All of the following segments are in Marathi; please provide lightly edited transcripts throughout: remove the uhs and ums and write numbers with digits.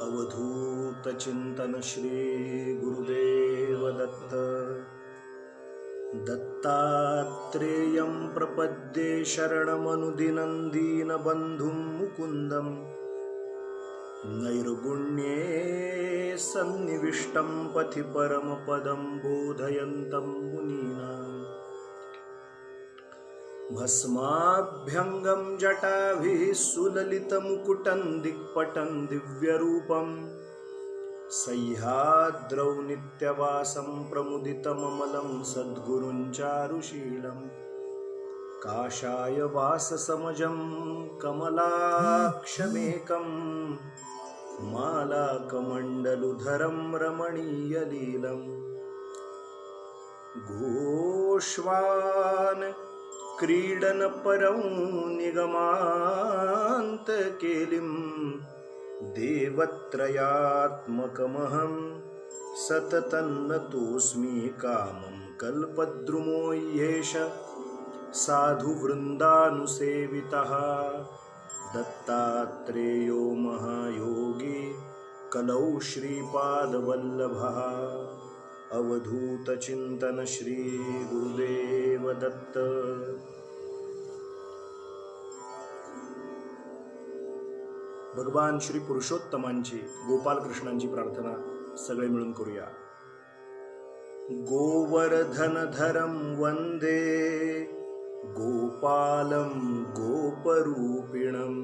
अवधूत चिंतन श्री गुरुदेव दत्त। दत्तात्रेयं प्रपद्ये शरणमनुदिनं दीनबन्धुं मुकुन्दं। नैर्गुण्ये सन्निविष्टं पथि परमपदं बोधयन्तं मुनीनाम्। भस्माभ्यङ्गं जटाभिः सुललितमुकुटं दिक्पटं दिव्यरूपं। सह्याद्रौ नित्यवासं प्रमुदितममलं सद्गुरुं चारुशीलं। काषायवाससमजं कमलाक्षमेकं मालाकमण्डलुधरं रमणीयलीलम्। गोष्वान् क्रीडनपरं निगमान्तकेलिं देवत्रयात्मकमहं सततं नतोऽस्मि। कामं कल्पद्रुमो ह्येष साधुवृन्दानुसेवितः। दत्तात्रेयो महायोगी कलौ श्रीपादवल्लभः। अवधूत चिंतन श्री गुरुदेव दत्त। भगवान श्री पुरुषोत्तमांची गोपाल कृष्णांची प्रार्थना सगळे मिळून करूया। गोवर्धनधरं वंदे गोपालं गोपरूपिणं।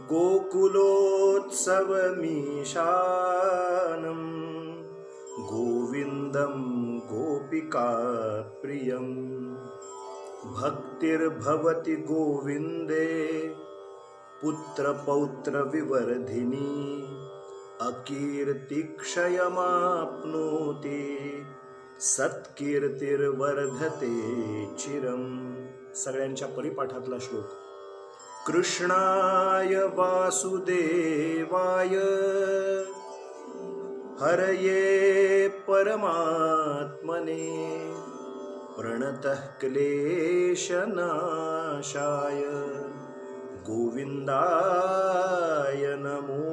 गोकुलोत्सवमीशानं गोविन्दं गोपिकाप्रियं। भक्तिर्भवति गोविन्दे पुत्रपौत्रविवर्धिनी। अकीर्तिक्षयमाप्नोति सत्कीर्तिर्वर्धते चिरम्। सगळ्यांच्या परिपाठातला श्लोक। कृष्णाय वासुदेवाय हरये परमात्मने प्रणतः क्लेशनाशाय गोविन्दाय नमो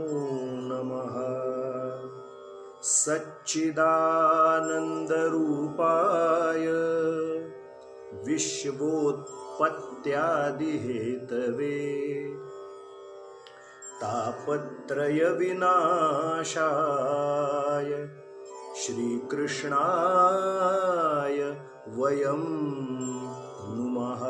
नमः। सच्चिदानन्दरूपाय विश्वोत्पत्त्यादिहेतवे तापत्रयविनाशाय श्रीकृष्णाय वयं नुमः।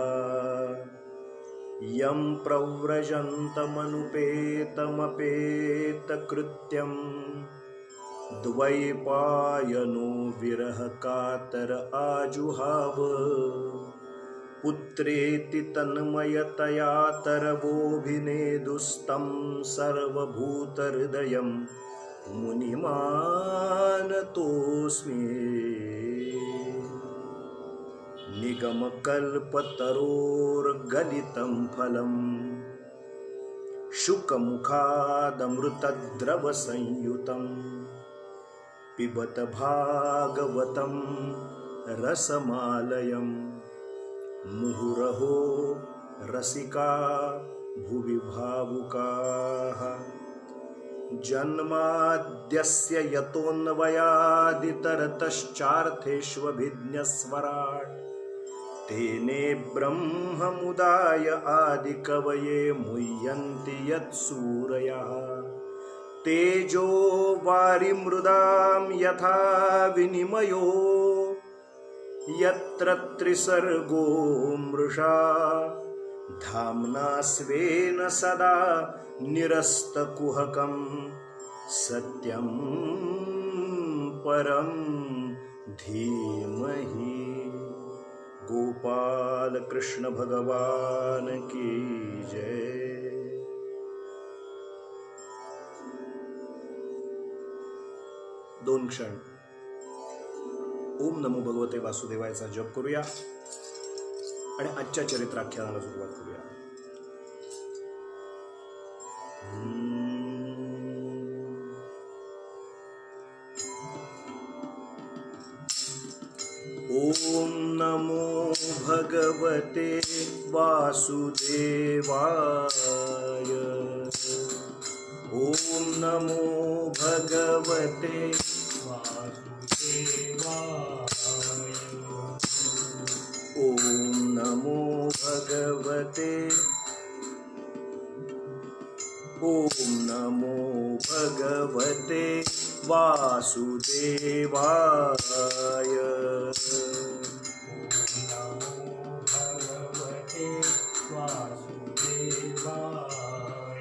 यं प्रव्रजन्तमनुपेतमपेतकृत्यं द्वैपायनो विरहकातर आजुहाव। पुत्रेति तन्मयतया तरवोऽभिनेदुस्तं सर्वभूतहृदयं मुनिमानतोऽस्मि। निगमकल्पतरोर्गलितं फलं शुकमुखादमृतद्रवसंयुतं। पिबत भागवतं रसमालयं मुहुरहो रसिका भुवि भावुकाः। जन्माद्यस्य यतोऽन्वयादितरतश्चार्थेष्वभिज्ञस्वराट्। तेने ब्रह्ममुदाय आदिकवये मुह्यन्ति यत्सूरयः। तेजो वारिमृदां यथा विनिमयो यत्र त्रिसर्गो मृषा। धाम्ना स्वेन सदा निरस्तकुहकं सत्यं परं धीमहि। गोपाल कृष्ण भगवान की जय। दोन क्षण ओम नमो भगवते वासुदेवायचा जप करूया आणि आजच्या चरित्राख्यानाला सुरुवात करूया। ओम नमो भगवते वासुदेवाय। ओम नमो भगवते वासुदेवाय। ओम नमो भगवते ओम नमो भगवते वासुदेवाय। ओम नमो भगवते वासुदेवाय।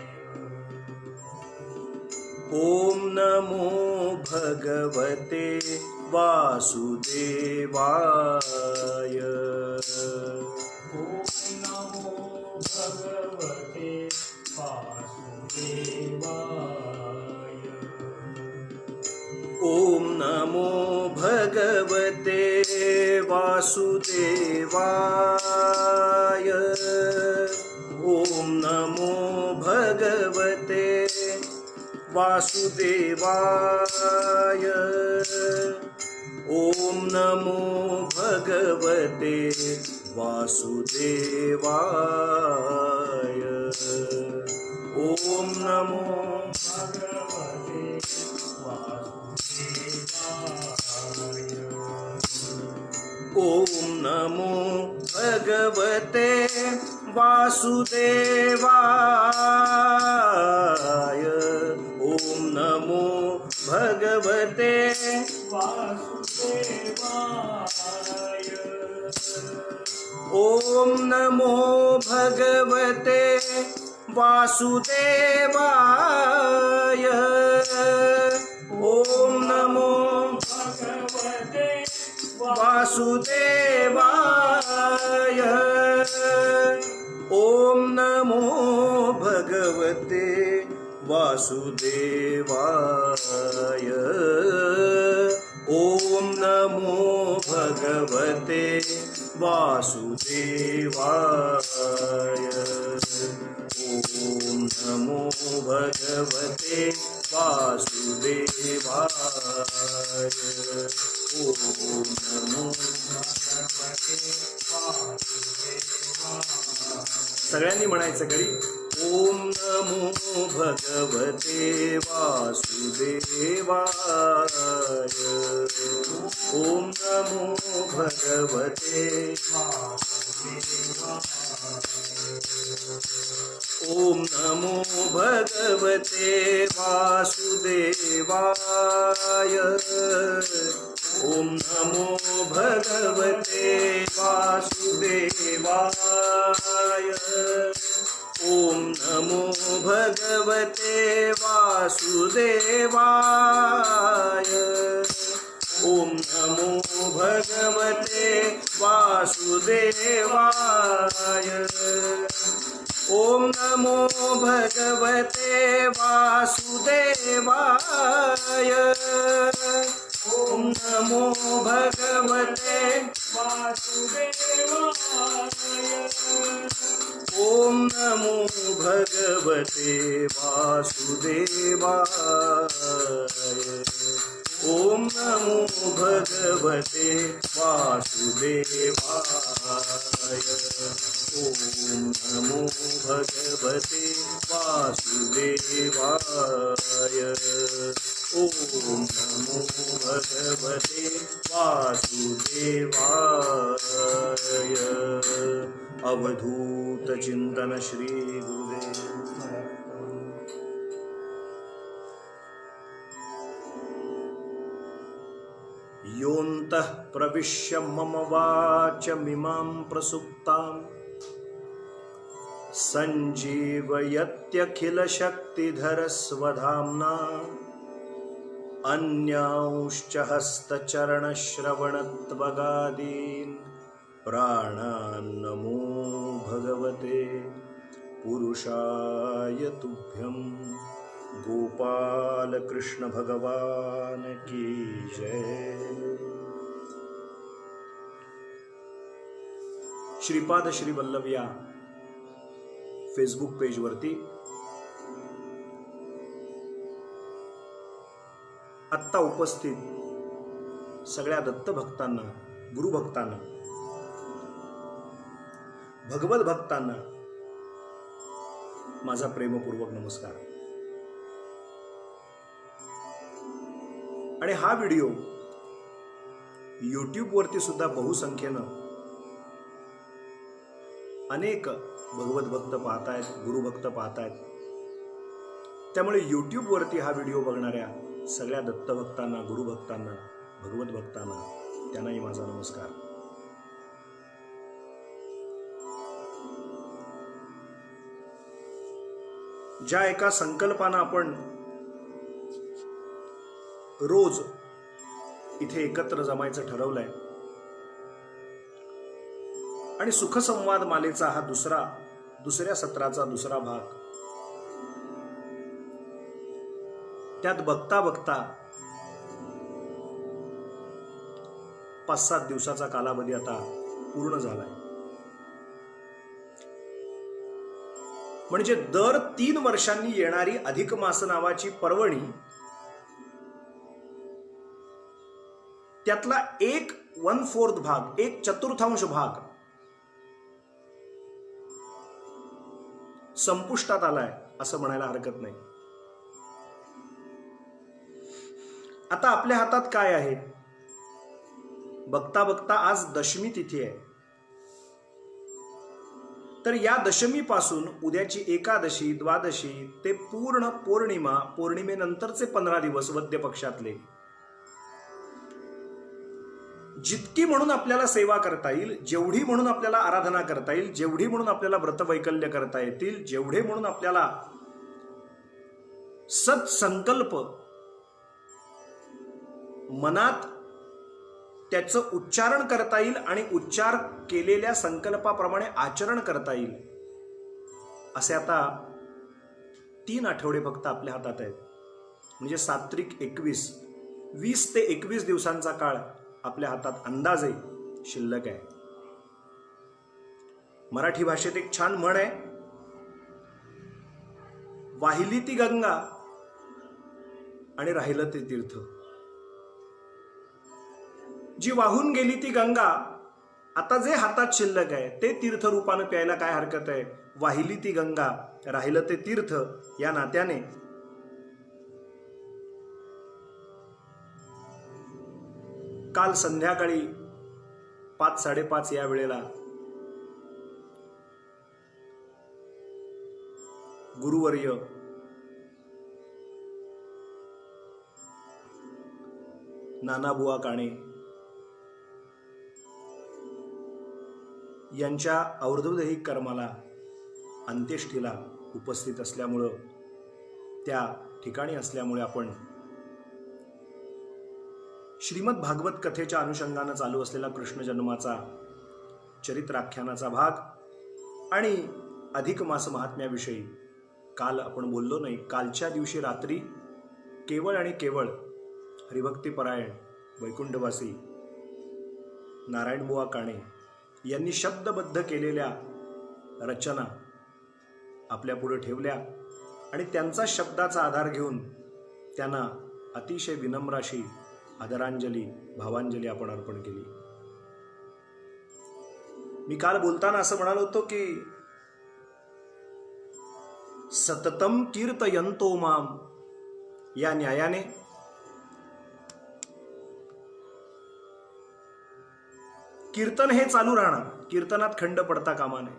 ओम नमो भगवते वासुदेवाय। ओम नमो भगवते वासुदेवाय। ओम नमो भगवते वासुदेवाय। ओम नमो भगवते वासुदेवाय। ओम नमो भगवते वासुदेवाय। ओम नमो भगवते वासुदेवाय। ओम नमो भगवते वासुदेवाय। ओम नमो भगवते वासुदेवाय। ओम नमो भगवते वासुदेवाय। ओम नमो भगवते वासुदेवाय। ओम नमो भगवते वासुदेवाय। ओम नमो भगवते वासुदेवाय। ओम नमो भगवते वासुदेवाय। सगळ्यांनी म्हणायचं घरी ओम नमो भगवते वासुदेवाय। ओम नमो भगवते ओम नमो भगवते वासुदेवाय। ओम नमो भगवते वासुदेवाय। ओम नमो भगवते वासुदेवाय। ओम नमो भगवते वासुदेवाय। ओम नमो भगवते वासुदेवाय। ओम नमो भगवते वासुदेवाय। ओम नमो भगवते वासुदेवाय। ओम नमो भगवते वासुदेवाय। ओम नमो भगवते वासुदेवाय। ओम नमो भगवते वासुदेवाय। अवधूत चिंतन श्री गुरुदेव। योऽन्तः प्रविश्य मम वाचमिमां प्रसुप्तां सञ्जीवयत्यखिलशक्तिधरस्वधाम्ना अन्यांश्च हस्तचरणश्रवणत्वगादीन् प्राणान्नमो भगवते पुरुषाय तुभ्यं। गोपाल कृष्ण भगवान की जय। श्रीपाद श्री वल्लभ या फेसबुक पेजवरती आत्ता उपस्थित सगळ्या दत्तभक्तांना, गुरुभक्तांना, भगवत भक्तांना माझा प्रेमपूर्वक नमस्कार. आणि हा व्हिडिओ यूट्यूबवरती सुद्धा बहुसंख्येनं अनेक भगवत भक्त पाहतायत, गुरुभक्त पाहतायत. त्यामुळे यूट्यूबवरती हा व्हिडिओ बघणाऱ्या सगळ्या दत्तभक्तांना, गुरुभक्तांना, भगवत भक्तांना त्यांनाही माझा नमस्कार. ज्या एका संकल्पानं आपण रोज इथे एकत्र जमायचं ठरवलंय आणि सुखसंवाद मालेचा हा दुसऱ्या सत्राचा दुसरा भाग, त्यात बघता बघता 5-7 दिवसाचा कालावधी आता पूर्ण झालाय. म्हणजे दर 3 वर्षांनी येणारी अधिक मास नावाची पर्वणी, त्यातला 1/4 भाग, 1/4 भाग संपुष्टात आलाय असं म्हणायला हरकत नाही. आता आपल्या हातात काय आहे? बघता बघता आज दशमी तिथी आहे. तर या दशमीपासून उद्याची एकादशी, द्वादशी ते पूर्ण पौर्णिमा, पौर्णिमेनंतरचे 15 दिवस वद्य पक्षातले, जितकी म्हणून आपल्याला सेवा करता येईल, जेवढी म्हणून आपल्याला आराधना करता येईल, जेवढी म्हणून आपल्याला व्रतवैकल्य करता येतील, जेवढे म्हणून आपल्याला सत्संकल्प मनात त्याचं उच्चारण करता येईल आणि उच्चार केलेल्या संकल्पाप्रमाणे आचरण करता येईल, असे आता 3 आठवडे फक्त आपल्या हातात आहेत. म्हणजे 7-21, 20 ते 21 दिवसांचा काळ आपल्या हातात अंदाजे शिल्लक आहे. मराठी भाषेत एक छान म्हण आहे, वाहिली ती गंगा आणि राहिलं ते तीर्थ. जी वाहून गेली ती गंगा, आता जे हातात शिल्लक आहे ते तीर्थ रूपानं प्यायला काय हरकत आहे? वाहिली ती गंगा, राहिलं ते तीर्थ. या नात्याने काल संध्याकाळी 5-5:30 या वेळेला गुरुवर्य नानाबुवा काणे यांच्या और्ध्वदैहिक कर्माला, अंत्येष्टीला उपस्थित असल्यामुळं, त्या ठिकाणी असल्यामुळे आपण श्रीमद भागवत कथेच्या अनुषंगानं चालू असलेला कृष्ण जन्माचा चरित्राख्यानाचा भाग आणि अधिक मास महात्म्याविषयी काल आपण बोललो नाही. कालच्या दिवशी रात्री केवळ आणि केवळ हरिभक्तीपरायण वैकुंठवासी नारायणबुवा काणे यांनी शब्दबद्ध केलेल्या रचना आपल्या पुढे ठेवल्या आणि त्यांचा शब्दाचा आधार घेऊन त्यांना अतिशय विनम्र अशी आदरांजली, भावांजली आपण अर्पण केली. मी काल बोलताना असं म्हणालो होतो की सततम कीर्तयंतो माम या न्यायाने कीर्तन हे चालू राहणार, कीर्तनात खंड पडता कामा नये.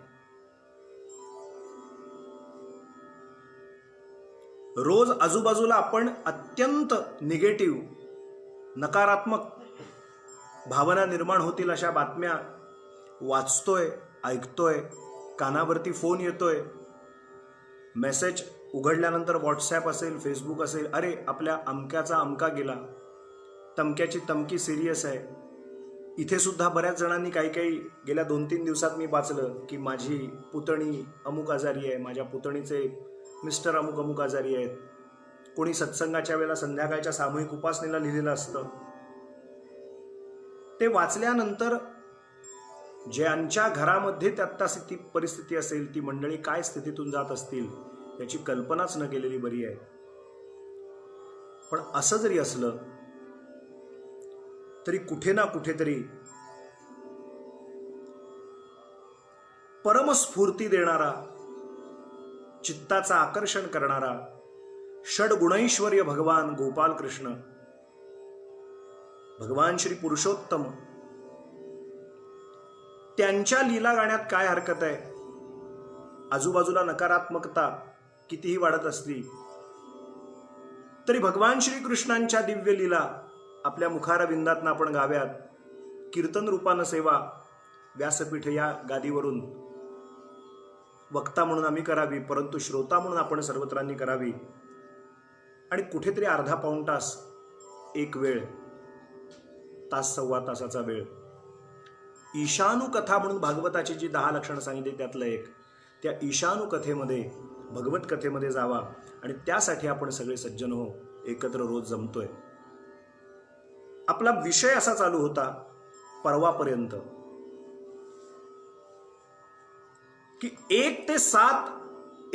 रोज आजूबाजूला आपण अत्यंत निगेटिव्ह, नकारात्मक भावना निर्माण होतील अशा बातम्या वाचतोय, ऐकतोय, कानावरती फोन येतोय, मेसेज उघडल्यानंतर व्हॉट्सॲप असेल, फेसबुक असेल, अरे आपल्या अमक्याचा अमका गेला, तमक्याची तमकी सिरियस आहे. इथे सुद्धा बऱ्याच जणांनी काही गेल्या 2-3 दिवसात मी वाचलं की माझी पुतणी अमुक आजारी आहे, माझ्या पुतणीचे मिस्टर अमुक अमुक आजारी आहेत. कोणी सत्संगाच्या वेळेला संध्याकाळच्या सामूहिक उपासनेला लिहिलेलं असतं. ते वाचल्यानंतर ज्यांच्या घरामध्ये त्यात्ता परिस्थिती असेल, ती मंडळी काय स्थितीतून जात असतील याची कल्पनाच न केलेली बरी आहे. पण असं जरी असलं तरी कुठे ना कुठेतरी परमस्फूर्ती देणारा, चित्ताचं आकर्षण करणारा षडगुणैश्वर्य भगवान गोपाल कृष्ण भगवान श्री पुरुषोत्तम, त्यांच्या लीला गाण्यात काय हरकत आहे? आजूबाजूला नकारात्मकता कितीही वाढत असली तरी भगवान श्रीकृष्णांच्या दिव्य लीला आपल्या मुखारविंदातनं आपण गाव्यात. कीर्तन रूपानं सेवा व्यासपीठ या गादीवरून वक्ता म्हणून आम्ही करावी, परंतु श्रोता म्हणून आपण सर्वत्रांनी करावी. आणि कुठेतरी अर्धा पाऊण तास, एक वेळ, तास सव्वा तासाचा वेळ, ईशानू कथा म्हणून भागवताची जी 10 लक्षणं सांगितली त्यातलं एक, त्या ईशानू कथेमध्ये, भगवत कथेमध्ये जावा. आणि त्यासाठी आपण सगळे सज्जन हो एकत्र रोज जमतोय. आपला विषय असा चालू होता परवापर्यंत की 1 ते 7,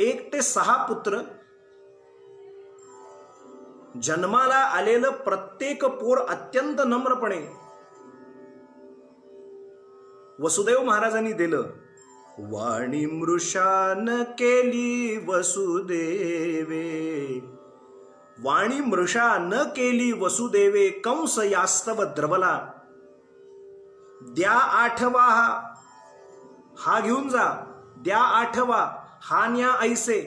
1 ते 6 पुत्र, जन्माला आलेलं प्रत्येक पोर अत्यंत नम्रपणे वसुदेव महाराजांनी दिलं. वाणी मृषान केली वसुदेवे, वाणी मृषा न केली वसुदेवे, कंस यास्तव द्रवला. द्या 8वा हा घेऊन जा, द्या 8वा हा न्या ऐसे.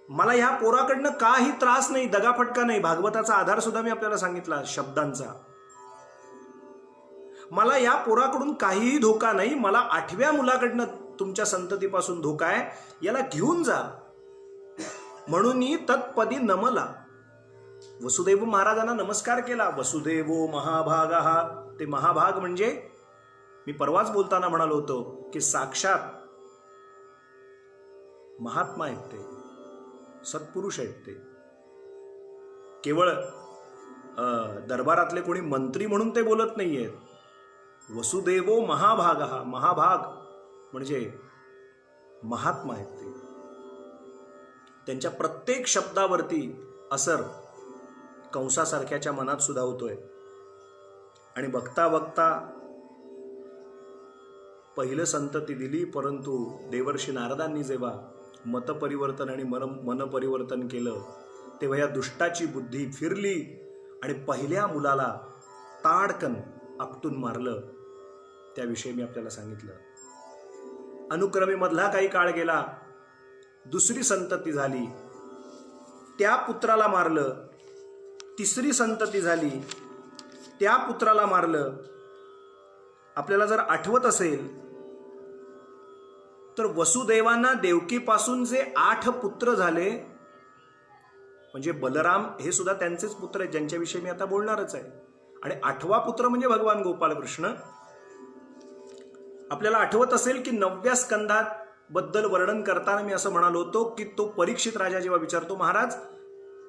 मला ह्या पोराकडनं काही त्रास नाही, दगाफटका नाही. भागवताचा आधार सुद्धा मी आपल्याला सांगितला शब्दांचा. मला या पोराकडून काहीही धोका नाही, मला 8व्या मुलाकडनं तुमच्या संततीपासून धोका आहे, याला घेऊन जा. म्हणून तत्पदी नमला. वसुदेव महाराजांना नमस्कार केला. वसुदेवो महाभागा, ते महाभाग म्हणजे मी परवाच बोलताना म्हणालो होतो की साक्षात महात्मा आहेत, ते सत्पुरुष आहेत. ते केवळ दरबारातले कोणी मंत्री म्हणून ते बोलत नाहीयेत. वसुदेवो महाभागा, महाभाग म्हणजे महात्मा आहेत. ते त्यांच्या प्रत्येक शब्दावरती असर कंसासारख्याच्या मनात सुद्धा होतोय. आणि बघता बघता पहिलं संतती दिली, परंतु देवर्षी नारदांनी जेव्हा मतपरिवर्तन आणि मनपरिवर्तन केलं तेव्हा या दुष्टाची बुद्धी फिरली आणि पहिल्या मुलाला ताडकन आपटून मारलं. त्याविषयी मी आपल्याला सांगितलं. अनुक्रमे मधला काही काळ गेला, दुसरी संतती झाली, त्या पुत्राला मारलं. तिसरी संतती झाली, त्या पुत्राला मारलं. आपल्याला जर आठवत असेल तर वसुदेवांना देवकीपासून जे 8 पुत्र झाले, म्हणजे बलराम हे सुद्धा त्यांचेच पुत्र आहेत, ज्यांच्याविषयी मी आता बोलणारच आहे. आणि 8वा पुत्र म्हणजे भगवान गोपालकृष्ण. आपल्याला आठवत असेल की 9व्या स्कंदात बद्दल वर्णन करताना मी असं म्हणालो होतो की तो परीक्षित राजा जेव्हा विचारतो, महाराज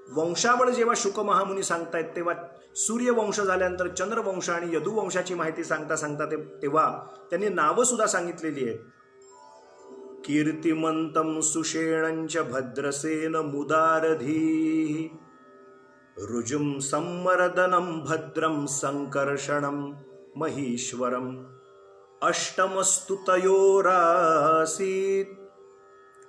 वंशावळ जेव्हा शुक महामुनी सांगतायत तेव्हा सूर्यवंश झाल्यानंतर चंद्रवंश आणि यदुवंशाची माहिती सांगता सांगता तेव्हा त्यांनी नावं सुद्धा सांगितलेली आहेत. कीर्तिमंतम सुषेणंच भद्रसेन मुदारधी, रुजुम संमर्दनम भद्रम संकर्षणम महीश्वरम, अष्टमस्तु तयोरासीत.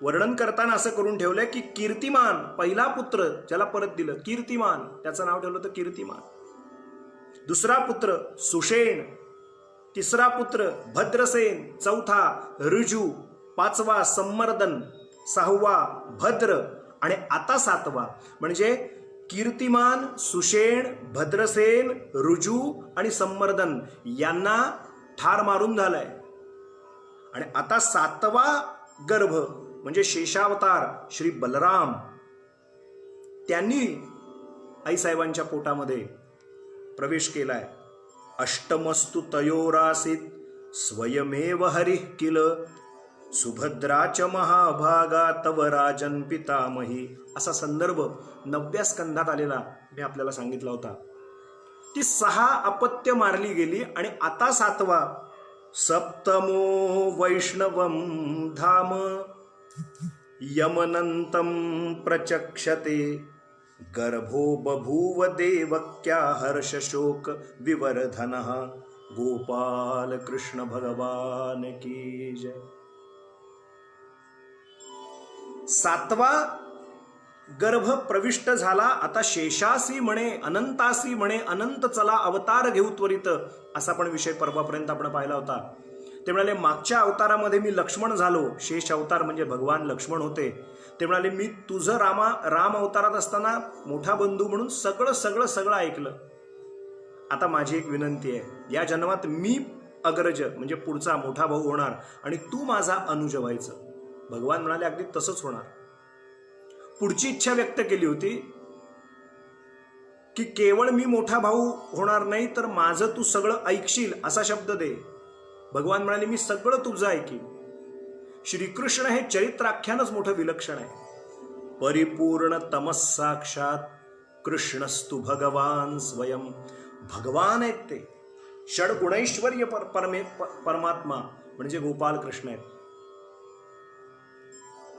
वर्णन करताना असं करून ठेवलंय की कीर्तिमान पहिला पुत्र ज्याला परत दिलं कीर्तिमान, त्याचं नाव ठेवलं होतं कीर्तिमान. दुसरा पुत्र सुषेण, तिसरा पुत्र भद्रसेन, चौथा ऋजू, 5वा संमर्दन, 6वा भद्र आणि आता 7वा. म्हणजे कीर्तिमान, सुषेण, भद्रसेन, ऋजू आणि संमर्दन यांना ठार मारून झालाय. आणि आता 7वा गर्भ म्हणजे शेषावतार श्री बलराम, त्यांनी आईसाहेबांच्या पोटामध्ये प्रवेश केलाय. अष्टमस्तु तयोरासीत स्वयमेव हरिः किल, सुभद्राच महाभागा तव राजन पितामही. असा संदर्भ 9व्या स्कंधात आलेला मी आपल्याला सांगितला होता. ती 6 अपत्य मारली गेली आणि आता 7वा. सप्तमो वैष्णवम धाम, यमनंतम प्रचक्षते, गर्भो बभूव देवक्या हर्ष शोक विवर्धनः. गोपाल कृष्ण भगवान की जय. 7वा गर्भ प्रविष्ट झाला, आता शेषासी म्हणे अनंतासी म्हणे अनंत चला अवतार घेऊ त्वरित, असा पण विषय परवापर्यंत आपण पाहिला होता. ते म्हणाले मागच्या अवतारामध्ये मी लक्ष्मण झालो, शेष अवतार म्हणजे भगवान लक्ष्मण होते. ते म्हणाले मी तुझं राम अवतारात असताना मोठा बंधू म्हणून सगळं सगळं सगळं ऐकलं. आता माझी एक विनंती आहे, या जन्मात मी अग्रज म्हणजे पुढचा मोठा भाऊ होणार आणि तू माझा अनुज व्हायचं. भगवान म्हणाले अगदी तसंच होणार. पुढची इच्छा व्यक्त केली होती की केवळ मी मोठा भाऊ होणार नाही तर माझं तू सगळं ऐकशील असा शब्द दे. भगवान म्हणाले मी सगळं तुझं ऐकीन. श्रीकृष्ण हे चरित्राख्यानच मोठं विलक्षण आहे. परिपूर्ण तमस साक्षात कृष्णस्तु भगवान स्वयं. भगवान आहेत ते, षडगुणैश्वर्य परमात्मा म्हणजे गोपाल कृष्ण आहेत.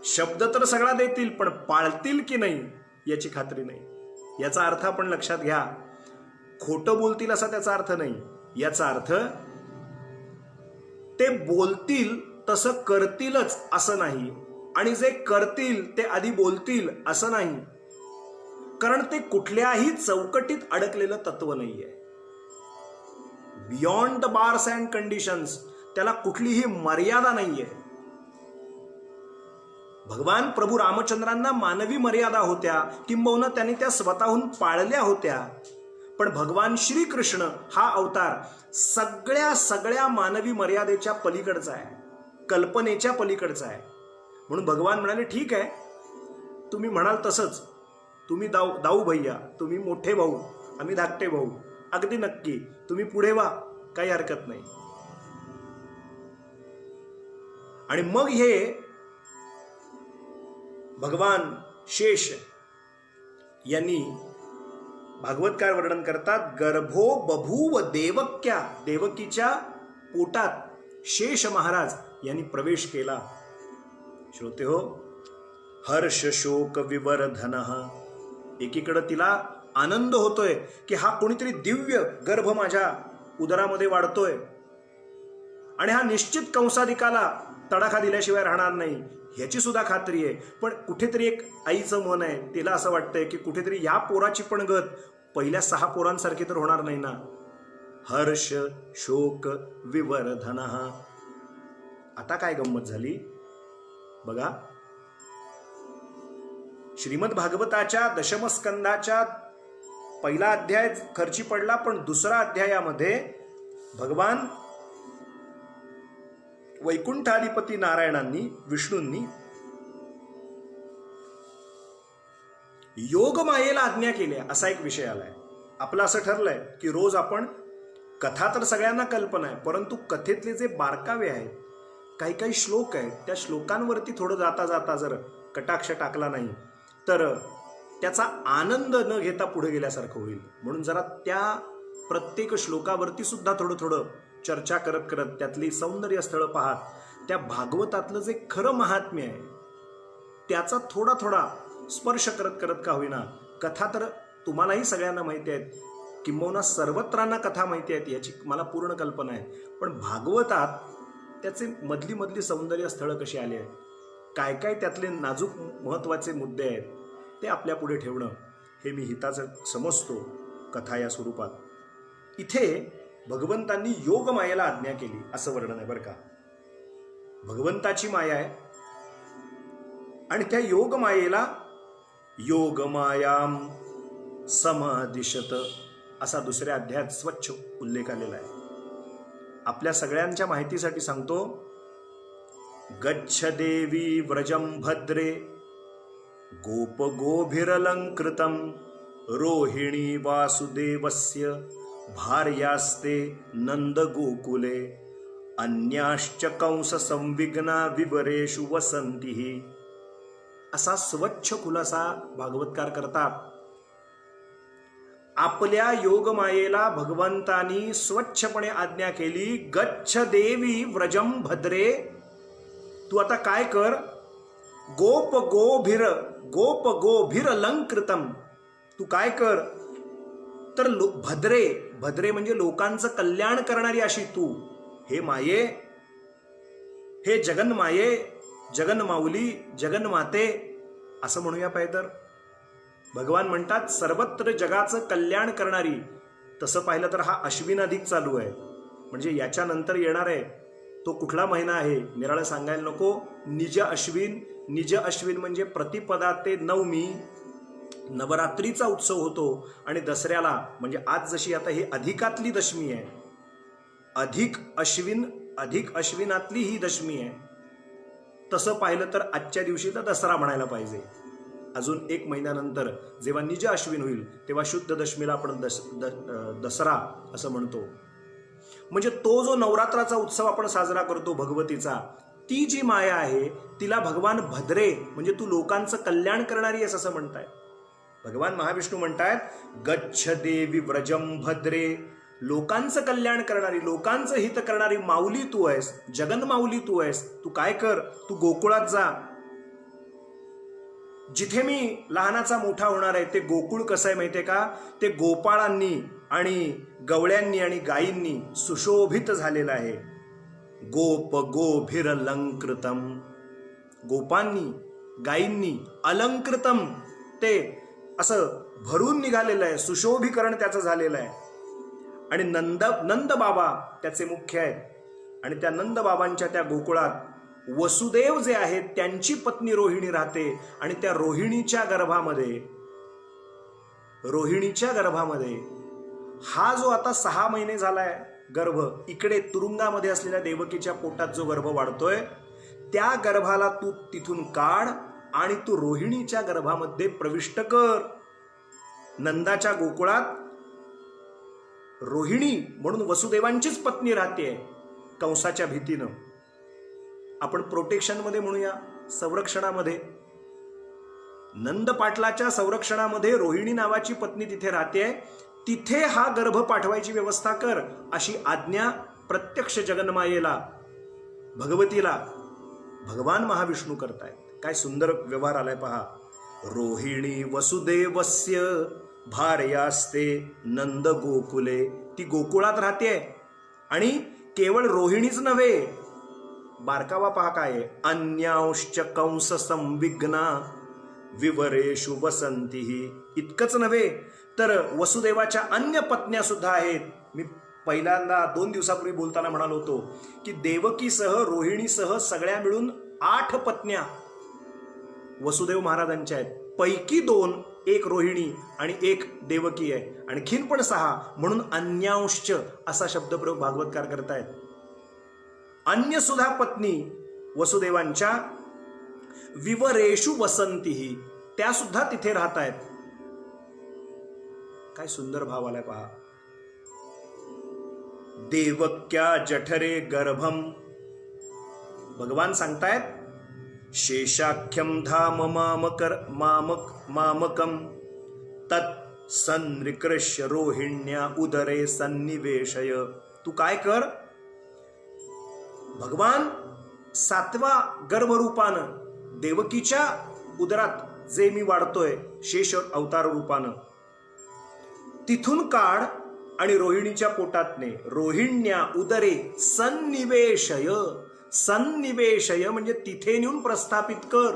शब्द तर सगळा देतील पण पाळतील की नाही याची खात्री नाही. याचा अर्थ आपण लक्षात घ्या. खोटं बोलतील असा त्याचा अर्थ नाही. याचा अर्थ ते बोलतील तसं करतीलच असं नाही, आणि जे करतील ते आधी बोलतील असं नाही, कारण ते कुठल्याही चौकटीत अडकलेलं तत्व नाहीये. Beyond the bars and conditions, त्याला कुठलीही मर्यादा नाहीये. भगवान प्रभू रामचंद्रांना मानवी मर्यादा होत्या, किंबहुना त्यांनी त्या स्वतःहून पाळल्या होत्या. पण भगवान श्रीकृष्ण हा अवतार सगळ्या मानवी मर्यादेच्या पलीकडचा आहे, कल्पनेच्या पलीकडचा आहे. म्हणून भगवान म्हणाले ठीक आहे, तुम्ही म्हणाल तसंच, तुम्ही दाऊ भैया, तुम्ही मोठे भाऊ, आम्ही धाकटे भाऊ, अगदी नक्की तुम्ही पुढे व्हा, काही हरकत नाही. आणि मग हे भगवान शेष यांनी भागवतकार वर्णन करतात. गर्भो बभूव देवक्या, देवकीच्या पोटात शेष महाराज यांनी प्रवेश केला. श्रोते हो, हर्ष शोक विवर्धन. एकीकडे तिला आनंद होतोय की हा कोणीतरी दिव्य गर्भ माझ्या उदरामध्ये वाढतोय, आणि हा निश्चित कंसाधिकाला तडाखा दिल्याशिवाय राहणार नाही ह्याची सुद्धा खात्री आहे. पण कुठेतरी एक आईचं मन आहे, तिला असं वाटतंय की कुठेतरी या पोराची पण गत पहिल्या 6 पोरांसारखी तर होणार नाही ना. हर्ष शोक विवर्धन. आता काय गंमत झाली बघा. श्रीमद भागवताच्या दशमस्कंदाच्या पहिला अध्याय खर्ची पडला, पण दुसरा अध्यायामध्ये भगवान वैकुंठाधिपती नारायणांनी, विष्णूंनी योगमायेला आज्ञा केली असा एक विषय आलाय. आपलं असं ठरलंय की रोज आपण, कथा तर सगळ्यांना कल्पना आहे, परंतु कथेतले जे बारकावे आहेत, काही काही श्लोक आहेत, त्या श्लोकांवरती थोडं जाता जाता जर कटाक्ष टाकला नाही तर त्याचा आनंद न घेता पुढे गेल्यासारखं होईल. म्हणून जरा त्या प्रत्येक श्लोकावरती सुद्धा थोडं थोडं चर्चा करत करत, त्यातली सौंदर्य स्थळं पाहत, त्या भागवतातलं जे खरं महात्म्य आहे त्याचा थोडा थोडा स्पर्श करत करत का होईना. कथा तर तुम्हालाही सगळ्यांना माहिती आहेत, किंबहुना सर्वत्रांना कथा माहिती आहेत याची मला पूर्ण कल्पना आहे. पण भागवतात त्याचे मधली सौंदर्य स्थळं कशी आली आहेत, काय काय त्यातले नाजूक महत्वाचे मुद्दे आहेत, ते आपल्या पुढे ठेवणं हे मी हिताचं समजतो कथा या स्वरूपात. इथे भगवंतांनी योग मायेला आज्ञा केली असं वर्णन आहे बरं का. भगवंताची माया आहे आणि त्या योग मायेला योग मायाम समदिशत असा दुसऱ्या अध्यायात स्वच्छ उल्लेख आलेला आहे. आपल्या सगळ्यांच्या माहितीसाठी सांगतो. गच्छ देवी व्रजम भद्रे गोप गोभिरलंकृतम रोहिणी वासुदेवस्य भार्यास्ते नंद गोकुले अन्याश्च कंस संविघ्ना विवरेषु वसंती. असा स्वच्छ खुलासा भागवतकार करतात. आपल्या योगमायेला भगवंतानी स्वच्छपणे आज्ञा केली. गच्छ देवी व्रजम भद्रे, तू आता काय कर, गोप गोभिर लंकृतम, तू काय कर तर भद्रे, भद्रे म्हणजे लोकांचं कल्याण करणारी अशी तू, हे माये, हे जगन्माये, जगन्माऊली, जगन्माते असं म्हणूया पाहिजे तर. भगवान म्हणतात सर्वत्र जगाचं कल्याण करणारी. तसं पाहिलं तर हा अश्विन अधिक चालू आहे, म्हणजे याच्यानंतर येणार आहे तो कुठला महिना आहे निराळं सांगायला नको. निज अश्विन. निज अश्विन म्हणजे प्रतिपदा ते नवमी नवरात्रीचा उत्सव होतो. आणि दसऱ्याला म्हणजे आज जशी आता ही अधिकातली दशमी आहे, अधिक अश्विनातली ही दशमी आहे, तसं पाहिलं तर आजच्या दिवशी तर दसरा म्हणायला पाहिजे. अजून 1 महिन्यानंतर जेव्हा निज अश्विन होईल तेव्हा शुद्ध दशमीला आपण दसरा असं म्हणतो. म्हणजे तो जो नवरात्राचा उत्सव आपण साजरा करतो भगवतीचा, ती जी माया आहे तिला भगवान भद्रे म्हणजे तू लोकांचं कल्याण करणारी आहेस असं म्हणताय. भगवान महाविष्णू म्हणतायत गच्छ देवी व्रजम भद्रे. लोकांचं कल्याण करणारी, लोकांचं हित करणारी माऊली तू आहेस, जगन माऊली तू आहेस. तू काय कर, तू गोकुळात जा. जिथे मी लहानाचा मोठा होणार आहे ते गोकुळ कसं आहे माहितीये का, ते गोपाळांनी आणि गवळ्यांनी आणि गायींनी सुशोभित झालेलं आहे. गोप गोभिरलंकृतम. गोपांनी गायींनी अलंकृतम ते असं भरून निघालेलं आहे, सुशोभीकरण त्याचं झालेलं आहे. आणि नंद बाबा त्याचे मुख्य आहेत. आणि त्या नंद बाबांच्या त्या गोकुळात वसुदेव जे आहेत त्यांची पत्नी रोहिणी राहते. आणि त्या रोहिणीच्या गर्भामध्ये हा जो आता 6 महिने झालाय गर्भ, इकडे तुरुंगामध्ये असलेल्या देवकीच्या पोटात जो गर्भ वाढतोय, त्या गर्भाला तू तिथून काढ आणि तू रोहिणीच्या गर्भामध्ये प्रविष्ट कर. नंदाच्या गोकुळात रोहिणी म्हणून वसुदेवांचीच पत्नी राहते कंसाच्या भीतीनं. आपण प्रोटेक्शनमध्ये म्हणूया, संरक्षणामध्ये. नंद पाटलाच्या संरक्षणामध्ये रोहिणी नावाची पत्नी तिथे राहते. तिथे हा गर्भ पाठवायची व्यवस्था कर अशी आज्ञा प्रत्यक्ष जगन्मायेला, भगवतीला भगवान महाविष्णू करतायत. काय सुंदर व्यवहार आलाय पहा. रोहिणी वसुदेवस्य भार्यास्ते नंद गोकुले. ती गोकुळात राहते. आणि केवळ रोहिणीच नव्हे, बारकावा पहा काय, अन्यांश्च कंस संविघ्ना विवरेषु वसंती. इतकंच नव्हे तर वसुदेवाच्या अन्य पत्न्या सुद्धा आहेत. मी पहिल्यांदा 2 दिवसापूर्वी बोलताना म्हणालो होतो की देवकीसह रोहिणीसह सगळ्या मिळून 8 पत्न्या वसुदेव महाराजांच्या आहेत. पैकी 2, 1 रोहिणी आणि 1 देवकी आहे. आणखीन पण 6 म्हणून अन्यांश्च असा शब्दप्रयोग भागवतकार करतायत. अन्य सुद्धा पत्नी वसुदेवांच्या विवरेषु वसंती, त्या सुद्धा तिथे राहत आहेत. काय सुंदर भाव आलाय पहा. देवक्या जठरे गर्भम. भगवान सांगतायत शेषाख्यम धाम मामकम तत् सन्निकृष्य रोहिण्या उदरे सन्निवेशय. तू काय कर, भगवान 7व्या गर्भरूपानं देवकीच्या उदरात जे मी वाढतोय शेष अवतार रूपानं, तिथून काढ आणि रोहिणीच्या पोटात ने. रोहिण्या उदरे सन्निवेशय. सन्निवेशय म्हणजे तिथे नेऊन प्रस्थापित कर.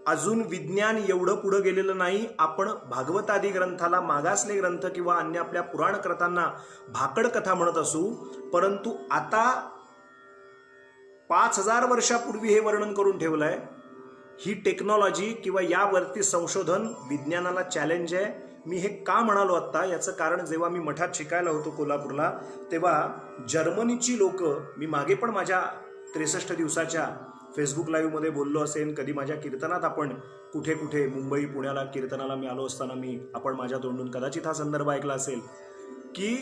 अजून विज्ञान एवढं पुढे गेलेलं नाही. आपण भागवतादी ग्रंथाला मागासले ग्रंथ किंवा अन्य आपल्या पुराण कथांना भाकड कथा म्हणत असू, परंतु आता 5000 वर्षापूर्वी हे वर्णन करून ठेवलंय. ही टेक्नॉलॉजी किंवा यावरती संशोधन विज्ञानाला चॅलेंज आहे. मी हे का म्हणालो आता, याचं कारण जेव्हा मी मठात शिकायला होतो कोल्हापूरला, तेव्हा जर्मनीची लोक, मी मागे पण माझ्या 63 दिवसाच्या फेसबुक लाईव्हमध्ये बोललो असेल, कधी माझ्या कीर्तनात आपण कुठे कुठे मुंबई पुण्याला कीर्तनाला मी आलो असताना आपण माझ्या तोंडून कदाचित हा संदर्भ ऐकला असेल की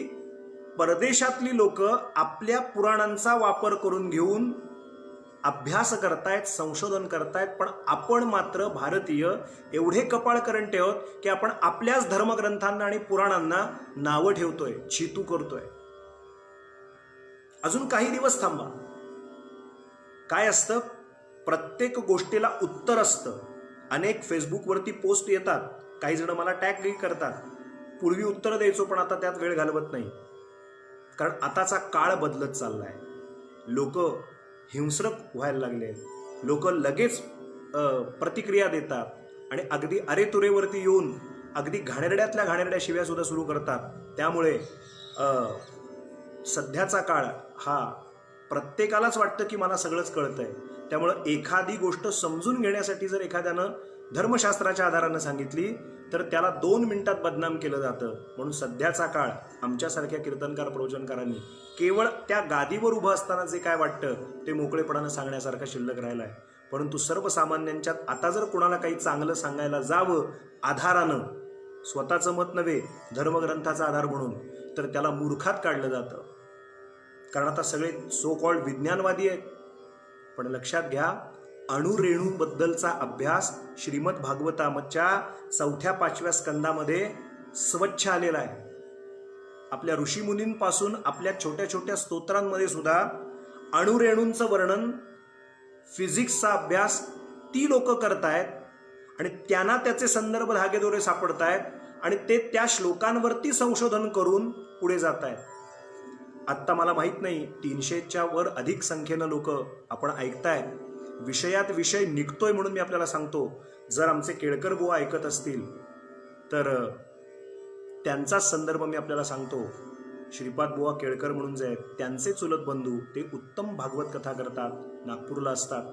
परदेशातली लोक आपल्या पुराणांचा वापर करून घेऊन अभ्यास करतायत, संशोधन करतायत. पण आपण मात्र भारतीय एवढे कपाळ करंटे आहोत की आपण आपल्याच धर्मग्रंथांना आणि पुराणांना नावं ठेवतोय, छितू करतोय. अजून काही दिवस थांबा. काय असतं, प्रत्येक गोष्टीला उत्तर असतं. अनेक फेसबुकवरती पोस्ट येतात, काही जण मला टॅग करतात. पूर्वी उत्तर द्यायचो पण आता त्यात वेळ घालवत नाही, कारण आताचा काळ बदलत चाललाय. लोक हिंस्रक व्हायला लागले, लोक लगेच प्रतिक्रिया देतात, आणि अगदी अरेतुरेवरती येऊन अगदी घाणेरड्यातल्या घाणेरड्या शिव्या सुद्धा सुरू करतात. त्यामुळे सध्याचा काळ हा प्रत्येकालाच वाटतं की मला सगळंच कळतंय. त्यामुळं एखादी गोष्ट समजून घेण्यासाठी जर एखाद्यानं धर्मशास्त्राच्या आधारानं सांगितली तर त्याला 2 मिनिटात बदनाम केलं जातं. म्हणून सध्याचा काळ आमच्यासारख्या कीर्तनकार प्रवचनकारांनी केवळ त्या गादीवर उभं असताना जे काय वाटतं ते मोकळेपणानं सांगण्यासारखा शिल्लक राहिला आहे. परंतु सर्वसामान्यांच्यात आता जर कुणाला काही चांगलं सांगायला जावं आधारानं, स्वतःचं मत नव्हे धर्मग्रंथाचा आधार म्हणून, तर त्याला मूर्खात काढलं जातं. कारण आता सगळे सो कॉल्ड विज्ञानवादी आहेत. पण लक्षात घ्या, अणुरेणूबद्दलचा अभ्यास श्रीमद भागवतामच्या 4-5व्या स्कंदामध्ये स्वच्छ आलेला आहे. आपल्या ऋषीमुनींपासून आपल्या छोट्या छोट्या स्तोत्रांमध्ये सुद्धा अणुरेणूंचं वर्णन, फिजिक्सचा अभ्यास ती लोक करतायत आणि त्यांना त्याचे संदर्भ धागेदोरे सापडतायत आणि ते त्या श्लोकांवरती संशोधन करून पुढे जात आहेत. आत्ता मला माहीत नाही 300च्या वर अधिक संख्येनं लोक आपण ऐकताय. विषयात विषय निघतोय म्हणून मी आपल्याला सांगतो. जर आमचे केळकर बुवा ऐकत असतील तर त्यांचाच संदर्भ मी आपल्याला सांगतो. श्रीपाद बुवा केळकर म्हणून जे आहेत त्यांचे चुलत बंधू ते उत्तम भागवत कथा करतात, नागपूरला असतात.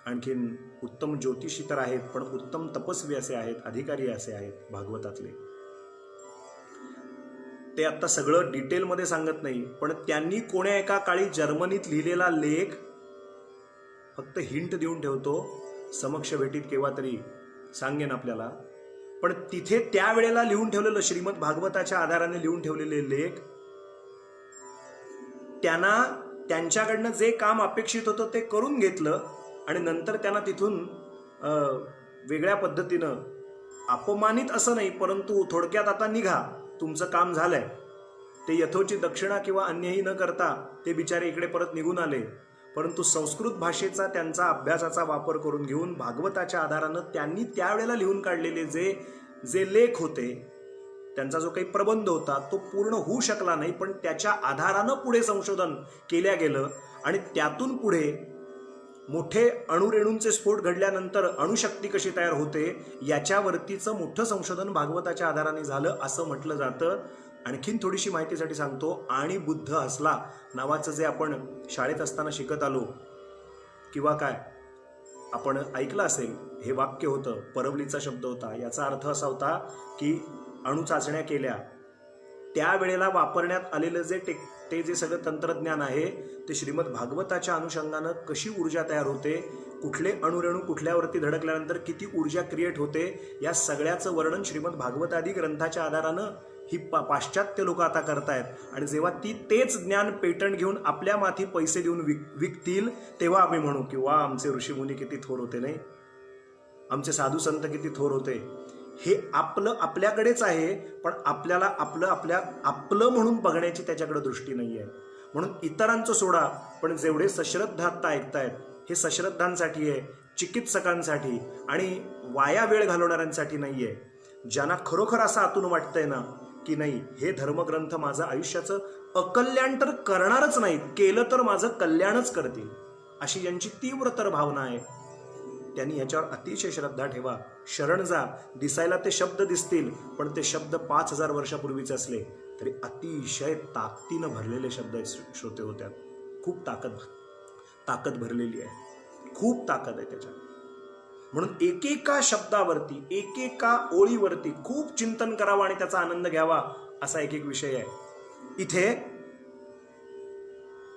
आणखीन उत्तम ज्योतिषी तर आहेत, पण उत्तम तपस्वी असे आहेत, अधिकारी असे आहेत भागवतातले. ते आता सगळं डिटेलमध्ये सांगत नाही, पण त्यांनी कोण्या एका काळी जर्मनीत लिहिलेला लेख फक्त हिंट देऊन ठेवतो, समक्ष भेटीत केव्हा तरी सांगेन आपल्याला. पण तिथे त्यावेळेला लिहून ठेवलेलं श्रीमद भागवताच्या आधाराने लिहून ठेवलेले लेख, त्यांना त्यांच्याकडनं जे काम अपेक्षित होतं ते करून घेतलं आणि नंतर त्यांना तिथून वेगळ्या पद्धतीनं, अपमानित असं नाही परंतु थोडक्यात आता निघा, तुमचं काम झालंय, ते यथोचित दक्षिणा किंवा अन्यही न करता ते बिचारे इकडे परत निघून आले. परंतु संस्कृत भाषेचा त्यांचा अभ्यासाचा वापर करून घेऊन भागवताच्या आधारानं त्यांनी त्यावेळेला लिहून काढलेले जे लेख होते, त्यांचा जो काही प्रबंध होता तो पूर्ण होऊ शकला नाही. पण त्याच्या आधारानं पुढे संशोधन केल्या गेलं आणि त्यातून पुढे मोठे अणुरेणूंचे स्फोट घडल्यानंतर अणुशक्ती कशी तयार होते याच्यावरतीचं मोठं संशोधन भागवताच्या आधाराने झालं असं म्हटलं जातं. आणखीन थोडीशी माहितीसाठी सांगतो. आणि बुद्ध हसला नावाचं जे आपण शाळेत असताना शिकत आलो किंवा काय आपण ऐकलं असेल, हे वाक्य होतं, परवलीचा शब्द होता. याचा अर्थ असा होता की अणु चाचण्या केल्या त्यावेळेला वापरण्यात आलेलं ते जे सगळं तंत्रज्ञान आहे ते श्रीमद भागवताच्या अनुषंगानं कशी ऊर्जा तयार होते, कुठले अणुरेणू कुठल्यावरती धडकल्यानंतर किती ऊर्जा क्रिएट होते, या सगळ्याचं वर्णन श्रीमद भागवतादी ग्रंथाच्या आधारानं ही पाश्चात्य लोक आता करतायत. आणि जेव्हा तेच ज्ञान पेटंट घेऊन आपल्या माथी पैसे देऊन विकतील तेव्हा आम्ही म्हणू की वा, आमचे ऋषीमुनी किती थोर होते, नाही आमचे साधू संत किती थोर होते. हे आपलं आपल्याकडेच आहे, पण आपल्याला आपलं म्हणून बघण्याची त्याच्याकडे दृष्टी नाही आहे. म्हणून इतरांचं सोडा, पण जेवढे सश्रद्धा आत्ता ऐकतायत हे सश्रद्धांसाठी आहे, चिकित्सकांसाठी आणि वाया वेळ घालवणाऱ्यांसाठी नाही आहे. ज्यांना खरोखर असं आतून वाटतंय ना की नाही, हे धर्मग्रंथ माझं आयुष्याचं अकल्याण तर करणारच नाहीत, केलं तर माझं कल्याणच करतील, अशी ज्यांची तीव्रतर भावना आहे त्यांनी ह्याच्यावर अतिशय श्रद्धा ठेवा. शरण जा. दिसायला ते शब्द दिसतील, पण ते शब्द 5000 वर्षापूर्वीचे असले तरी अतिशय ताकदीनं भरलेले शब्द श्रोते होत्यात. खूप ताकद भरलेली आहे, खूप ताकद आहे त्याच्यात. म्हणून एकेका शब्दावरती, एकेका ओळीवरती खूप चिंतन करावं आणि त्याचा आनंद घ्यावा, असा एक विषय आहे. इथे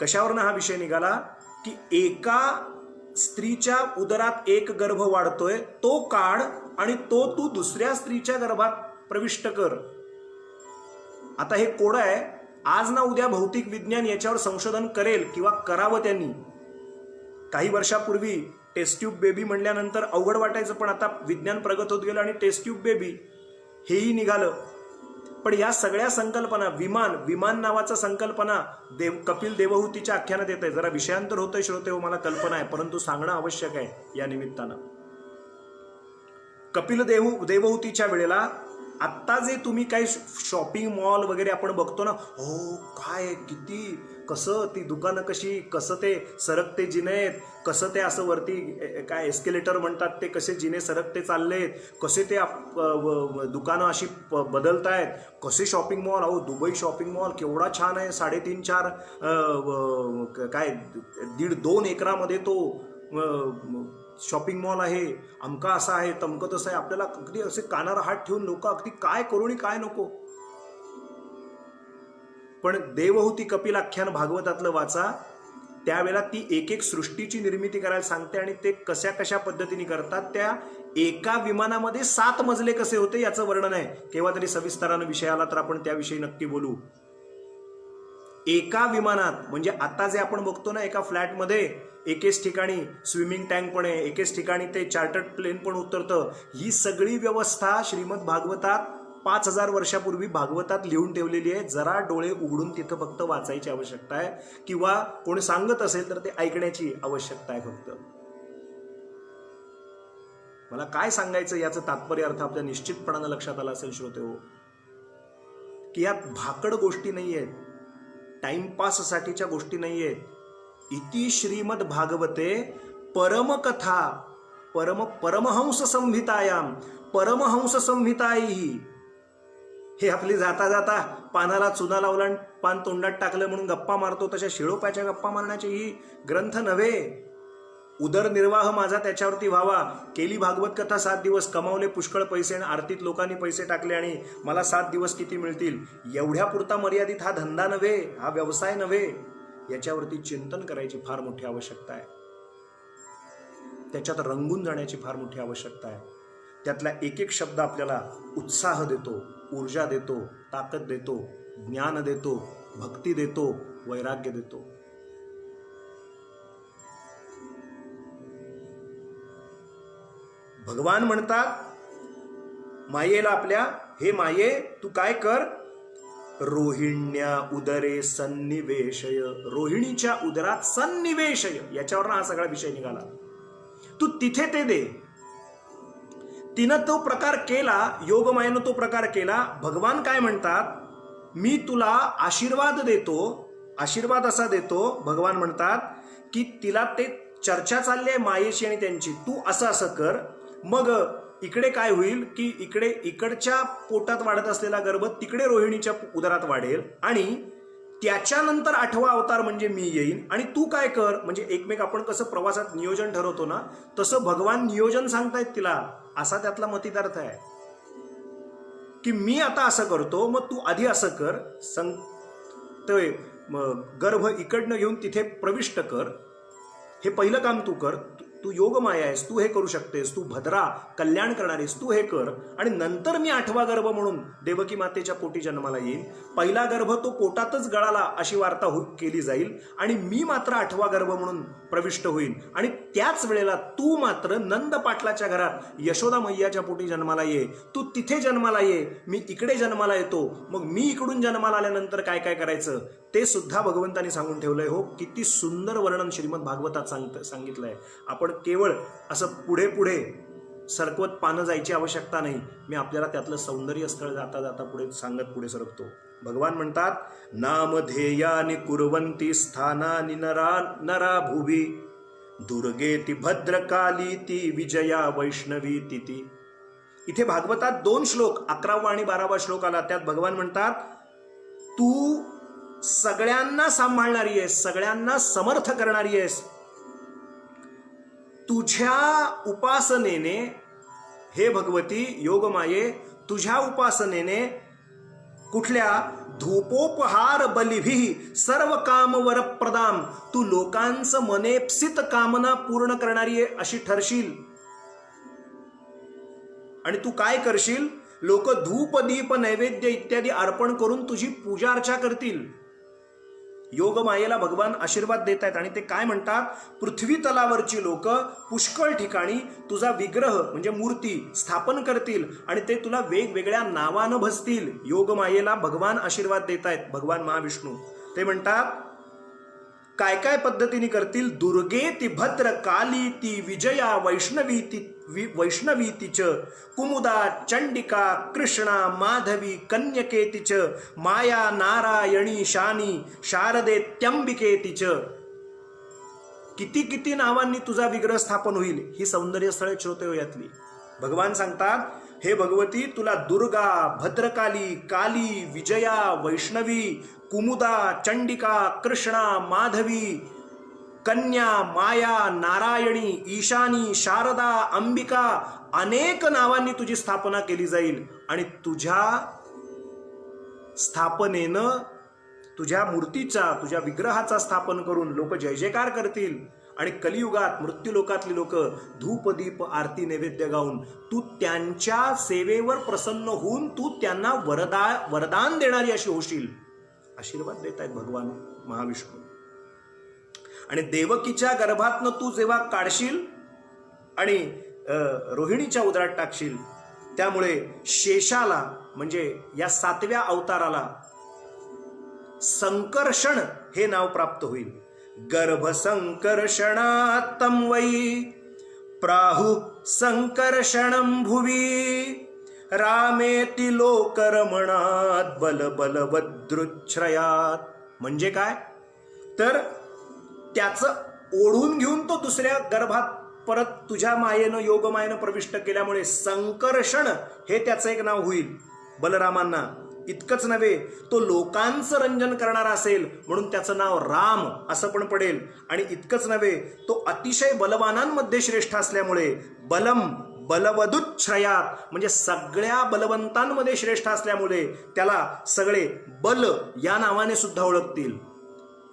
कशावरनं हा विषय निघाला की एका स्त्रीच्या उदरात एक गर्भ वाढतोय, तो काढ आणि तो तू दुसऱ्या स्त्रीच्या गर्भात प्रविष्ट कर. आता हे कोड आहे. आज ना उद्या भौतिक विज्ञान याच्यावर संशोधन करेल किंवा करावं त्यांनी. काही वर्षापूर्वी टेस्ट ट्यूब बेबी म्हणल्यानंतर अवघड वाटायचं, पण आता विज्ञान प्रगत होत गेलं आणि टेस्ट ट्यूब बेबी हेही निघालं. पण या सगळ्या संकल्पना, विमान नावाचा संकल्पना कपिल देवहूतीच्या आख्यानात येत आहे. जरा विषयांतर होतंय श्रोते हो, मला कल्पना आहे, परंतु सांगणं आवश्यक आहे या निमित्तानं. कपिल देवहूतीच्या वेळेला आत्ता जे तुम्ही काही शॉपिंग मॉल वगैरे आपण बघतो ना, हो काय किती कसं ती दुकानं कशी, कसं ते सरकते जिने आहेत, कसं ते असं वरती काय एस्केलेटर म्हणतात ते कसे जिने सरकते चाललेत, कसे ते दुकानं अशी बदलतायत, कसे शॉपिंग मॉल. अहो दुबई शॉपिंग मॉल केवढा छान आहे, 3.5-4 काय 1.5-2 एकरामध्ये तो शॉपिंग मॉल आहे, अमका असा आहे, तमकं तसं आहे. आपल्याला अगदी असे कानावर हात ठेवून लोक अगदी काय करू आणि काय नको. पण देवहूती कपिल आख्यान भागवतातलं वाचा, त्यावेळेला ती एक एक सृष्टीची निर्मिती करायला सांगते आणि ते कशा कशा पद्धतीने करतात. त्या एका विमानामध्ये 7 मजले कसे होते याचं वर्णन आहे. केव्हा तरी सविस्तरानं विषय आला तर आपण त्याविषयी नक्की बोलू. एका विमानात म्हणजे आता जे आपण बघतो ना, एका फ्लॅटमध्ये एकेच ठिकाणी स्विमिंग टँक पण आहे, एकेच ठिकाणी ते चार्टर्ड प्लेन पण उतरतं. ही सगळी व्यवस्था श्रीमद भागवतात 5000 वर्षापूर्वी भागवतात लिहून ठेवलेली आहे. जरा डोळे उघडून तिथं फक्त वाचायची आवश्यकता आहे, किंवा कोणी सांगत असेल तर ते ऐकण्याची आवश्यकता आहे फक्त. मला काय सांगायचं याचं तात्पर्य अर्थ आपल्या निश्चितपणानं लक्षात आला असेल श्रोते हो, की यात भाकड गोष्टी नाही आहेत, टाइमपाससाठीच्या गोष्टी नाही आहेत. इति श्रीमद भागवते परमकथा परमहंस संहितायाम परमहंस संहिताही. हे आपली जाता जाता पानाला चुना लावला आणि पान तोंडात टाकलं म्हणून गप्पा मारतो तशा शिळोपाच्या गप्पा मारण्याचे ही ग्रंथ नव्हे. उदरनिर्वाह माझा त्याच्यावरती व्हावा. केली भागवत कथा 7 दिवस, कमावले पुष्कळ पैसे आणि आरतीत लोकांनी पैसे टाकले आणि मला 7 दिवस किती मिळतील, एवढ्या पुरता मर्यादित हा धंदा नव्हे, हा व्यवसाय नव्हे. याच्यावरती चिंतन करायची फार मोठी आवश्यकता आहे. त्याच्यात रंगून जाण्याची फार मोठी आवश्यकता आहे. त्यातला एक एक शब्द आपल्याला उत्साह देतो, ऊर्जा देतो, ताकद देतो, ज्ञान देतो, भक्ती देतो, वैराग्य देतो. भगवान म्हणतात मायेला आपल्या, हे माये तू काय कर, रोहिण्या उदरे सन्निवेशय. रोहिणीच्या उदरात सन्निवेशय, याच्यावर हा सगळा विषय निघाला. तू तिथे ते दे. तिनं तो प्रकार केला, योगमायेनं तो प्रकार केला. भगवान काय म्हणतात, मी तुला आशीर्वाद देतो. आशीर्वाद असा देतो, भगवान म्हणतात की तिला ते चर्चा चालली आहे मायेशी आणि त्यांची, तू असं असं कर. मग इकडे काय होईल की इकडच्या पोटात वाढत असलेला गर्भ तिकडे रोहिणीच्या उदरात वाढेल आणि त्याच्यानंतर 8वा अवतार म्हणजे मी येईन आणि तू काय कर. म्हणजे एकमेक आपण कसं प्रवासात नियोजन ठरवतो ना, तसं भगवान नियोजन सांगतायत तिला. असा त्यातला मतितार्थ आहे की मी आता असं करतो, मग तू आधी असं कर. गर्भ इकडनं घेऊन तिथे प्रविष्ट कर. हे पहिलं काम तू कर. तू योगमाया आहेस, तू हे करू शकतेस, तू भद्रा कल्याण करणारीस, तू हे कर. आणि नंतर मी 8वा गर्भ म्हणून देवकी मातेच्या पोटी जन्माला येईन. पहिला गर्भ तो पोटातच गळाला अशी वार्ता केली जाईल आणि मी मात्र 8वा गर्भ म्हणून प्रविष्ट होईन. आणि त्याच वेळेला तू मात्र नंद पाटलाच्या घरात यशोदा मैयाच्या पोटी जन्माला ये. तू तिथे जन्माला ये, मी इकडे जन्माला येतो. मग मी इकडून जन्माला आल्यानंतर काय काय करायचं ते सुद्धा भगवंतांनी सांगून ठेवलंय. हो, किती सुंदर वर्णन श्रीमद भागवतात सांगितलंय. आपण केवळ असं पुढे पुढे सरकवत पानं जायची आवश्यकता नाही. मी आपल्याला त्यातलं सौंदर्य स्थळ जाता जाता पुढे सांगत पुढे सरकतो. भगवान म्हणतात, नामधेयानि कुर्वन्ति स्थानानि नरा भुवि दुर्गेति भद्रकाली ती विजया वैष्णवी तिथी. इथे भागवतात 2 श्लोक, 11वा आणि 12वा श्लोक आला. त्यात भगवान म्हणतात, तू सगळ्यांना सांभाळणारी आहेस, सगळ्यांना समर्थ करणारी आहेस. तुझ्या उपासनेने, हे भगवती योगमाये, तुझ्या उपासनेने कुठल्या धूपोपहार बलिभी सर्व काम वरप्रदाम, तू लोकांचं मनेप्सित कामना पूर्ण करणारी आहे अशी ठरशील. आणि तू काय करशील, लोक धूप दीप नैवेद्य इत्यादी अर्पण करून तुझी पूजा अर्चा करतील. योगमायेला भगवान आशीर्वाद देत आहेत आणि ते काय म्हणतात, पृथ्वी तलावरची लोक पुष्कळ ठिकाणी तुझा विग्रह म्हणजे मूर्ती स्थापन करतील आणि ते तुला वेगवेगळ्या नावानं भजतील. योगमायेला भगवान आशीर्वाद देत आहेत, भगवान महाविष्णू. ते म्हणतात, काय काय पद्धतीने करतील. दुर्गे ती भद्र काली ती विजया वैष्णवी तिच कुमुदा चंडिका कृष्णा माधवी कन्यके तिच माया नारायणी शानी शारदे त्र्यंबिके तिच. किती किती नावांनी तुझा विग्रह स्थापन होईल ही सौंदर्य स्थळे श्रोते हो यातली. भगवान सांगतात, हे भगवती तुला दुर्गा, भद्रकाली, काली, विजया, वैष्णवी, कुमुदा, चंडिका, कृष्णा, माधवी, कन्या, माया, नारायणी, ईशानी, शारदा, अंबिका अनेक नावांनी तुझी स्थापना केली जाईल. आणि तुझ्या स्थापनेनं तुझ्या मूर्तीचा, तुझ्या विग्रहाचा स्थापन करून लोक जय जयकार करतील. आणि कलियुगात मृत्यूलोकातली लोक धूप दीप आरती नैवेद्य गाऊन तू त्यांच्या सेवेवर प्रसन्न होऊन तू त्यांना वरदान देणारी अशी होशील. आशीर्वाद देत आहेत भगवान महाविष्णू. आणि देवकीच्या गर्भातनं तू जेव्हा काढशील आणि रोहिणीच्या उदरात टाकशील, त्यामुळे शेषाला म्हणजे या 7व्या अवताराला संकर्षण हे नाव प्राप्त होईल. गर्भ संकर्षणात्तम वै प्राहु संकर्षणं भुवी रामेति लोकरमणात बल बलवद्रुच्छ्रयात. म्हणजे काय तर त्याचं ओढून घेऊन तो दुसऱ्या गर्भात परत तुझ्या मायेनं योगमायेनं प्रविष्ट केल्यामुळे संकर्षण हे त्याचं एक नाव होईल बलरामांना. इतकंच नव्हे, तो लोकांचं रंजन करणारा असेल म्हणून त्याचं नाव राम असं पण पडेल. आणि इतकंच नव्हे, तो अतिशय बलवानांमध्ये श्रेष्ठ असल्यामुळे बलम बलवदुच्छ्रयात म्हणजे सगळ्या बलवंतांमध्ये श्रेष्ठ असल्यामुळे त्याला सगळे बल या नावाने सुद्धा ओळखतील.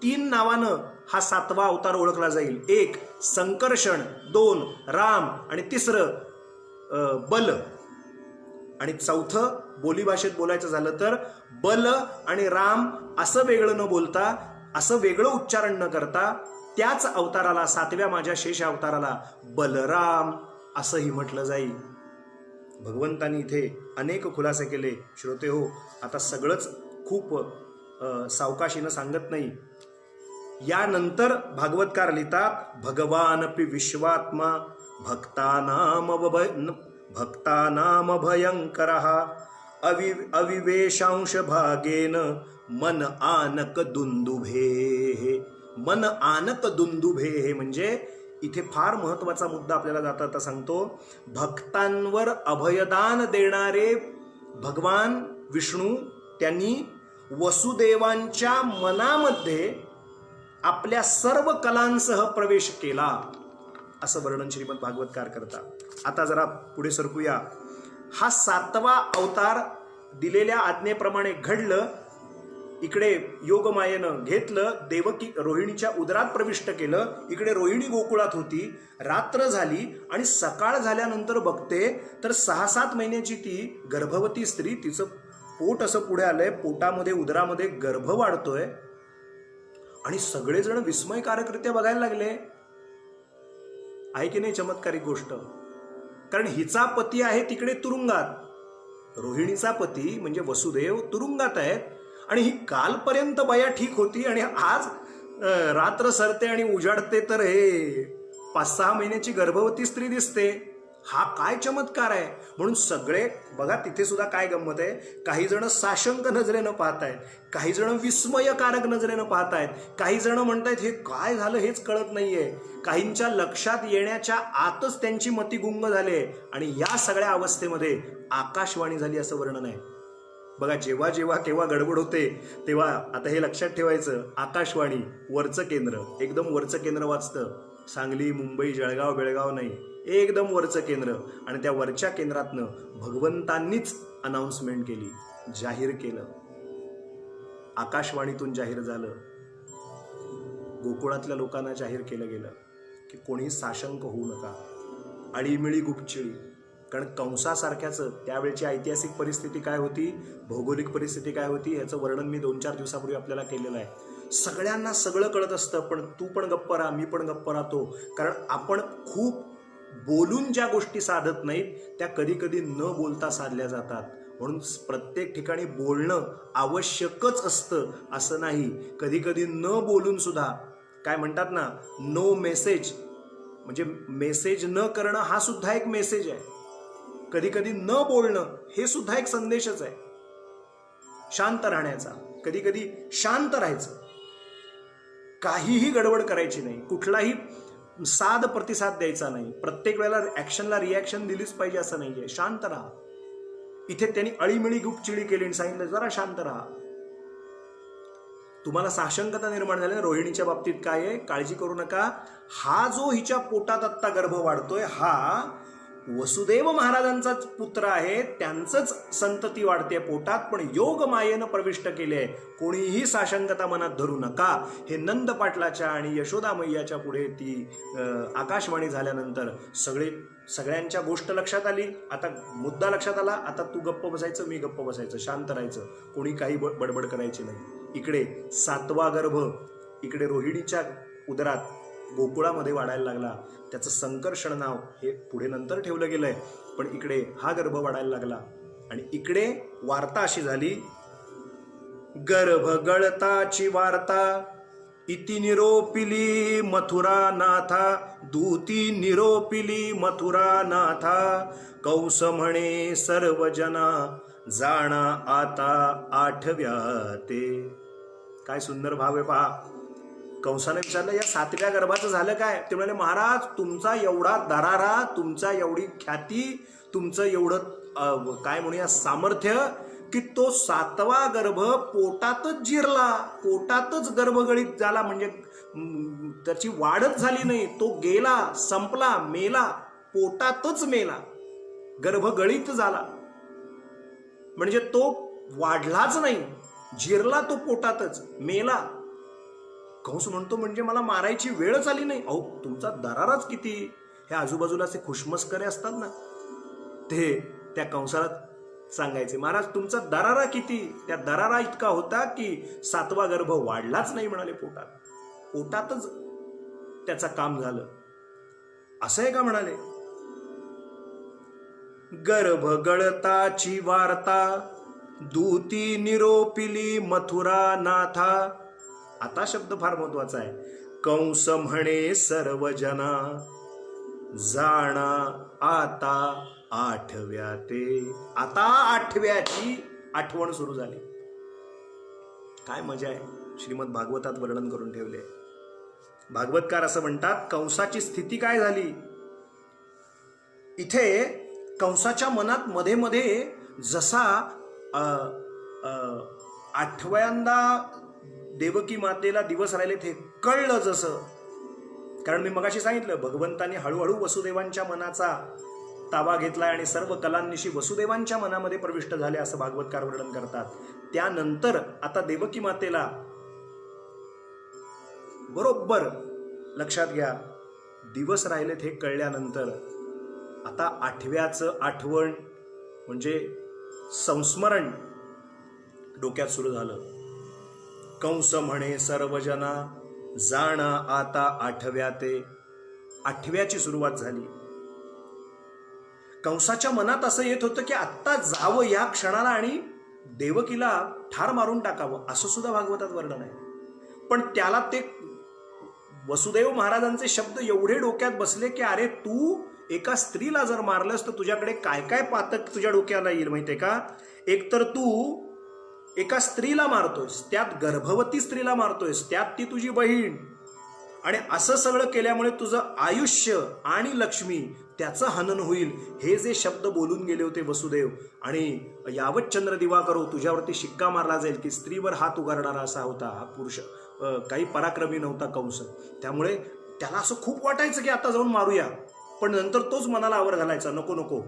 3 नावानं हा 7वा अवतार ओळखला जाईल. 1 संकर्षण, 2 राम आणि 3 बल. आणि 4थं बोलीभाषेत बोलायचं झालं तर बल आणि राम असं वेगळं न बोलता, असं वेगळं उच्चारण न करता त्याच अवताराला 7व्या माझ्या शेष अवताराला बलराम असंही म्हटलं जाईल. भगवंतांनी इथे अनेक खुलासे केले श्रोते हो. आता सगळंच खूप सावकाशीनं सांगत नाही. यानंतर भागवतकार लिहितात, भगवानपि विश्वात्मा भक्तानाम भयंकरः अविवेशांश भागेन मन आनक दुंदुभे. मन आनक दुंदुभे म्हणजे इथे फार महत्वाचा मुद्दा आपल्याला जाता सांगतो. भक्तांवर अभयदान देणारे भगवान विष्णू त्यांनी वसुदेवांच्या मनामध्ये आपल्या सर्व कलांसह प्रवेश केला असं वर्णन श्रीमद भागवतकार करतात. आता जरा पुढे सरकूया. हा 7वा अवतार दिलेल्या आज्ञेप्रमाणे घडलं. इकडे योगमायेनं घेतलं, देवकी रोहिणीच्या उदरात प्रविष्ट केलं. इकडे रोहिणी गोकुळात होती. रात्र झाली आणि सकाळ झाल्यानंतर बघते तर 6-7 महिन्याची ती गर्भवती स्त्री, तिचं पोट असं पुढे आलंय, पोटामध्ये उदरामध्ये गर्भ वाढतोय. आणि सगळेजण विस्मयकारकरित्या बघायला लागले. आहे की नाही चमत्कारिक गोष्ट. कारण हिचा पती आहे तिकडे तुरुंगात, रोहिणीचा पती म्हणजे वसुदेव तुरुंगात आहेत. आणि ही कालपर्यंत बया ठीक होती आणि आज रात्र सरते आणि उजाडते तर हे 5-6 महिन्याची गर्भवती स्त्री दिसते. हा काय चमत्कार आहे. म्हणून सगळे बघा तिथे सुद्धा काय गंमत आहे. काही जण साशंक नजरेनं पाहतायत, काही जण विस्मयकारक नजरेनं पाहतायत, काही जण म्हणतायत हे काय झालं हेच कळत नाहीये. काहींच्या लक्षात येण्याच्या आतच त्यांची मती गुंग झाले. आणि या सगळ्या अवस्थेमध्ये आकाशवाणी झाली असं वर्णन आहे. बघा जेव्हा जेव्हा केव्हा गडबड होते तेव्हा आता हे लक्षात ठेवायचं. आकाशवाणी वरचं केंद्र, एकदम वरचं केंद्र वाचतं. सांगली, मुंबई, जळगाव, बेळगाव नाही, एकदम वरचं केंद्र. आणि त्या वरच्या केंद्रातनं भगवंतांनीच अनाउन्समेंट केली, जाहीर केलं. आकाशवाणीतून जाहीर झालं. गोकुळातल्या लोकांना जाहीर केलं गेलं की कोणी साशंक होऊ नका, आळीमिळी गुपचिळी. कारण कंसासारख्याच त्यावेळची ऐतिहासिक परिस्थिती काय होती, भौगोलिक परिस्थिती काय होती याचं वर्णन मी 2-4 दिवसापूर्वी आपल्याला केलेलं आहे. सगळ्यांना सगळं कळत असतं, पण तू पण गप्प राहा, मी पण गप्प राहतो. कारण आपण खूप बोलून ज्या गोष्टी साधत नाहीत त्या कधी कधी न बोलता साधल्या जातात. म्हणून प्रत्येक ठिकाणी बोलणं आवश्यकच असतं असं नाही. कधी कधी न बोलून सुद्धा काय म्हणतात ना, नो मेसेज, म्हणजे मेसेज न करणं हा सुद्धा एक मेसेज आहे. कधी कधी न बोलणं हे सुद्धा एक संदेशच आहे, शांत राहण्याचा. कधी कधी शांत राहायचं, काहीही गडबड करायची नाही, कुठलाही साध प्रतिसाद द्यायचा नाही, प्रत्येक वेळेला ऍक्शनला रिॲक्शन दिलीच पाहिजे असं नाहीये. शांत राहा. इथे त्यांनी अळीमिळी गुपचिडी केली आणि सांगितलं जरा शांत राहा. तुम्हाला साशंकता निर्माण झाली ना रोहिणीच्या बाबतीत, काय आहे, काळजी करू नका. हा जो हिच्या पोटात आत्ता गर्भ वाढतोय हा वसुदेव महाराजांचाच पुत्र आहे, त्यांचंच संतती वाढते पोटात, पण योग मायेनं प्रविष्ट केले. कोणीही साशंकता मनात धरू नका. हे नंद पाटलाच्या आणि यशोदा मैयाच्या पुढे ती आकाशवाणी झाल्यानंतर सगळ्यांच्या गोष्ट लक्षात आली. आता मुद्दा लक्षात आला. आता तू गप्प बसायचं, मी गप्प बसायचं, शांत राहायचं, कोणी काही बडबड करायची नाही. इकडे 7वा गर्भ इकडे रोहिणीच्या उदरात गोकुळामध्ये वाढायला लागला. त्याचं संकर्षण नाव हे पुढे नंतर ठेवलं गेलंय, पण इकडे हा गर्भ वाढायला लागला. आणि इकडे वार्ता अशी झाली, गर्भ गळताची वार्ता इति निरोपिली मथुरा नाथा, दूती निरोपिली मथुरा नाथा, कंस म्हणे सर्व जना जाणा आता 8व्याते. काय सुंदर भाव आहे पहा. कंसाने विचारलं या 7व्या गर्भाचं झालं काय? ते म्हणाले महाराज तुमचा एवढा दरारा, तुमचा एवढी ख्याती, तुमचं एवढं काय म्हणूया सामर्थ्य, की तो 7वा गर्भ पोटातच जिरला, पोटातच गर्भगळीत झाला, म्हणजे त्याची वाढच झाली नाही, तो गेला, संपला, मेला, पोटातच मेला, गर्भगळीत झाला, म्हणजे तो वाढलाच नाही, जिरला तो पोटातच, मेला. कंस म्हणतो म्हणजे मला मारायची वेळच आली नाही. अहो तुमचा दराराच किती. हे आजूबाजूला असे खुशमस्करे असतात ना, ते त्या कंसाला सांगायचे महाराज तुमचा दरारा किती. त्या दरारा इतका होता की 7वा गर्भ वाढलाच नाही म्हणाले, पोटातच त्याचं काम झालं. असं आहे का म्हणाले. गर्भ गळताची वार्ता दूती निरोपिली मथुरा नाथा. आता शब्द फार महत्वाचा आहे. कंस म्हणे सर्व जना जाणा आता 8व्याते. आता 8व्याची आठवण सुरू झाली. काय मजा आहे. श्रीमद भागवतात वर्णन करून ठेवले. भागवतकार असं म्हणतात कंसाची स्थिती काय झाली. इथे कंसाच्या मनात मध्ये मध्ये जसा 8व्यांदा देवकी मातेला दिवस राहिले ते कळलं जसं. कारण मी मगाशी सांगितलं भगवंतांनी हळूहळू वसुदेवांच्या मनाचा ताबा घेतलाय आणि सर्व कलांनिशी वसुदेवांच्या मनामध्ये प्रविष्ट झाले असं भागवतकार वर्णन करतात. त्यानंतर आता देवकी मातेला बरोबर लक्षात घ्या, दिवस राहिलेत हे कळल्यानंतर आता 8व्याचं आठवण म्हणजे संस्मरण डोक्यात सुरू झालं. कंस म्हणे सर्वजना जाणा आता 8व्याते. 8व्याची सुरुवात झाली. कंसाच्या मनात असं येत होतं की आत्ता जावं या क्षणाला आणि देवकीला ठार मारून टाकावं, असं सुद्धा भागवतात वर्णन आहे. पण त्याला ते वसुदेव महाराजांचे शब्द एवढे डोक्यात बसले की अरे तू एका स्त्रीला जर मारलंस तर तुझ्याकडे काय काय पातक तुझ्या डोक्याला येईल माहितीये का. एकतर तू एका स्त्रीला मारतोयस, त्यात गर्भवती स्त्रीला मारतोयस, त्यात ती तुझी बहीण, आणि असं सगळं केल्यामुळे तुझं आयुष्य आणि लक्ष्मी त्याचं हनन होईल. हे जे शब्द बोलून गेले होते वसुदेव, आणि यावत चंद्र दिवा करो, तुझ्यावरती शिक्का मारला जाईल की स्त्रीवर हात उगारणारा असा होता हा पुरुष, काही पराक्रमी नव्हता कंस. त्यामुळे त्याला असं खूप वाटायचं की आता जाऊन मारूया, पण नंतर तोच मनाला आवर घालायचा, नको नको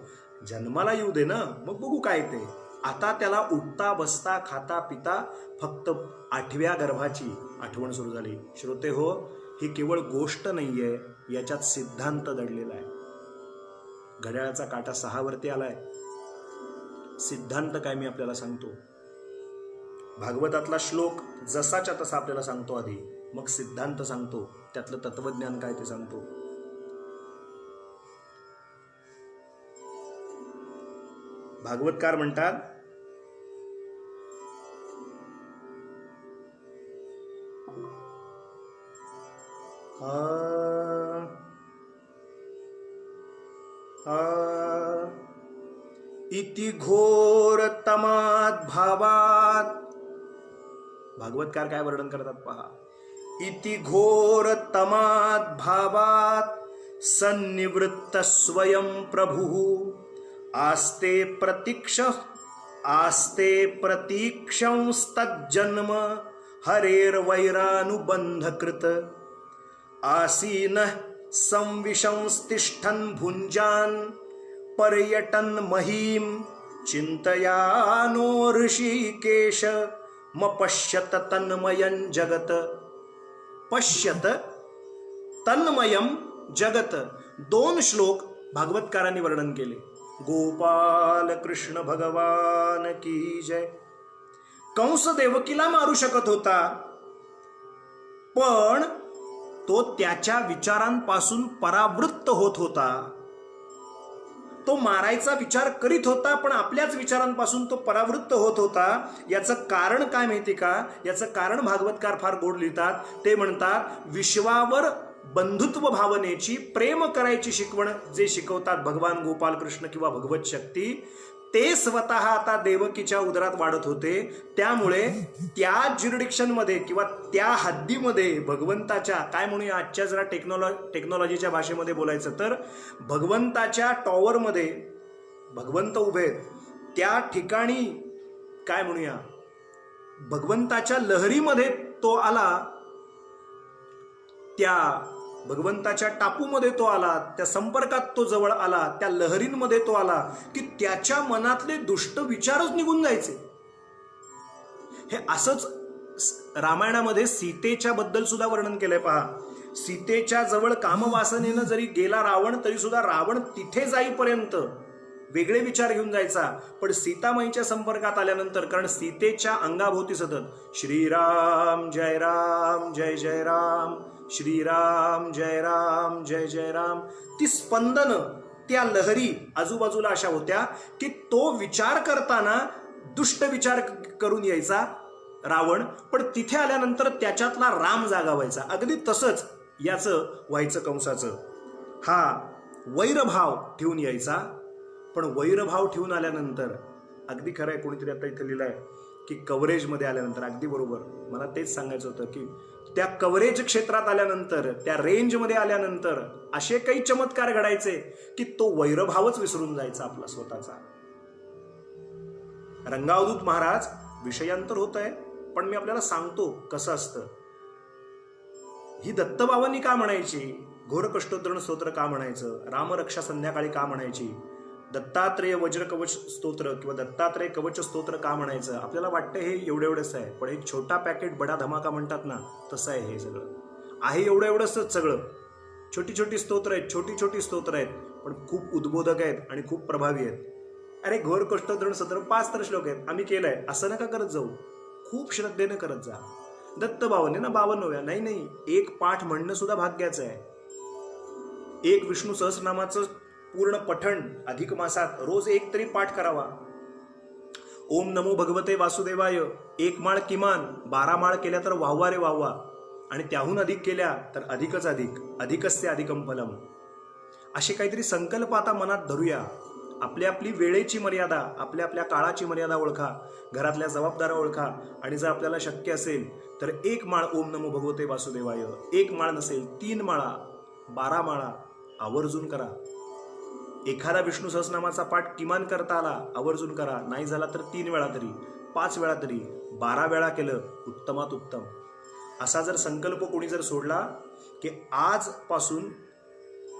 जन्माला येऊ दे ना, मग बघू काय ते. आता त्याला उठता बसता खाता पिता फक्त 8व्या गर्भाची आठवण सुरू झाली. श्रोते हो, ही केवळ गोष्ट नाहीये, याच्यात सिद्धांत दडलेला आहे. घड्याळाचा काटा 6 वरती आलाय. सिद्धांत काय मी आपल्याला सांगतो. भागवतातला श्लोक जसाच्या तसा आपल्याला सांगतो आधी, मग सिद्धांत सांगतो, त्यातलं तत्वज्ञान काय ते सांगतो. भागवतकार म्हणतात इति घोर तमात भावात. भागवतकार काय वर्णन करतात पहा. इति घोर तमात भावात सन्निवृत्त स्वयं प्रभु आस्ते प्रतीक्षंस्तज्जन्म हरेर्वैरानुबंधकृत आसीनः संविशंस्तिष्ठन् भुञ्जान् पर्यटन् महीं चिन्तयानो ऋषिकेश मपश्यत तन्मयं जगत. पश्यत तन्मयं जगत. 2 श्लोक भागवतकारांनी वर्णन केले. गोपाल कृष्ण भगवान की जय. कंस देवकीला मारू शकत होता, पण तो त्याच्या विचारांपासून परावृत्त होत होता. तो मारायचा विचार करीत होता, पण आपल्याच विचारांपासून तो परावृत्त होत होता. याचं कारण काय माहिती का? याचं कारण भागवतकार फार गोड लिहितात. ते म्हणतात, विश्वावर बंधुत्व भावनेची, प्रेम करायची शिकवण जे शिकवतात भगवान गोपाल कृष्ण किंवा भगवत शक्ती, ते स्वतः आता देवकीच्या उदरात वाढत होते. त्यामुळे त्या ज्युरिडिक्शनमध्ये किंवा त्या हद्दीमध्ये भगवंताच्या, काय म्हणूया आजच्या जरा टेक्नॉलॉजीच्या भाषेमध्ये बोलायचं तर, भगवंताच्या टॉवरमध्ये भगवंत उभे आहेत, त्या ठिकाणी काय म्हणूया भगवंताच्या लहरीमध्ये तो आला, त्या भगवंताच्या टापूमध्ये तो आला, त्या संपर्कात तो जवळ आला, त्या लहरींमध्ये तो आला की त्याच्या मनातले दुष्ट विचारच निघून जायचे. हे असंच रामायणामध्ये सीतेच्या बद्दल सुद्धा वर्णन केलंय पहा. सीतेच्या जवळ कामवासनेनं जरी गेला रावण, तरी सुद्धा रावण तिथे जाईपर्यंत वेगळे विचार घेऊन जायचा. पण सीतामाईच्या संपर्कात आल्यानंतर, कारण सीतेच्या अंगाभोवती सतत श्रीराम जय राम जय जय राम, श्रीराम जय राम जय जय राम, ती स्पंदन, त्या लहरी आजूबाजूला अशा होत्या की तो विचार करताना दुष्ट विचार करून यायचा रावण, पण तिथे आल्यानंतर त्याच्यातला राम जागा व्हायचा. अगदी तसंच याचं व्हायचं कंसाचं. हा वैरभाव ठेवून यायचा, पण वैरभाव ठेवून आल्यानंतर अगदी खरं आहे. कोणीतरी आता इथे लिहिलंय की कव्हरेजमध्ये आल्यानंतर, अगदी बरोबर, मला तेच सांगायचं होतं की त्या कव्हरेज क्षेत्रात आल्यानंतर, त्या रेंजमध्ये आल्यानंतर असे काही चमत्कार घडायचे की तो वैरभावच विसरून जायचा आपला स्वतःचा. रंगावधूत महाराज, विषयांतर होत आहे, पण मी आपल्याला सांगतो कसं असतं. ही दत्तबाबांनी का म्हणायची? घोरकष्टोद्धरण स्तोत्र का म्हणायचं? रामरक्षा संध्याकाळी का म्हणायची? दत्तात्रेय वज्र कवच स्तोत्र किंवा दत्तात्रेय कवच स्तोत्र का म्हणायचं? आपल्याला वाटतं हे एवढंच आहे, पण एक छोटा पॅकेट बडा धमाका म्हणतात ना, तसं आहे हे सगळं. आहे एवढंच सगळं. छोटी छोटी स्तोत्र आहेत, छोटी स्तोत्र आहेत, पण खूप उद्बोधक आहेत आणि खूप प्रभावी आहेत. अरे घोरकष्टोद्धरण स्तोत्र 5 तर श्लोक आहेत, आम्ही केलंय, असं नका करत जाऊ. खूप श्रद्धेनं करत जा. दत्तबाबांनी ना 52 वेळा नाही, एक पाठ म्हणणं सुद्धा भाग्याचं आहे. एक विष्णू सहस्रनामाचं पूर्ण पठण अधिक मासात रोज एक तरी पाठ करावा. ओम नमो भगवते वासुदेवाय एक माळ किमान, 12 माळ केल्या तर वाहवा रे वाहवा, आणि त्याहून अधिक केल्या तर अधिकच अधिक, अधिकस्य अधिकम फलम. असे काहीतरी संकल्प आता मनात धरूया. आपली वेळेची मर्यादा, आपल्या काळाची मर्यादा ओळखा, घरातल्या जबाबदाऱ्या ओळखा, आणि जर आपल्याला शक्य असेल तर 1 माळ ओम नमो भगवते वासुदेवाय, 1 माळ नसेल 3 माळा, 12 माळा आवर्जून करा. एखादा विष्णू सहस्रनामाचा पाठ किमान करता आला आवर्जून करा, नाही झाला तर 3 वेळा तरी, 5 वेळा तरी, 12 वेळा केलं उत्तमात उत्तम. असा जर संकल्प कोणी जर सोडला की आजपासून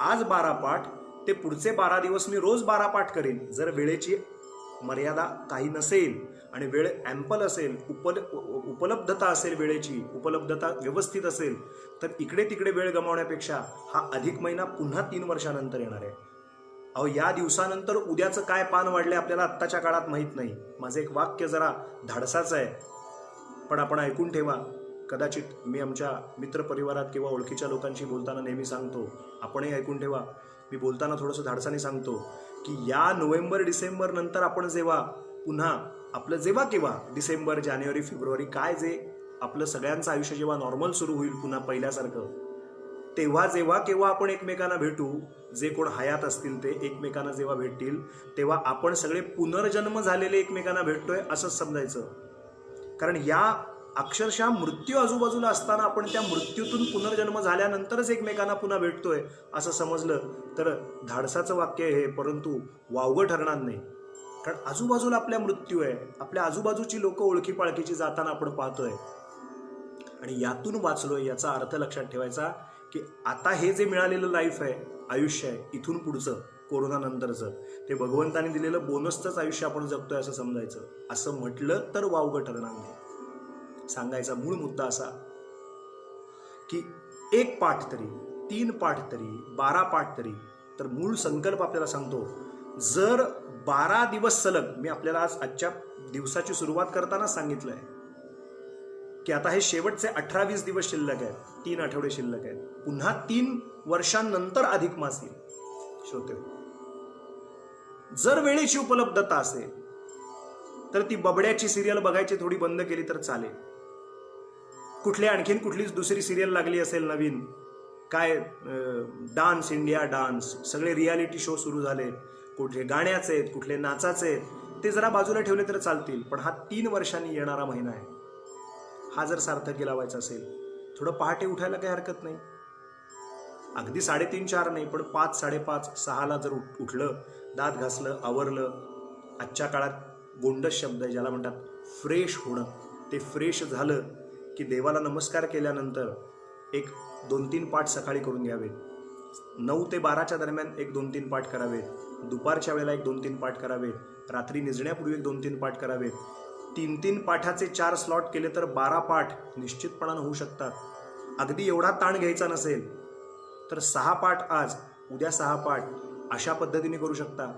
आज 12 पाठ, ते पुढचे 12 दिवस मी रोज 12 पाठ करेन. जर वेळेची मर्यादा काही नसेल आणि वेळ ॲम्पल असेल, उपलब्धता असेल, वेळेची उपलब्धता व्यवस्थित असेल, तर इकडे तिकडे वेळ गमावण्यापेक्षा हा अधिक महिना पुन्हा 3 वर्षानंतर येणार आहे. अहो, या दिवसानंतर उद्याचं काय पान वाढलंय आपल्याला आत्ताच्या काळात माहीत नाही. माझं एक वाक्य जरा धाडसाचं आहे, पण आपण ऐकून ठेवा. कदाचित मी आमच्या मित्रपरिवारात किंवा ओळखीच्या लोकांशी बोलताना नेहमी सांगतो, आपणही ऐकून ठेवा. मी बोलताना थोडंसं धाडसाने सांगतो की या नोव्हेंबर डिसेंबर नंतर आपण जेव्हा पुन्हा आपलं किंवा डिसेंबर जानेवारी फेब्रुवारी, काय जे आपलं सगळ्यांचं आयुष्य जेव्हा नॉर्मल सुरू होईल पुन्हा पहिल्यासारखं, तेव्हा जेव्हा केव्हा आपण एकमेकांना भेटू, जे कोण हयात असतील ते एकमेकांना जेव्हा भेटतील तेव्हा आपण सगळे पुनर्जन्म झालेले एकमेकांना भेटतोय असंच समजायचं. कारण या अक्षरशः मृत्यू आजूबाजूला असताना आपण त्या मृत्यूतून पुनर्जन्म झाल्यानंतरच एकमेकांना पुन्हा भेटतोय असं समजलं तर धाडसाचं वाक्य आहे हे, परंतु वावगं ठरणार नाही. कारण आजूबाजूला आपल्या मृत्यू आहे, आपल्या आजूबाजूची लोक ओळखी पाळखीची जाताना आपण पाहतोय आणि यातून वाचलोय याचा अर्थ लक्षात ठेवायचा की आता हे जे मिळालेलं लाईफ आहे, आयुष्य आहे, इथून पुढचं कोरोना नंतरचं ते भगवंताने दिलेलं बोनसचंच आयुष्य आपण जगतोय असं समजायचं. असं म्हटलं तर वावगं ठरणार नाही. सांगायचा मूळ मुद्दा असा की 1 पाठ तरी, 3 पाठ तरी, 12 पाठ तरी, तर मूळ संकल्प आपल्याला सांगतो. जर 12 दिवस सलग, मी आपल्याला आजच्या दिवसाची सुरुवात करताना सांगितलंय की आता हे शेवटचे 18-20 दिवस शिल्लक आहेत, 3 आठवडे शिल्लक आहेत, पुन्हा 3 वर्षांनंतर अधिक मास येईल. श्रोते, जर वेळेची उपलब्धता असेल तर ती बबड्याची सिरियल बघायची थोडी बंद केली तर चालेल. आणखीन कुठलीच दुसरी सिरियल लागली असेल नवीन, काय डान्स इंडिया डान्स, सगळे रियालिटी शो सुरू झाले, कुठले गाण्याचे आहेत, कुठले नाचाचे आहेत, ते जरा बाजूला ठेवले तर चालतील. पण हा 3 वर्षांनी येणारा महिना आहे, हा जर सार्थकी लावायचा असेल थोडं पहाटे उठायला काही हरकत नाही. अगदी 3:30-4 नाही, पण 5, 5:30, 6ला जर उठलं, दात घासलं, आवरलं. आजच्या काळात गोंडस शब्द आहे ज्याला म्हणतात फ्रेश होणं. ते फ्रेश झालं की देवाला नमस्कार केल्यानंतर 1-2-3 पाठ सकाळी करून घ्यावेत. 9 ते 12च्या दरम्यान 1-2-3 पाठ करावेत. दुपारच्या वेळेला 1-2-3 पाठ करावेत. रात्री निजण्यापूर्वी 1-2-3 पाठ करावेत. 3-3 पाठाचे 4 स्लॉट केले तर 12 पाठ निश्चितपणानं होऊ शकतात. अगदी एवढा ताण घ्यायचा नसेल तर 6 पाठ आज, उद्या 6 पाठ, अशा पद्धतीने करू शकता.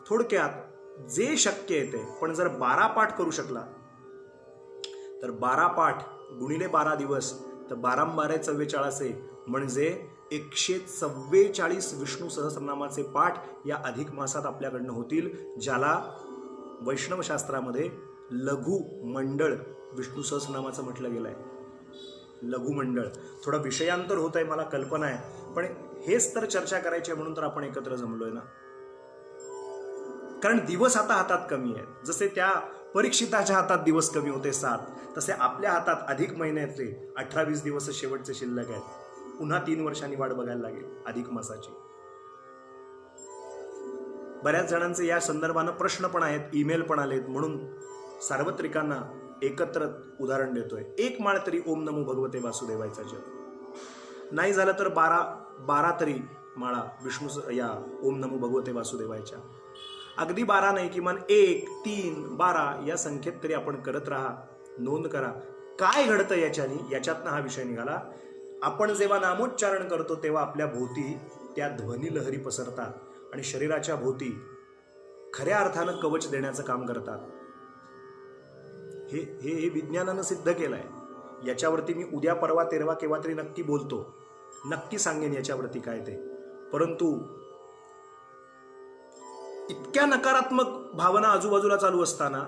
थोडक्यात जे शक्य आहे ते. पण जर 12 पाठ करू शकला तर 12 पाठ गुणिले 12 दिवस तर 12-12-44 म्हणजे 144 विष्णू सहस्रनामाचे पाठ या अधिक मासात आपल्याकडनं होतील, ज्याला वैष्णव शास्त्रामध्ये लघु मंडळ विष्णू सहस्रनामाचं म्हटलं गेलं आहे. लघु मंडळ. थोडं विषयांतर होत आहे, मला कल्पना आहे, पण हेच तर चर्चा करायची आहे म्हणून तर आपण एकत्र जमलोय ना. कारण दिवस आता हातात कमी आहेत. जसे त्या परीक्षिताच्या हातात दिवस कमी होते 7, तसे आपल्या हातात अधिक महिन्याचे 18-20 दिवस शेवटचे शिल्लक आहेत. पुन्हा 3 वर्षांनी वाट बघायला लागेल अधिक मासाची. बऱ्याच जणांचे या संदर्भानं प्रश्न पण आहेत, ईमेल पण आलेत, म्हणून सार्वत्रिकांना एकत्र उदाहरण देतोय. 1 माळ तरी ओम नमो भगवते वासुदेवायचा जप. नाही झालं तर 12 तरी माळा विष्णू या ओम नमो भगवते वासुदेवायच्या. अगदी 12 नाही, किमान 1, 3, 12 या संख्येत तरी आपण करत राहा. नोंद करा काय घडतं याच्यातनं हा विषय निघाला. आपण जेव्हा नामोच्चारण करतो तेव्हा आपल्या भोवती त्या ध्वनी लहरी पसरतात आणि शरीराच्या भोवती खऱ्या अर्थानं कवच देण्याचं काम करतात. हे विज्ञानानं सिद्ध केलंय. याच्यावरती मी उद्या परवा तेरवा केव्हा तरी नक्की बोलतो, नक्की सांगेन याच्यावरती काय ते. परंतु इतक्या नकारात्मक भावना आजूबाजूला चालू असताना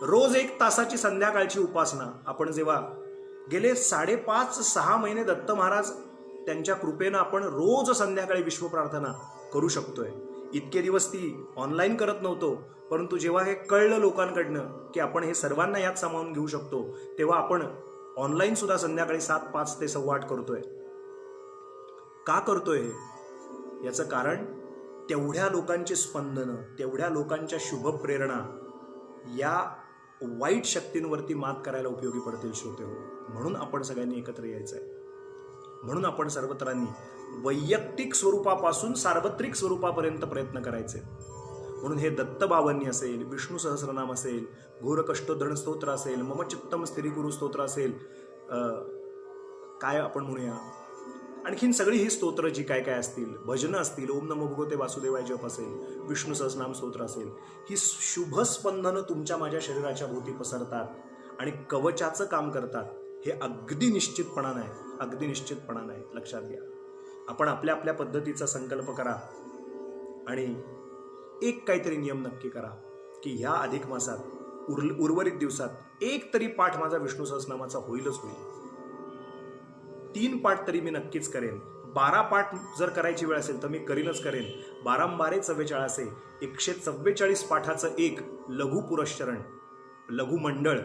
रोज 1 तासाची संध्याकाळची उपासना आपण जेव्हा गेले 5.5-6 महिने दत्त महाराज त्यांच्या कृपेनं आपण रोज संध्याकाळी विश्वप्रार्थना करू शकतोय. इतके दिवस ती ऑनलाईन करत नव्हतो, परंतु जेव्हा हे कळलं लोकांकडनं की आपण हे सर्वांना यात सामावून घेऊ शकतो, तेव्हा आपण ऑनलाईन सुद्धा संध्याकाळी 7-5 ते 8:15 करतोय. का करतोय हे? याचं कारण तेवढ्या लोकांची स्पंदनं, तेवढ्या लोकांच्या शुभ प्रेरणा या वाईट शक्तींवरती मात करायला उपयोगी पडतील श्रोते हो. म्हणून आपण सगळ्यांनी एकत्र यायचं आहे. म्हणून आपण सर्वत्रांनी वैयक्तिक स्वरूपापासून सार्वत्रिक स्वरूपापर्यंत प्रयत्न करायचे. म्हणून हे दत्तबावन्य असेल, विष्णू सहस्रनाम असेल, घोर कष्टोद्धरण स्तोत्र असेल, मम चित्तम स्थिरीकुरु स्तोत्र असेल, काय आपण म्हणूया आणखीन सगळी ही स्तोत्र जी काय असतील, भजनं असतील, ओम नमो भगवते वासुदेवाय जप असेल, विष्णू सहस्रनाम स्तोत्र असेल, ही शुभ स्पंदनं तुमच्या माझ्या शरीराच्या भोवती पसरतात आणि कवचाचं काम करतात. हे अगदी निश्चितपणानं आहे, अगदी निश्चितपणानं आहे. लक्षात घ्या. आपण आपल्या आपल्या पद्धतीचा संकल्प करा आणि एक काहीतरी नियम नक्की करा की ह्या अधिक मासात उर्वरित दिवसात 1 तरी पाठ माझा विष्णू सहस्रनामाचा होईलच होईल. 3 पाठ तरी मी नक्कीच करेन. 12 पाठ जर करायची वेळ असेल तर मी करीनच करेन. 12 44 144 पाठाचं एक लघु पुरश्चरण, लघु मंडळ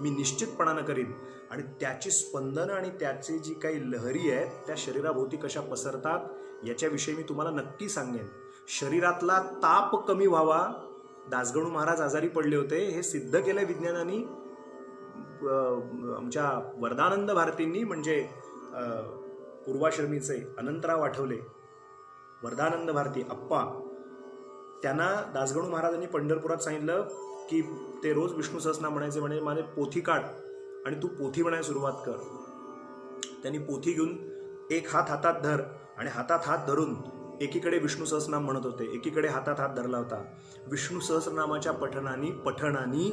मी निश्चितपणानं करीन. आणि त्याची स्पंदनं आणि त्याची जी काही लहरी आहेत त्या शरीराभोवती कशा पसरतात याच्याविषयी मी तुम्हाला नक्की सांगेन. शरीरातला ताप कमी व्हावा. दासगणू महाराज आजारी पडले होते, हे सिद्ध केलं विज्ञानाने. आमच्या वरदानंद भारतींनी, म्हणजे पूर्वाश्रमीचे अनंतराव आठवले, वरदानंद भारती अप्पा, त्यांना दासगणू महाराजांनी पंढरपुरात सांगितलं की ते रोज विष्णू सहस्रनाम म्हणायचे. म्हणे माझे पोथी काढ आणि तू पोथी म्हणायला सुरुवात कर. त्यांनी पोथी घेऊन एक हात हातात धर आणि हातात हात धरून एकीकडे विष्णू सहस्रनाम म्हणत होते, एकीकडे हातात हात धरला होता. विष्णू सहस्रनामाच्या पठणानी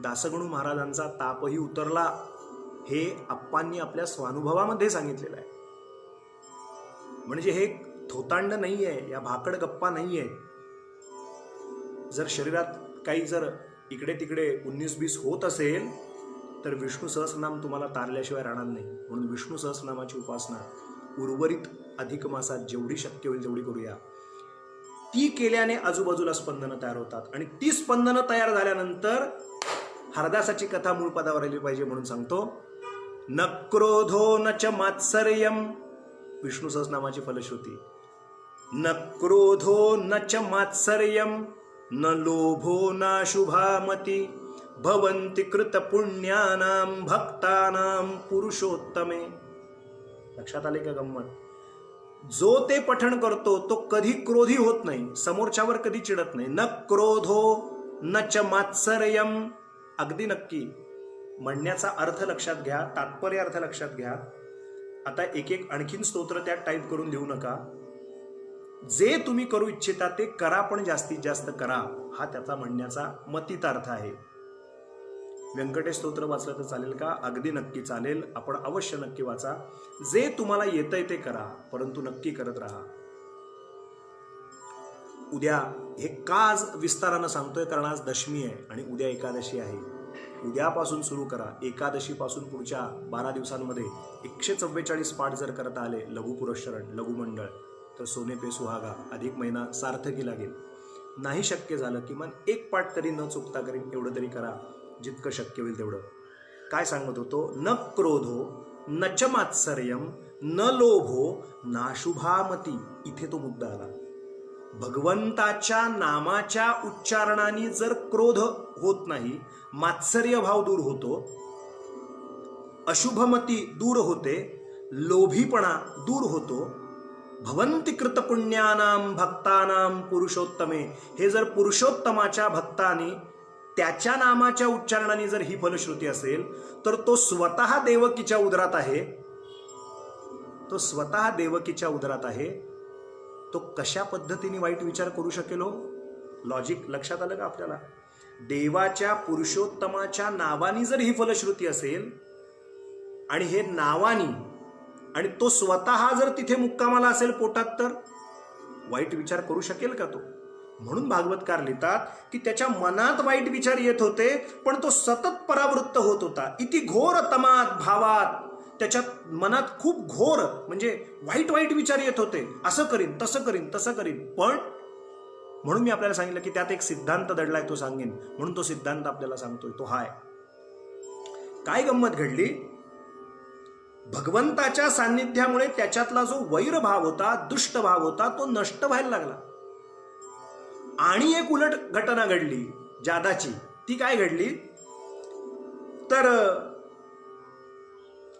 दासगणू महाराजांचा तापही उतरला. हे अप्पांनी आपल्या स्वानुभवामध्ये सांगितलेलं आहे. म्हणजे हे थोतांड नाहीये, या भाकड गप्पा नाहीये. जर शरीरात काही जर इकडे तिकडे 19-20 होत असेल तर विष्णू सहस्रनाम तुम्हाला तारल्याशिवाय राहणार नाही. म्हणून विष्णू सहस्रनामाची उपासना उर्वरित अधिक मासात जेवढी शक्य होईल तेवढी करूया. ती केल्याने आजूबाजूला स्पंदनं तयार होतात आणि ती स्पंदनं तयार झाल्यानंतर हरदासाची कथा मूळ पदावर आली पाहिजे. म्हणून सांगतो, न क्रोधो न च मात्सर्यम, विष्णू सहस्रनामाची फलश्रुती. न क्रोधो न च मात्सर्यम न लोभो न शुभामती भवन्ति कृत पुण्यानां भक्तानां पुरुषोत्तमे. लक्षात आले का गंमत? जो ते पठण करतो तो कधी क्रोधी होत नाही, समोरच्यावर कधी चिडत नाही. न क्रोधो न च मात्सर्यम. अगदी नक्की म्हणण्याचा अर्थ लक्षात घ्या, तात्पर्य अर्थ लक्षात घ्या. आता एक एक आणखीन स्तोत्र त्यात टाईप करून देऊ नका. जे तुम्ही करू इच्छिता ते करा, पण जास्तीत जास्त करा, हा त्याचा म्हणण्याचा मतितार्थ आहे. व्यंकटेश स्तोत्र वाचलं तर चालेल का? अगदी नक्की चालेल. आपण अवश्य नक्की वाचा. जे तुम्हाला येतंय ते करा, परंतु नक्की करत राहा. उद्या हे का आज विस्तारानं सांगतोय? कारण आज दशमी आहे आणि उद्या एकादशी आहे. उद्यापासून सुरू करा. एकादशीपासून पुढच्या 12 दिवसांमध्ये 144 पाठ जर करता आले, लघु पुरश्चरण, लघु मंडळ, तर सोने पे सुहागा, अधिक महिना सार्थकी लागेल. नाही शक्य झालं किमान एक पाठ तरी न चुकता करीन, एवढं तरी करा, जितकं शक्य होईल तेवढं. काय सांगत होतो? न क्रोधो न च मात्सर्यम न लोभो नाशुभामती. इथे तो मुद्दा आला. भगवंताच्या नामाच्या उच्चारणाने जर क्रोध होत नाही, मात्सर्य भाव दूर होतो, अशुभमती दूर होते, लोभीपणा दूर होतो. भवन्ति कृत पुण्यानां भक्तानां पुरुषोत्तमे. हे जर पुरुषोत्तमाच्या भक्तांनी त्याच्या नामाच्या उच्चारणाने जर ही फलश्रुती असेल तर तो स्वतः देवकीच्या उदरात आहे. तो स्वतः देवकीच्या उदरात आहे. तो कशा पद्धतीने वाईट विचार करू शकेल हो? लॉजिक लक्षात आलं का आपल्याला? देवाच्या पुरुषोत्तमाच्या नावानी जर ही फलश्रुती असेल आणि हे नावानी, आणि तो स्वतः जर तिथे मुक्कामाला असेल पोटात, तर वाईट विचार करू शकेल का तो? म्हणून भागवतकार लिहितात की त्याच्या मनात वाईट विचार येत होते, पण तो सतत परावृत्त होत होता. इति घोर तमात भावात. त्याच्या मनात खूप घोर म्हणजे वाईट वाईट विचार येत होते. असं करीन, तसं करीन, तसं करीन. पण म्हणून मी आपल्याला सांगितलं की त्यात एक सिद्धांत दडलाय, तो सांगेन. म्हणून तो सिद्धांत आपल्याला सांगतोय, तो हाय. काय गंमत घडली? भगवंताच्या सान्निध्यामुळे त्याच्यातला जो वैर भाव होता, दुष्ट भाव होता, तो नष्ट व्हायला लागला. आणि एक उलट घटना घडली जादाची. ती काय घडली? तर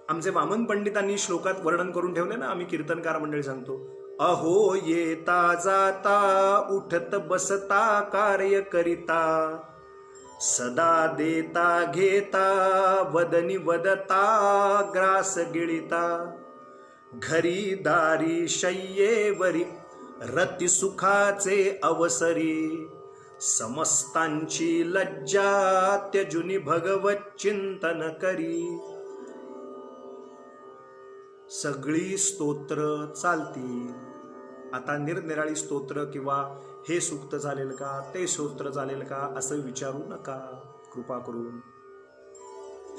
आमचे वामन पंडितांनी श्लोकात वर्णन करून ठेवले ना, आम्ही कीर्तनकार मंडळी सांगतो, अहो येता जाता उठत बसता कार्य करिता सदा देता घेता वदनी वदता ग्रास गिळिता घरी दारी शय्येवरी रती सुखाचे अवसरी समस्तांची लज्जा त्यजुनी भगवत चिंतन करी. सगळी स्तोत्र चालतील. आता निरनिराळी स्तोत्र किंवा हे सूक्त चालेल का, ते स्तोत्र चालेल का, असं विचारू नका कृपा करून.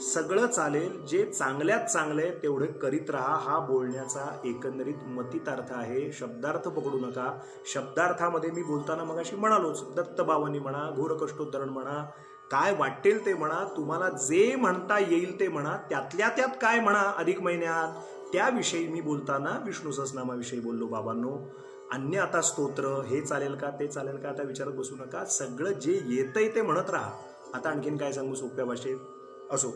सगळं चालेल, जे चांगल्यात चांगले तेवढे करीत राहा, हा बोलण्याचा एकंदरीत मतितार्थ आहे. शब्दार्थ पकडू नका. शब्दार्थामध्ये मी बोलताना मगाशी म्हणालोच, दत्तभावानी म्हणा, घोरकष्टोद्धरण म्हणा, काय वाटेल ते म्हणा, तुम्हाला जे म्हणता येईल ते म्हणा, त्यातल्या त्यात काय म्हणा अधिक महिन्यात त्याविषयी मी बोलताना विष्णू सहस्रनामाविषयी बोललो बाबांनो. अन्य आता स्तोत्र हे चालेल का ते चालेल का आता विचारत बसू नका. सगळं जे येतंय ते म्हणत राहा. आता आणखीन काय सांगू सोप्या भाषेत. असो,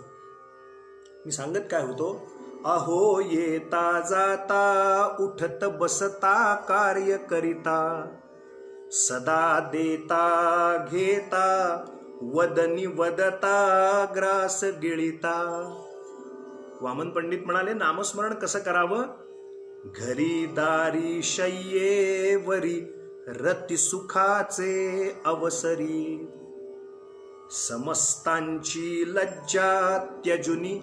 मी सांगत काय होतो, अहो येता जाता उठत बसता कार्य करिता, सदा देता घेता वदनी वदता ग्रास गिळिता. वामन पंडित म्हणाले, नामस्मरण कसं करावं. घरी दारी शय्येवरी रती सुखाचे अवसरी, समस्तांची लज्जा त्यजुनी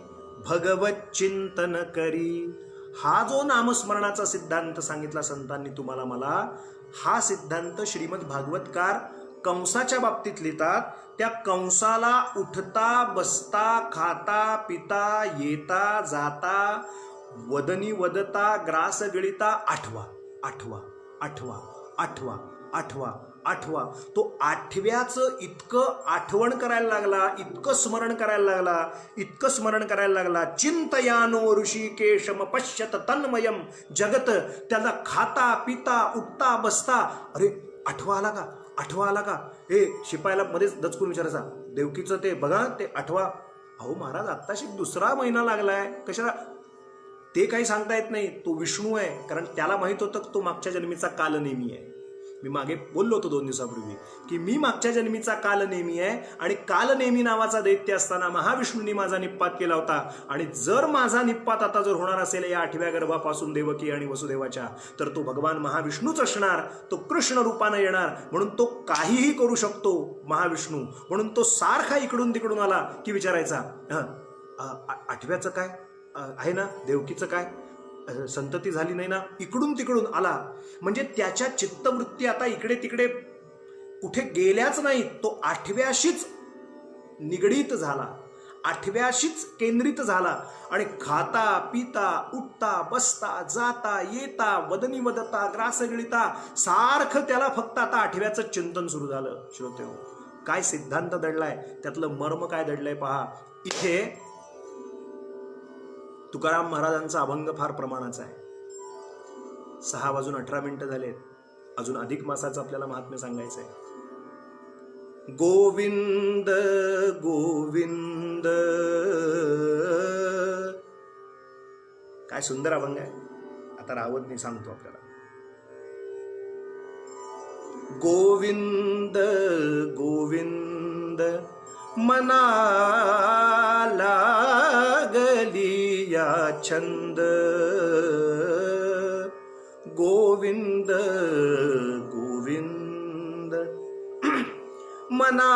भगवत चिंतन करी. हा जो नामस्मरणाचा सिद्धांत सांगितला संतांनी तुम्हाला मला, हा सिद्धांत श्रीमद भागवतकार कंसाच्या बाबतीत लिहितात. त्या कंसाला उठता बसता खाता पिता येता जाता वदनी वदता ग्रास गिळिता आठवा आठवा आठवा आठवा आठवा आठवा. तो आठव्याचं इतकं आठवण करायला लागला, इतकं स्मरण करायला लागला, इतकं स्मरण करायला लागला. चिंतयानो ऋषिकेशम पश्यत तन्मयम जगत. त्याला खाता पिता उठता बसता, अरे आठवा आला का, आठवा आला का. हे शिपायाला मध्येच दचकून विचारायचा, देवकीचं ते बघा ते आठवा. अहो महाराज आत्ताशी 2रा महिना लागलाय, कशाला. ते काही सांगता येत नाही. तो विष्णू आहे, कारण त्याला माहित होतं तो मागच्या जन्मीचा कालनेमी आहे. मी मागे बोललो होतो 2 दिवसापूर्वी की मी मागच्या जन्मीचा कालनेमी आहे आणि कालनेमी नावाचा दैत्य असताना महाविष्णूंनी माझा निप्पात केला होता. आणि जर माझा निप्पात आता जर होणार असेल या 8व्या गर्भापासून देवकी आणि वसुदेवाच्या, तर तो भगवान महाविष्णूच असणार. तो कृष्ण रूपानं येणार, म्हणून तो काहीही करू शकतो महाविष्णू. म्हणून तो सारखा इकडून तिकडून आला की विचारायचा, 8व्याचं काय आहे ना, देवकीचं काय, संतती झाली नाही ना, इकडून तिकडून आला. म्हणजे त्याच्या चित्तवृत्ती आता इकडे तिकडे कुठे गेल्याच नाहीत. तो 8व्याशीच निगडीत झाला, 8व्याशीच केंद्रित झाला. आणि खाता पिता उठता बसता जाता येता वदनी वदता ग्रास गिळिता, सारखं त्याला फक्त आता 8व्याचं चिंतन सुरू झालं. श्रोतेहो, काय सिद्धांत दडलाय, त्यातलं मर्म काय दडलंय पहा. इथे तुकाराम महाराजांचा अभंग फार प्रमाणाचा आहे. 6:18 झालेत. अजून अधिक मासाचं आपल्याला महात्म्य सांगायचं आहे. गोविंद गोविंद, काय सुंदर अभंग आहे. आता रावत नाही, सांगतो आपल्याला. गोविंद गोविंद मना लागली या छंद, गोविंद गोविंद मना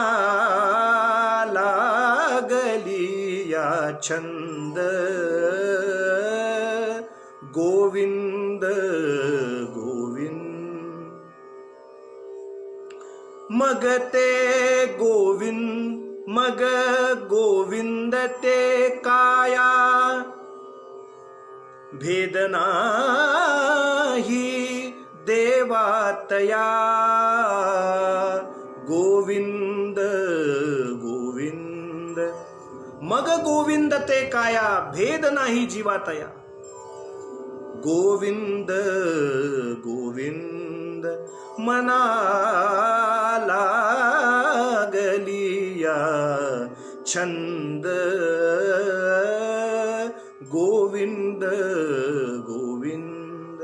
लागली या छंद, गोविंद गोविंद. मग ते गोविंद मग गोविंद ते काया, भेद नाही देवातया, गोविंद गोविंद. मग गोविंद ते काया, भेद नाही जीवातया, गोविंद गोविंद मना लागली या छंद, गोविंद गोविंद.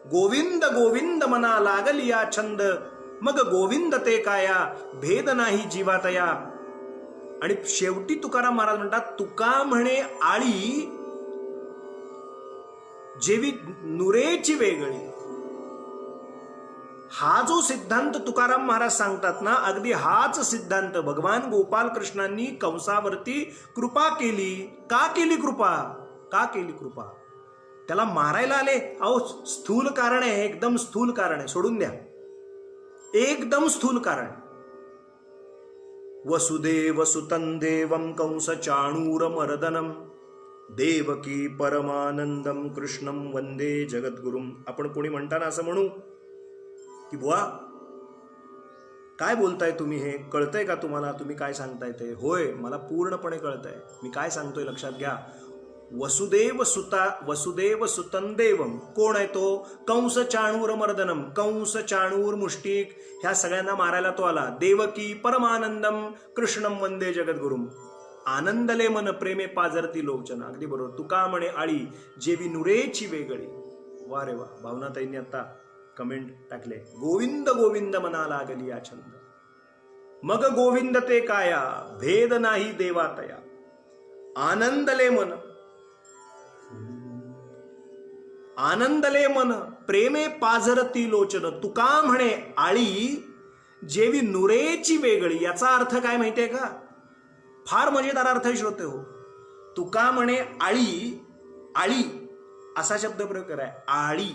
गोविंद गोविंद मना लागली या छंद, मग गोविंद ते काया, भेद नाही जीवातया. आणि शेवटी तुकाराम महाराज म्हणतात, तुका म्हणे आळी जेवी नुरेची वेगळी. हा जो सिद्धांत तुकाराम महाराज सांगतात ना, अगदी हाच सिद्धांत भगवान गोपाल कृष्णांनी कंसावरती कृपा केली. का केली कृपा, का केली कृपा. त्याला मारायला आले, अहो स्थूल कारण आहे, एकदम स्थूल कारण आहे, सोडून द्या, एकदम स्थूल कारण. वसुदेव सुतं देवं कंस चाणूरमर्दनम देवकी परमानंदम कृष्णम वंदे जगद्गुरुम. आपण कोणी म्हणताना असं म्हणू की बुवा काय बोलताय तुम्ही, हे कळतंय का तुम्हाला, तुम्ही काय सांगताय ते? होय, मला पूर्णपणे कळतंय. मी काय सांगतोय लक्षात घ्या. वसुदेव सुतं देवम. कोण आहे तो? कंस चाणूर मर्दनम. कंस चाणूर मुष्टिक ह्या सगळ्यांना मारायला तो आला. देवकी परमानंदम कृष्णम वंदे जगद्गुरुम. आनंदले मन प्रेमे पाजरती लोचना. अगदी बरोबर. तुका म्हणे आळी जेवी नुरेची वेगळी. वा रे वा. भावनाताईंनी आता कमेंट टाकले. गोविंद गोविंद मना लागली या छंद. मग गोविंद ते काया भेद नाही देवातया. आनंदले मन, आनंदले मन प्रेमे पाझरती लोचन. तुका म्हणे आळी जेवी नुरेची वेगळी. याचा अर्थ काय माहितीये का? फार मजेदार अर्थ श्रोते हो. तुका म्हणे आळी, आळी असा शब्द प्रयोग कराय. आळी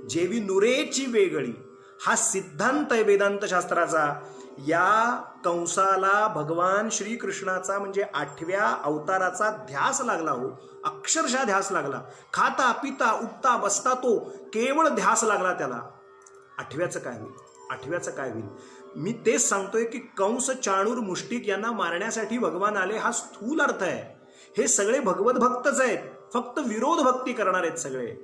जेवी नुरेची वेगळी हा सिद्धांत आहे वेदांत शास्त्राचा. या कंसाला भगवान श्रीकृष्णाचा म्हणजे 8व्या अवताराचा ध्यास लागला हो. अक्षरशः ध्यास लागला. खाता पिता उठता बसता तो केवळ ध्यास लागला त्याला. 8व्याचं काय होईल, 8व्याचं काय होईल. मी तेच सांगतोय की कंस चाणूर मुष्टिक यांना मारण्यासाठी भगवान आले हा स्थूल अर्थ आहे. हे सगळे भगवत भक्तच आहेत, फक्त विरोध भक्ती करणार आहेत सगळे.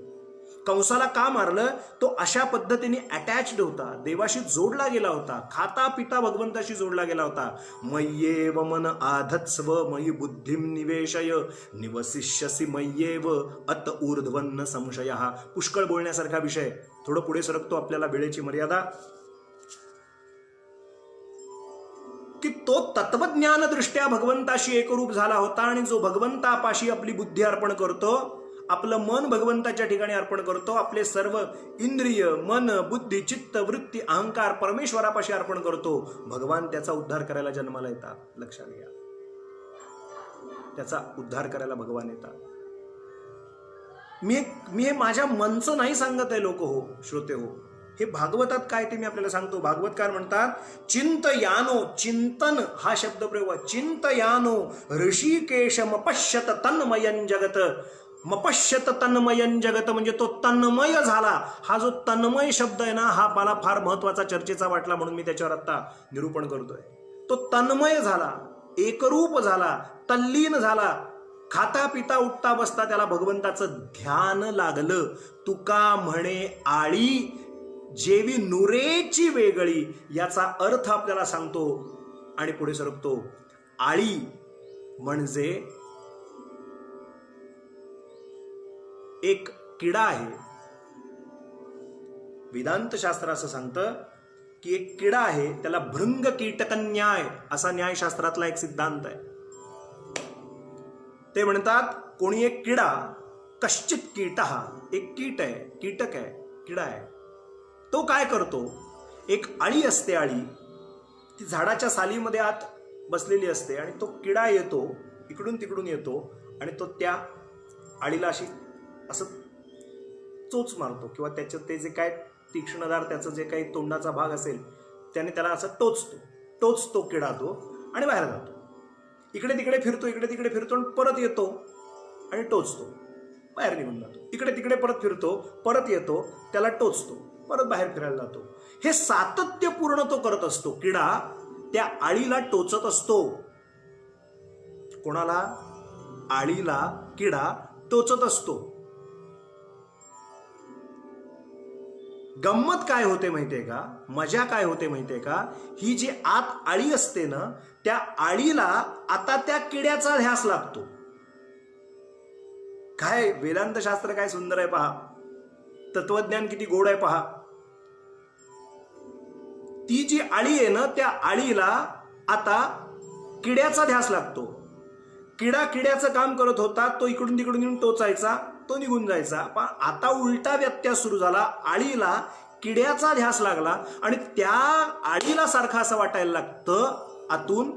कंसाला का मारलं? तो अशा पद्धतीने अटॅच्ड होता, देवाशी जोडला गेला होता, खाता पिता भगवंताशी जोडला गेला होता. मय्येव मन आधत्स्व मयि बुद्धिम निवेशय निवसिष्यसि मय्येव अत ऊर्ध्वन्न संशय. हा पुष्कळ बोलण्यासारखा विषय. थोडं पुढे सरकतो, आपल्याला वेळेची मर्यादा. की तो तत्वज्ञान दृष्ट्या भगवंताशी एकरूप झाला होता आणि जो भगवंतापाशी आपली बुद्धी अर्पण करतो, आपलं मन भगवंताच्या ठिकाणी अर्पण करतो, आपले सर्व इंद्रिय मन बुद्धी चित्त वृत्ती अहंकार परमेश्वरापाशी अर्पण करतो, भगवान त्याचा उद्धार करायला जन्माला येतात. लक्षात घ्या, त्याचा उद्धार करायला भगवान येतात. मी हे माझ्या मनचं नाही सांगत आहे लोक हो, श्रोते हो. हे भागवतात काय ते मी आपल्याला सांगतो. भागवतकार म्हणतात चिंतयानो, चिंतन हा शब्द प्रयोग. चिंतयानो ऋषिकेश मपश्यत तन्मयं जगत. मपश्यत तन्मयं जगत म्हणजे तो तन्मय झाला. हा जो तन्मय शब्द आहे ना, हा मला फार महत्वाचा चर्चेचा वाटला म्हणून मी त्याच्यावर आता निरूपण करतोय. तो तन्मय झाला, एकरूप झाला, तल्लीन झाला. खाता पिता उठता बसता त्याला भगवंताचं ध्यान लागलं. तुका म्हणे आळी जेवी नुरेची वेगळी. याचा अर्थ आपल्याला सांगतो आणि पुढे सरकतो. आळी म्हणजे एक किडा आहे. वेदांत शास्त्र असं सांगतं की एक किडा आहे, त्याला भृंग कीटक न्याय असा न्यायशास्त्रातला एक सिद्धांत आहे. ते म्हणतात कोणी एक किडा, कश्चित कीट, हा एक कीट आहे, कीटक आहे, किडा आहे. तो काय करतो? एक आळी असते, आळी ती झाडाच्या सालीमध्ये आत बसलेली असते आणि तो किडा येतो, इकडून तिकडून येतो आणि तो त्या आळीला असं चोच मारतो किंवा त्याचं ते जे काय तीक्ष्णदार त्याचं जे काही तोंडाचा भाग असेल त्याने त्याला असं टोचतो किडा तो आणि बाहेर जातो. इकडे तिकडे फिरतो, इकडे तिकडे फिरतो आणि परत येतो आणि टोचतो, बाहेर निघून जातो. इकडे तिकडे परत फिरतो, परत येतो, त्याला टोचतो, परत बाहेर फिरायला जातो. हे सातत्यपूर्ण तो करत असतो. किडा त्या आळीला टोचत असतो. कोणाला? आळीला किडा टोचत असतो. गंमत काय होते माहितीये का? मजा काय होते माहितीये का? ही जी आत आळी असते ना, त्या आळीला आता त्या किड्याचा ध्यास लागतो. काय वेदांत शास्त्र काय सुंदर आहे पहा. तत्वज्ञान किती गोड आहे पहा. ती जी आळी आहे ना, त्या आळीला आता किड्याचा ध्यास लागतो. किडा किड्याचं काम करत होता, तो इकडून तिकडून येऊन टोचायचा, तो निघून जायचा. पण आता उलटा व्यत्यास सुरू झाला. आळीला किड्याचा ध्यास लागला आणि त्या आळीला सारखं असं वाटायला लागतं आतून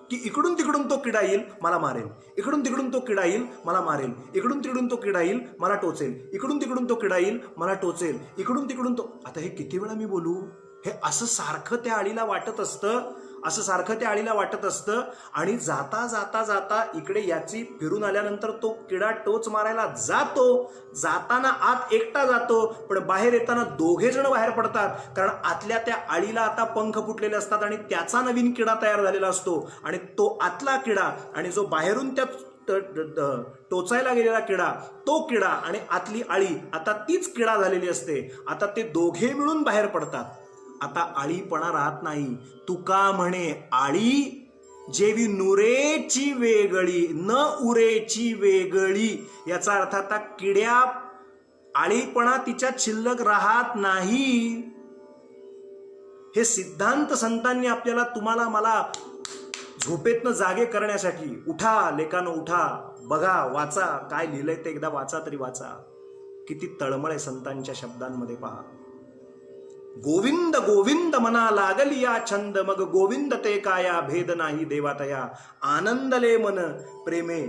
की इकडून तिकडून तो किडा येईल मला मारेल, इकडून तिकडून तो किडा येईल मला मारेल, इकडून तिकडून तो किडा येईल मला टोचेल, इकडून तिकडून तो किडा येईल मला टोचेल, इकडून तिकडून तो. आता हे किती वेळा मी बोलू? हे असं सारखं त्या आळीला वाटत असतं असं सारखं त्या आळीला वाटत असतं. आणि जाता जाता जाता इकडे याची फिरून आल्यानंतर तो किडा टोच मारायला जातो. जाताना आत एकटा जातो, पण बाहेर येताना दोघे जण बाहेर पडतात. कारण आतल्या त्या आळीला आता पंख फुटलेले असतात आणि त्याचा नवीन किडा तयार झालेला असतो. आणि तो आतला किडा आणि जो बाहेरून त्या टोचायला गेलेला किडा, तो किडा आणि आतली आळी आता तीच किडा झालेली असते. आता ते दोघे मिळून बाहेर पडतात. आता आळीपणा राहत नाही. तुका म्हणे आळी जेवी नुरेची वेगळी न उरेची वेगळी. याचा अर्थ आता किड्या आळीपणा तिच्या शिल्लक राहत नाही. हे सिद्धांत संतांनी आपल्याला, तुम्हाला, मला झोपेतनं जागे करण्यासाठी, उठा लेकानो उठा, बघा, वाचा, काय लिहिलंय ते एकदा वाचा तरी वाचा. किती तळमळ आहे संतांच्या शब्दांमध्ये पहा. गोविंद गोविंद मना लागलिया छंद, मग गोविंद ते काया भेद नाही देवातया. आनंदले मन प्रेमे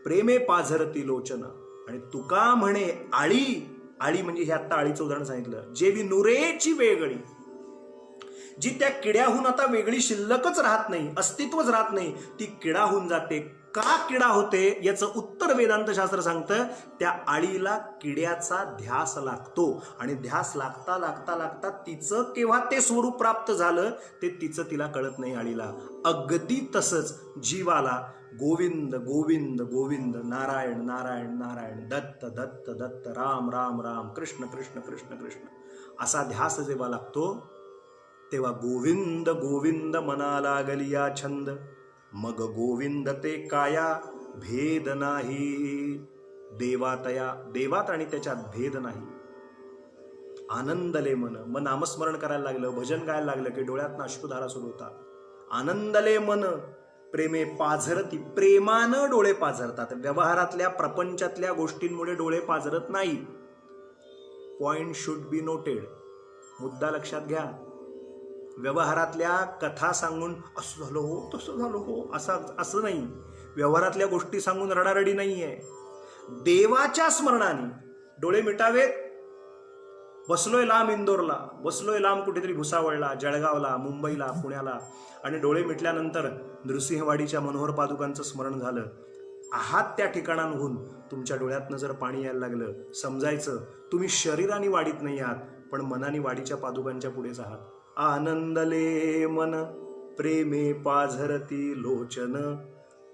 प्रेमे पाझरती लोचन. आणि तुका म्हणे आळी, आळी म्हणजे हे आता आळीचं उदाहरण सांगितलं, जेवी नुरेची वेगळी, जी त्या किड्याहून आता वेगळी शिल्लकच राहत नाही, अस्तित्वच राहत नाही, ती किडा होऊन जाते. का किडा होते याचं उत्तर वेदांत शास्त्र सांगतं. त्या आळीला किड्याचा ध्यास लागतो आणि ध्यास लागता लागता लागता तिचं केव्हा ते स्वरूप प्राप्त झालं ते तिचं तिला कळत नाही आळीला. अगदी तसंच जीवाला गोविंद गोविंद गोविंद, नारायण नारायण नारायण, दत्त दत्त दत्त, राम राम राम, कृष्ण कृष्ण कृष्ण कृष्ण असा ध्यास जेव्हा लागतो तेव्हा गोविंद गोविंद मना लागलिया छंद, मग गोविंद ते काया भेद नाही देवातया. देवात आणि त्याच्यात भेद नाही. आनंदले मन, मग नामस्मरण करायला लागलं, भजन गायला लागलं की डोळ्यातनं अश्रुधारा सुरू होतात. आनंदले मन प्रेमे पाझरती, प्रेमानं डोळे पाझरतात. व्यवहारातल्या प्रपंचातल्या गोष्टींमुळे डोळे पाझरत नाही. पॉइंट शुड बी नोटेड, मुद्दा लक्षात घ्या. व्यवहारातल्या कथा सांगून असं झालं हो, तसं झालं हो, असं नाही. व्यवहारातल्या गोष्टी सांगून रडारडी नाहीये. देवाच्या स्मरणाने डोळे मिटावेत. बसलोय लांब इंदोरला, बसलोय लांब कुठेतरी भुसावळला, जळगावला, मुंबईला, पुण्याला, आणि डोळे मिटल्यानंतर नृसिंहवाडीच्या मनोहर पादुकांचं स्मरण झालं. आहात त्या ठिकाणांहून तुमच्या डोळ्यातनं जर पाणी यायला लागलं, समजायचं तुम्ही शरीराने वाढीत नाही आहात, पण मनाने वाडीच्या पादुकांच्या पुढेच आहात. आनंदले मन प्रेमे पाझरती लोचन,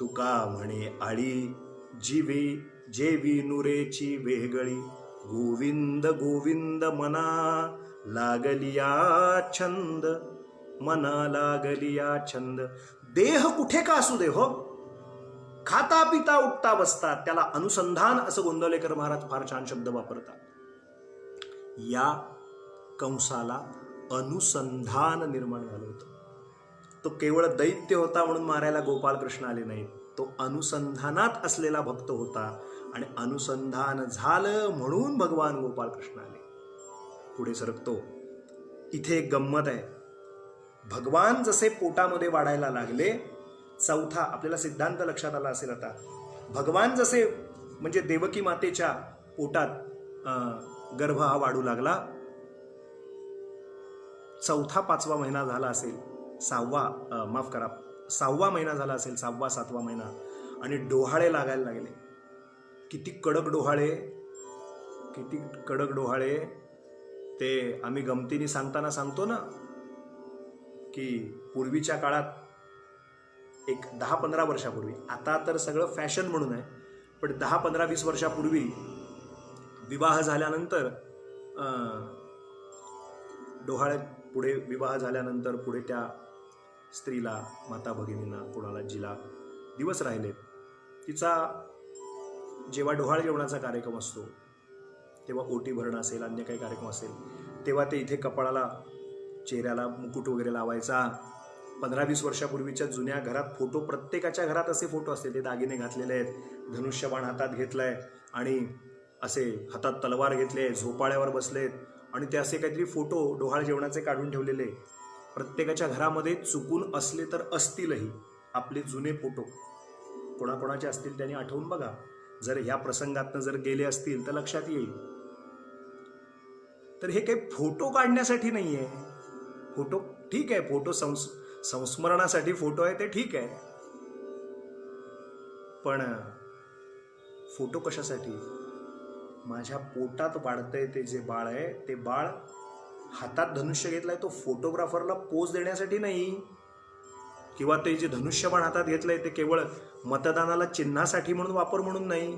तुका म्हणे आळी जीवे जेवी नुरेची वेगळी. गोविंद गोविंद मना लागलिया छंद, मना लागलिया छंद. देह कुठे का असू दे हो, खाता पिता उठता बसतात, त्याला अनुसंधान असं गोंदवलेकर महाराज फार छान शब्द वापरतात. या कंसाला अनुसंधान निर्माण झालं होतं. तो केवळ दैत्य होता म्हणून मारायला गोपालकृष्ण आले नाहीत. तो अनुसंधानात असलेला भक्त होता आणि अनुसंधान झालं म्हणून भगवान गोपालकृष्ण आले. पुढे सरकतो. इथे एक गंमत आहे. भगवान जसे पोटामध्ये वाढायला लागले, चौथा आपल्याला सिद्धांत लक्षात आला असेल आता. भगवान जसे म्हणजे देवकी मातेच्या पोटात गर्भ हा वाढू लागला, चौथा पाचवा महिना झाला असेल, सहावा महिना झाला असेल, 6वा 7वा महिना, आणि डोहाळे लागायला लागले. किती कडक डोहाळे, किती कडक डोहाळे. ते आम्ही गमतीने सांगताना सांगतो ना की पूर्वीच्या काळात एक 10-15 वर्षापूर्वी, आता तर सगळं फॅशन म्हणून आहे, पण 10-15-20 वर्षापूर्वी विवाह झाल्यानंतर डोहाळे पुढे विवाह झाल्यानंतर पुढे त्या स्त्रीला, माता भगिनींना, कोणाला जिला दिवस राहिले, तिचा जेव्हा डोहाळे जेवणाचा कार्यक्रम असतो तेव्हा ओटी भरणं असेल, अन्य काही कार्यक्रम असेल, तेव्हा ते इथे कपाळाला, चेहऱ्याला मुकुट वगैरे लावायचा. 15-20 वर्षापूर्वीच्या जुन्या घरात फोटो, प्रत्येकाच्या घरात असे फोटो असते, ते दागिने घातलेले आहेत, धनुष्यबाण हातात घेतलाय आणि असे हातात तलवार घेतले, झोपाळ्यावर बसलेत, आणि ते असे काहीतरी फोटो डोहाळे जेवणाचे काढून ठेवलेले. प्रत्येकाच्या घरामध्ये चुकून असले तर असतीलही आपले जुने फोटो, कोणाकोणाचे असतील त्यांनी आठवून बघा. जर ह्या प्रसंगातनं जर गेले असतील तर लक्षात येईल. तर हे काही फोटो काढण्यासाठी नाहीये. फोटो ठीक आहे, फोटो संस्मरणासाठी फोटो आहे ते ठीक आहे, पण फोटो कशासाठी? माझ्या पोटात वाढतंय ते जे बाळ आहे, ते बाळ हातात धनुष्य घेतलाय तो फोटोग्राफरला पोज देण्यासाठी नाही, किंवा ते जे धनुष्यबाण हातात घेतलंय ते केवळ मतदानाला चिन्हासाठी म्हणून वापर म्हणून नाही.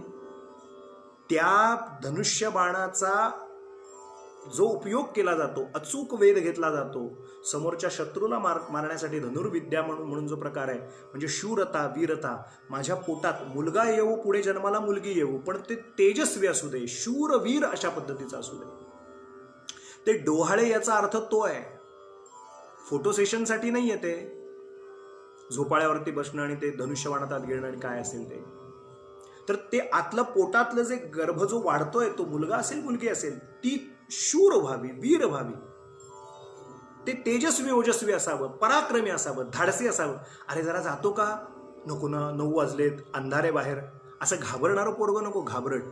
त्या धनुष्यबाणाचा जो उपयोग केला जातो, अचूक वेध घेतला जातो, समोरच्या शत्रूला मारण्यासाठी धनुर्विद्या म्हणून जो प्रकार आहे, म्हणजे शूरता, वीरता. माझ्या पोटात मुलगा येऊ, पुढे जन्माला मुलगी येऊ, पण ते तेजस्वी असू दे, शूर वीर अशा पद्धतीचा असू दे. ते डोहाळे याचा अर्थ तो आहे, फोटो सेशनसाठी नाही आहे. ते झोपाळ्यावरती बसणं आणि ते धनुष्यबाण हातात घेणं आणि काय असेल ते, तर ते आतलं पोटातलं जे गर्भ जो वाढतोय, तो मुलगा असेल मुलगी असेल, ती शूर व्हावी, वीर व्हावी, ते तेजस्वी ओजस्वी असावं, पराक्रमी असावं, धाडसी असावं. अरे जरा जातो का? नको ना, 9 वाजलेत, अंधारे बाहेर, असं घाबरणारं पोरगं नको, घाबरट.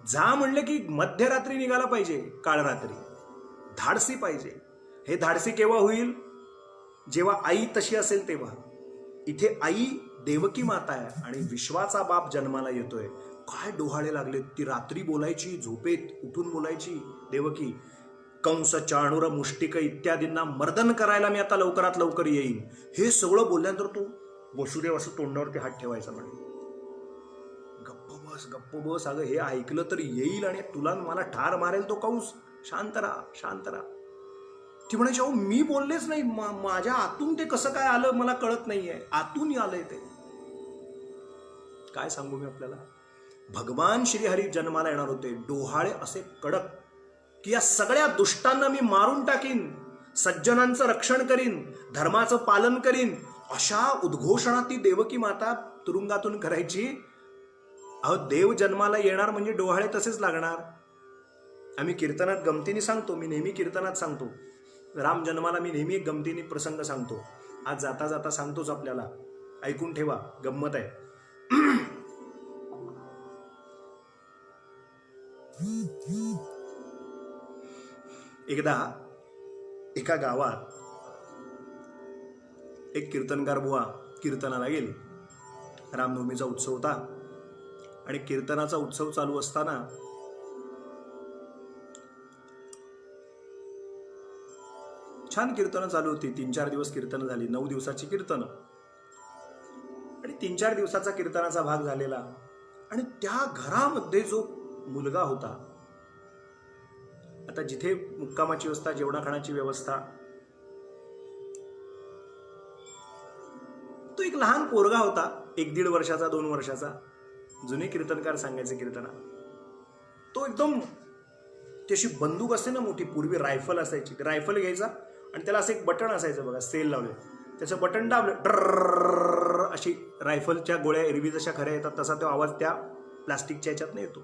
जा म्हणले की मध्यरात्री निघाला पाहिजे, काळरात्री. धाडसी पाहिजे. हे धाडसी केव्हा होईल? जेव्हा आई तशी असेल तेव्हा. इथे आई देवकी माता आहे आणि विश्वाचा बाप जन्माला येतोय. काय डोहाळे लागले. ती रात्री बोलायची, झोपेत उठून बोलायची देवकी, कंस, चाणूर, मुष्टिक इत्यादींना मर्दन करायला मी आता लवकरात लवकर येईन. हे सगळं बोलल्यानंतर तो वसुदेव असं तोंडावरती हात ठेवायचा म्हणे. गप्प बस अगं, हे ऐकलं तर येईल आणि तुला मला ठार मारेल तो कंस. शांत राहा, शांत राहा. ती म्हणायची, अहो मी बोललेच नाही, माझ्या आतून ते कसं काय आलं मला कळत नाहीये, आतून आलंय ते. काय सांगू मी आपल्याला. भगवान श्रीहरी जन्माला येणार होते, डोहाळे असे कडक की या सगळ्या दुष्टांना मी मारून टाकीन, सज्जनांचं रक्षण करीन, धर्माचं पालन करीन, अशा उद्घोषणा ती देवकी माता तुरुंगातून करायची. अहो देव जन्माला येणार म्हणजे डोहाळे तसेच लागणार. आम्ही कीर्तनात गमतीने सांगतो, मी नेहमी कीर्तनात सांगतो, राम जन्माला मी नेहमी एक गमतीने प्रसंग सांगतो. आज जाता जाता सांगतोच आपल्याला, ऐकून ठेवा, गंमत आहे. एकदा एका गावात एक कीर्तनकार बुवा कीर्तनाला गेले. रामनवमीचा उत्सव होता आणि कीर्तनाचा उत्सव चालू असताना छान कीर्तनं चालू होती. 3-4 दिवस कीर्तन झाली, 9 दिवसाची कीर्तनं, आणि 3-4 दिवसाचा कीर्तनाचा भाग झालेला. आणि त्या घरामध्ये जो मुलगा होता, आता जिथे मुक्कामाची व्यवस्था, जेवणा खाण्याची व्यवस्था, तो एक लहान पोरगा होता, 1-1.5 वर्षाचा, 2 वर्षाचा. जुने कीर्तनकार सांगायचे कीर्तना, तो एकदम त्याची बंदूक असते ना मोठी, पूर्वी रायफल असायची, रायफल घ्यायचा आणि त्याला असं एक बटन असायचं बघा, सेल लावले, त्याचं बटन दाबलं, ड्रर अशी रायफलच्या गोळ्या एरवी जशा खऱ्या येतात तसा तो आवाज त्या प्लास्टिकच्या ह्याच्यातनं येतो.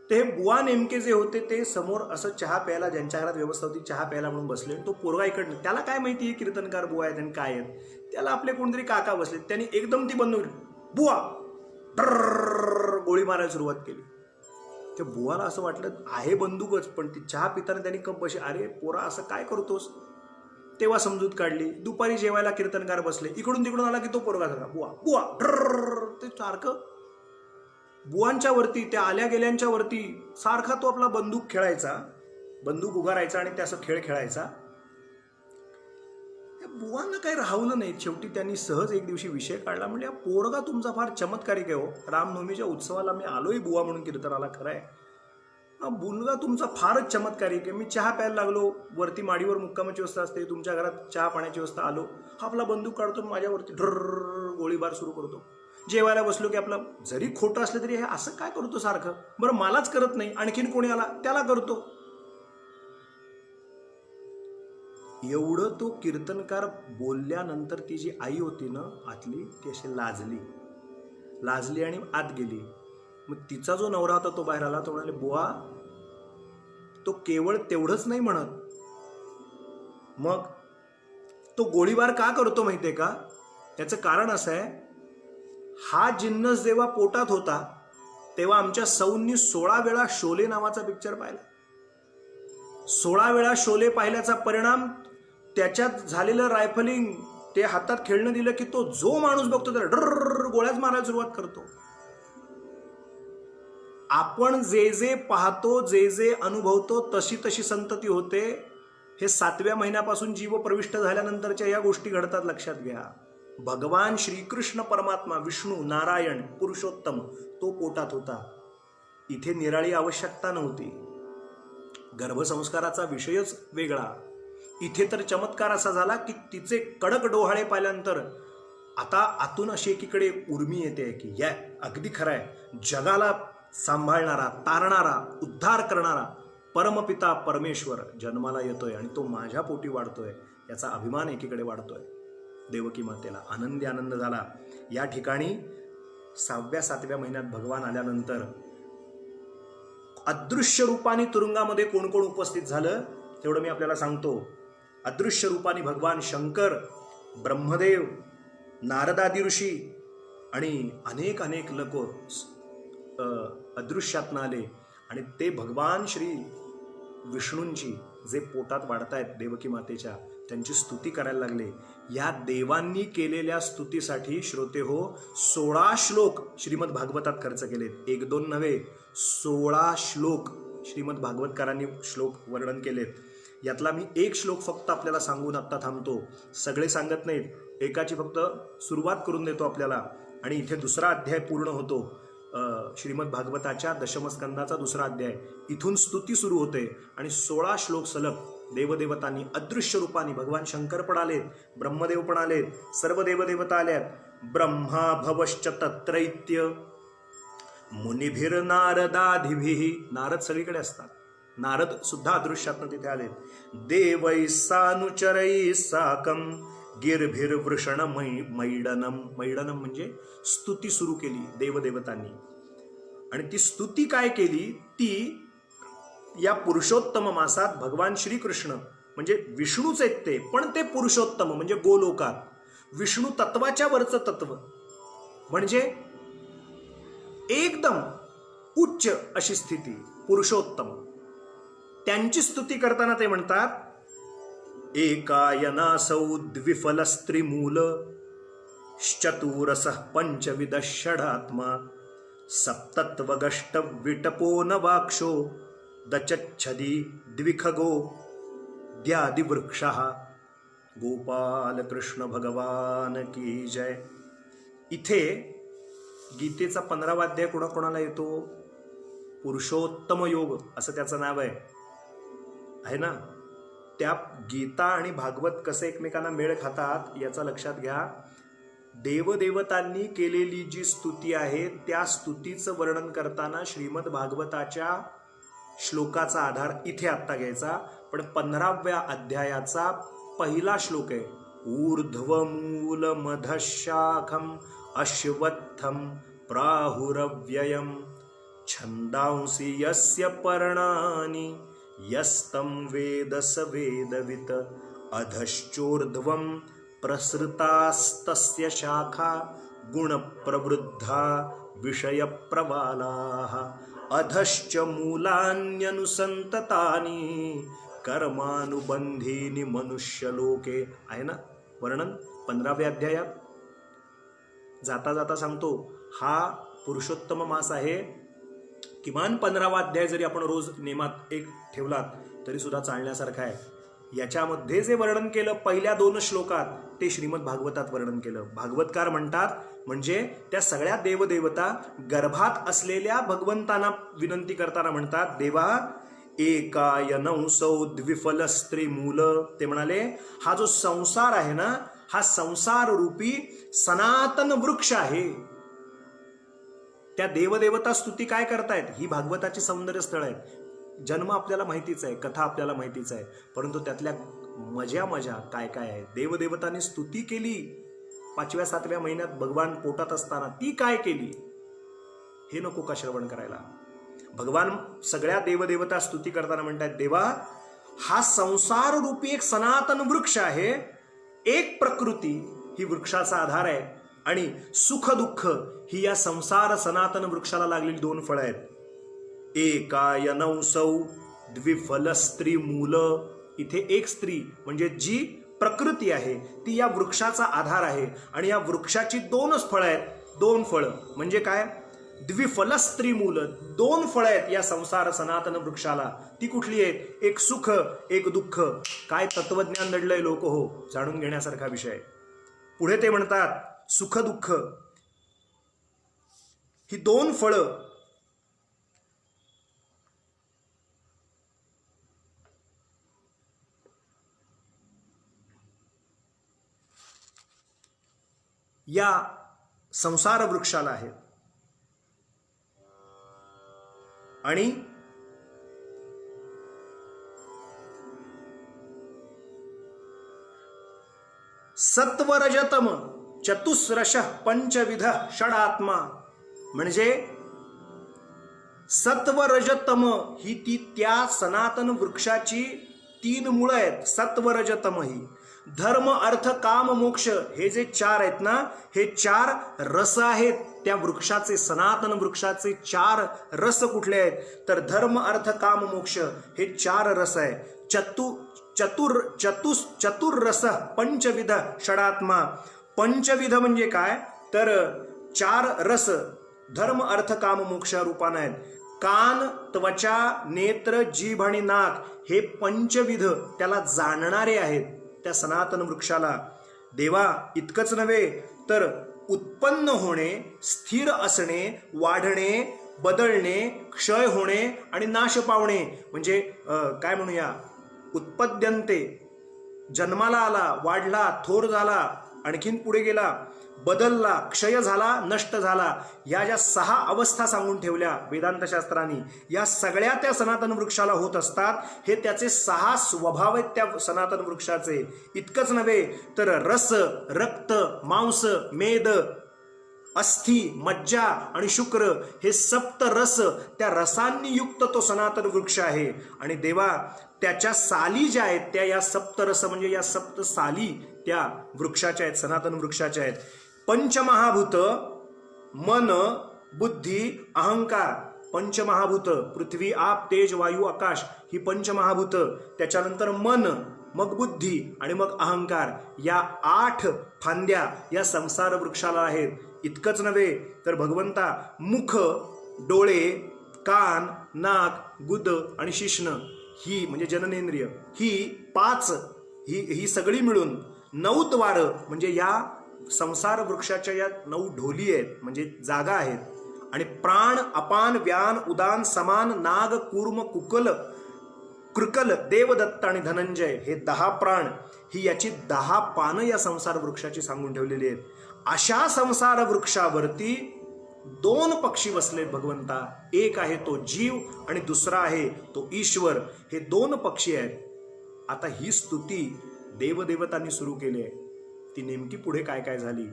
ते बुवा नेमके जे होते ते समोर असं चहा प्यायला, ज्यांच्या घरात व्यवस्था होती चहा प्यायला म्हणून बसले. तो पोरगा इकडनं, त्याला काय माहिती आहे कीर्तनकार बुवा आहेत आणि काय आहेत, त्याला आपले कोणतरी काका बसले, त्यांनी एकदम ती बंदूक, बुवा ड्रर गोळी मारायला सुरुवात केली. त्या बुवाला असं वाटलं आहे बंदूकच, पण ती चहा पिताना त्यांनी कप बशी, अरे पोरा असं काय करतोस. तेव्हा समजूत काढली. दुपारी जेवायला कीर्तनकार बसले, इकडून तिकडून आला की तो पोरगा झाला, बुवा बुवा ड्रर, ते सारखं बुवांच्या वरती, त्या आल्या गेल्यांच्या वरती सारखा तो आपला बंदूक खेळायचा, बंदूक उगारायचा आणि ते असं खेळ खेळायचा. बुवांना काही राहवलं नाही. शेवटी त्यांनी सहज एक दिवशी विषय काढला, म्हणजे पोरगा तुमचा फार चमत्कारिक आहे हो, रामनवमीच्या उत्सवाला मी आलोय बुवा म्हणून कीर्तनाला, खरं आहे मुलगा तुमचा फारच चमत्कारिक आहे. मी चहा प्यायला लागलो, वरती माडीवर मुक्कामाची व्यवस्था असते, तुमच्या घरात चहा पाण्याची व्यवस्था, आलो, आपला बंदूक काढतो, माझ्यावरती ड्रर गोळीबार सुरू करतो. जेवायला बसलो की आपलं, जरी खोटं असलं तरी हे असं काय करतो सारखं, बरं मलाच करत नाही, आणखीन कोणी आला त्याला करतो. एवढं तो कीर्तनकार बोलल्यानंतर ती जी आई होती ना आतली, ती अशी लाजली आणि आत गेली. मग तिचा जो नवरा होता तो बाहेर आला. तो म्हणाले, बुवा तो केवळ तेवढंच नाही म्हणत, मग तो गोळीबार का करतो माहितीये का. त्याचं कारण असं आहे, हा जिन्नस जेव्हा पोटात होता तेव्हा आमच्या सौंनी 16 वेळा शोले नावाचा पिक्चर पाहिला. 16 वेळा शोले पाहिल्याचा परिणाम त्याच्यात झालेलं रायफलिंग, ते हातात खेळणं दिलं की तो जो माणूस बघतो त्याला डर गोळ्याच मारायला सुरुवात करतो. आपण जे जे पाहतो, जे जे अनुभवतो, तशी तशी संतती होते. हे 7व्या महिन्यापासून जीव प्रविष्ट झाल्यानंतरच्या या गोष्टी घडतात, लक्षात घ्या. भगवान श्रीकृष्ण परमात्मा, विष्णू, नारायण, पुरुषोत्तम, तो पोटात होता. इथे निराळी आवश्यकता नव्हती. गर्भसंस्काराचा विषयच वेगळा. इथे तर चमत्कार असा झाला की तिचे कडक डोहाळे पाहिल्यानंतर आता आतून अशी एकीकडे उर्मी येते की या अगदी खरंय, जगाला सांभाळणारा, तारणारा, उद्धार करणारा परमपिता परमेश्वर जन्माला येतोय आणि तो माझ्या पोटी वाढतोय, याचा अभिमान एकीकडे वाढतोय. देवकी मातेला आनंदी आनंद झाला. या ठिकाणी 6व्या-7व्या महिन्यात भगवान आल्यानंतर अदृश्य रूपाने तुरुंगामध्ये कोण कोण उपस्थित झालं तेवढं मी आपल्याला सांगतो. अदृश्य रूपाने भगवान शंकर, ब्रह्मदेव, नारदादी ऋषी आणि अनेक अनेक लोक अदृश्यातनं आले आणि ते भगवान श्री विष्णूंची जे पोटात वाढतायत देवकी मातेच्या, त्यांची स्तुती करायला लागले. या देवांनी केलेल्या स्तुतीसाठी श्रोते हो 16 श्लोक श्रीमद भागवतात खर्च केलेत. 1-2 नव्हे, 16 श्लोक श्रीमद भागवतकारांनी श्लोक वर्णन केलेत. यातला मी एक श्लोक फक्त आपल्याला सांगून आत्ता थांबतो. सगळे सांगत नाहीत, एकाची फक्त सुरुवात करून देतो आपल्याला आणि इथे 2रा अध्याय पूर्ण होतो. श्रीमद भागवताच्या दशमस्कंदाचा 2रा अध्याय. इथून स्तुती सुरू होते आणि 16 श्लोक सलग देवदेवतांनी अदृश्य रूपाने, भगवान शंकर पण आलेत, ब्रह्मदेव पण आलेत, सर्व देवदेवता आल्यात. ब्रह्मा भवश्च तत्रैत्य मुनिभिर नारदाधिभिः, नारद सगळीकडे असतात, नारद सुद्धा अदृश्यातनं तिथे आलेत. देवै सानुचरै साकम गिरभिर वृषण मैडनम, मैडनम म्हणजे स्तुती सुरू केली देवदेवतांनी. आणि ती स्तुती काय केली, ती या पुरुषोत्तम मासात भगवान श्रीकृष्ण म्हणजे विष्णूच आहेत ते, पण ते पुरुषोत्तम म्हणजे गोलोकात विष्णू तत्वाच्या वरचं तत्व, म्हणजे एकदम उच्च अशी स्थिती, पुरुषोत्तम. त्यांची स्तुती करताना ते म्हणतात, एकायनासौ द्विफल स्त्रीमूल चतुरसः पंचविद षडात्मा सप्तत्वगष्ट विटपो नवाक्षो दचच्छदी द्विखगो द्यादिवृक्षः. गोपाल कृष्ण भगवान की जय. इथे गीतेचा 15वा अध्याय कोणाकोणाला येतो? पुरुषोत्तम योग असं त्याचं नाव आहे ना. त्या गीता आणि भागवत कसे एकमेकांना मेळ खातात याचा लक्षात घ्या. देवदेवतांनी केलेली जी स्तुती आहे त्या स्तुतीचं वर्णन करताना श्रीमद भागवताच्या श्लोकाचा आधार इथे आत्ता घ्यायचा. पण 15व्या अध्यायाचा पहिला श्लोक आहे, ऊर्ध्वमूल मधशाखम अश्वत्थम प्राहुरव्ययम छंदांसी यस्य पर्णानि यस्तं वेद स वेदवित अधश्चोर्ध्वं प्रसृतास्तस्य शाखा गुणप्रवृद्धा विषयप्रवालाः अधश्च मूलान्यनुसंततानि कर्मानुबंधीनि मनुष्यलोके. आहे ना वर्णन 15व्या अध्यायात. जाता जाता सांगतो, हा पुरुषोत्तम मास आहे. किमान 15वा अध्याय जरी आपण रोज नेमात एक ठेवलात तरी सुद्धा चालण्यासारखा आहे. याच्यामध्ये जे वर्णन केलं पहिल्या 2 श्लोकात ते श्रीमद भागवतात वर्णन केलं. भागवतकार म्हणतात म्हणजे त्या सगळ्या देवदेवता गर्भात असलेल्या भगवंतांना विनंती करताना म्हणतात, देवा एकायनंसौ द्विफल स्त्रीमूल. ते म्हणाले हा जो संसार आहे ना, हा संसार रूपी सनातन वृक्ष आहे. त्या देवदेवता स्तुती काय करतायत, ही भागवताची सौंदर्य स्थळ आहेत. जन्म आपल्याला माहितीच आहे, कथा आपल्याला माहितीच आहे, परंतु त्यातल्या मजा काय काय आहे. देवदेवतांनी स्तुती केली 5व्या-7व्या महिन्यात भगवान पोटात असताना, ती काय केली हे नको का श्रवण करायला. भगवान सगळ्या देवदेवता स्तुती करताना म्हणतात, देवा हा संसार रूपी एक सनातन वृक्ष आहे. एक प्रकृती ही वृक्षाचा आधार आहे आणि सुख दुःख ही या संसार सनातन वृक्षाला लागलेली 2 फळं आहेत. एकायनंसौ द्विफल स्त्री मूल. इथे एक स्त्री म्हणजे जी प्रकृती आहे ती या वृक्षाचा आधार आहे. आणि या वृक्षाची दोनच फळं आहेत. दोन फळं म्हणजे काय? द्विफल स्त्रीमूल, दोन फळं आहेत या संसार सनातन वृक्षाला. ती कुठली आहेत? एक सुख, एक दुःख. काय तत्वज्ञान दडलंय लोक हो, जाणून घेण्यासारखा विषय. पुढे ते म्हणतात सुख दुःख ही दोन फळं या संसार वृक्षाला आहेत. आणि सत्वरजतम चतुस्रश पंचविध षडात्मा म्हणजे सत्वरजतम ही ती त्या सनातन वृक्षाची तीन मुळं आहेत. सत्वरजतम ही धर्म अर्थ काम मोक्ष हे जे चार आहेत ना, हे चार रस आहेत त्या वृक्षाचे. सनातन वृक्षाचे चार रस कुठले आहेत? तर धर्म अर्थ काम मोक्ष हे चार रस आहे. चतुर्रस पंचविध षडात्मा. पंचविध म्हणजे काय? तर चार रस धर्म अर्थ काम मोक्ष रूपाने आहेत. कान, त्वचा, नेत्र, जीभ आणि नाक हे पंचविध त्याला जाणणारे आहेत त्या सनातन वृक्षाला. देवा इतकंच नव्हे तर उत्पन्न होणे, स्थिर असणे, वाढणे, बदलणे, क्षय होणे आणि नाश पावणे म्हणजे काय म्हणूया, उत्पद्यन्ते जन्माला आला, वाढला, थोर झाला, आणखीन पुढे गेला, बदलला, क्षय झाला, नष्ट झाला. या ज्या 6 अवस्था सांगून ठेवल्या वेदांत शास्त्रांनी, या सगळ्या त्या सनातन वृक्षाला होत असतात. हे त्याचे 6 स्वभाव आहेत त्या सनातन वृक्षाचे. इतकंच नव्हे तर रस, रक्त, मांस, मेद, अस्थि, मज्जा आणि शुक्र हे सप्त रस, त्या रसांनी युक्त तो सनातन वृक्ष आहे. आणि देवा त्याच्या साली ज्या आहेत त्या या सप्तरस म्हणजे या सप्त साली त्या वृक्षाच्या आहेत, सनातन वृक्षाच्या आहेत. पंचमहाभूत मन, बुद्धी, अहंकार. पंचमहाभूत पृथ्वी, आप, तेज, वायू, आकाश ही पंचमहाभूत. त्याच्यानंतर मन, मग बुद्धी आणि मग अहंकार. या 8 फांद्या या संसार वृक्षाला आहेत. इतकंच नव्हे तर भगवंता मुख, डोळे, कान, नाक, गुद आणि शिश्न ही म्हणजे जननेंद्रिय ही 5 ही सगळी मिळून 9 द्वार म्हणजे या संसार वृक्षाच्या या 9 ढोली आहेत म्हणजे जागा आहेत. आणि प्राण, अपान, व्यान, उदान, समान, नाग, कूर्म, कुकल, कृकल, देवदत्त आणि धनंजय हे 10 प्राण ही याची 10 पानं या संसार वृक्षाची सांगून ठेवलेली आहेत. अशा संसार वृक्षावरती 2 पक्षी बसले भगवंता. एक आहे तो जीव आणि दुसरा आहे तो ईश्वर. हे 2 पक्षी आहेत. आता ही स्तुती देवदेवतांनी सुरू केली आहे. ती नेमकी पुढे काय काय झाली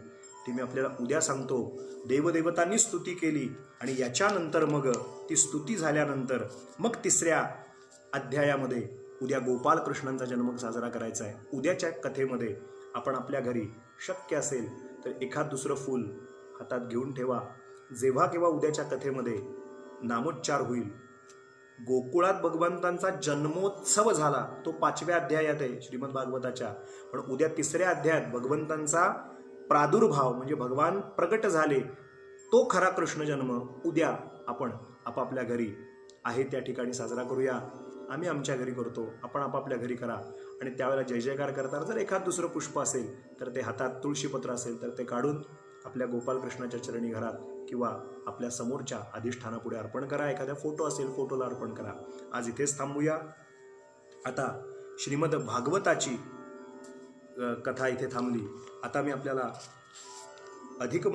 ती मी आपल्याला उद्या सांगतो. देवदेवतांनी स्तुती केली आणि याच्यानंतर मग ती स्तुती झाल्यानंतर मग 3ऱ्या अध्यायामध्ये उद्या गोपाल कृष्णांचा जन्म साजरा करायचा आहे. उद्याच्या कथेमध्ये आपण आपल्या घरी शक्य असेल तर एखाद दुसरं फूल हातात घेऊन ठेवा. जेव्हा केव्हा उद्याच्या कथेमध्ये नामोच्चार होईल, गोकुळात भगवंतांचा जन्मोत्सव झाला तो 5व्या अध्यायात आहे श्रीमद भागवताच्या. पण उद्या 3ऱ्या अध्यायात भगवंतांचा प्रादुर्भाव म्हणजे भगवान प्रकट झाले तो खरा कृष्ण जन्म उद्या आपण आपापल्या घरी आहे त्या ठिकाणी साजरा करूया. आम्ही आमच्या घरी करतो, आपण आपापल्या घरी करा. आणि त्यावेळेला जय जयकार करताना जर एखाद दुसरं पुष्प असेल तर ते हातात, तुळशीपत्र असेल तर ते काढून आपल्या गोपाल कृष्णाच्या चरणी घरात किंवा आपल्या समोरच्या अधिष्ठानापुढे अर्पण करा. एखादा फोटो असेल फोटोला अर्पण करा. आज इथेच थांबूया. आता श्रीमद भागवताची कथा इथे थांबली. आता मी आपल्याला अधिक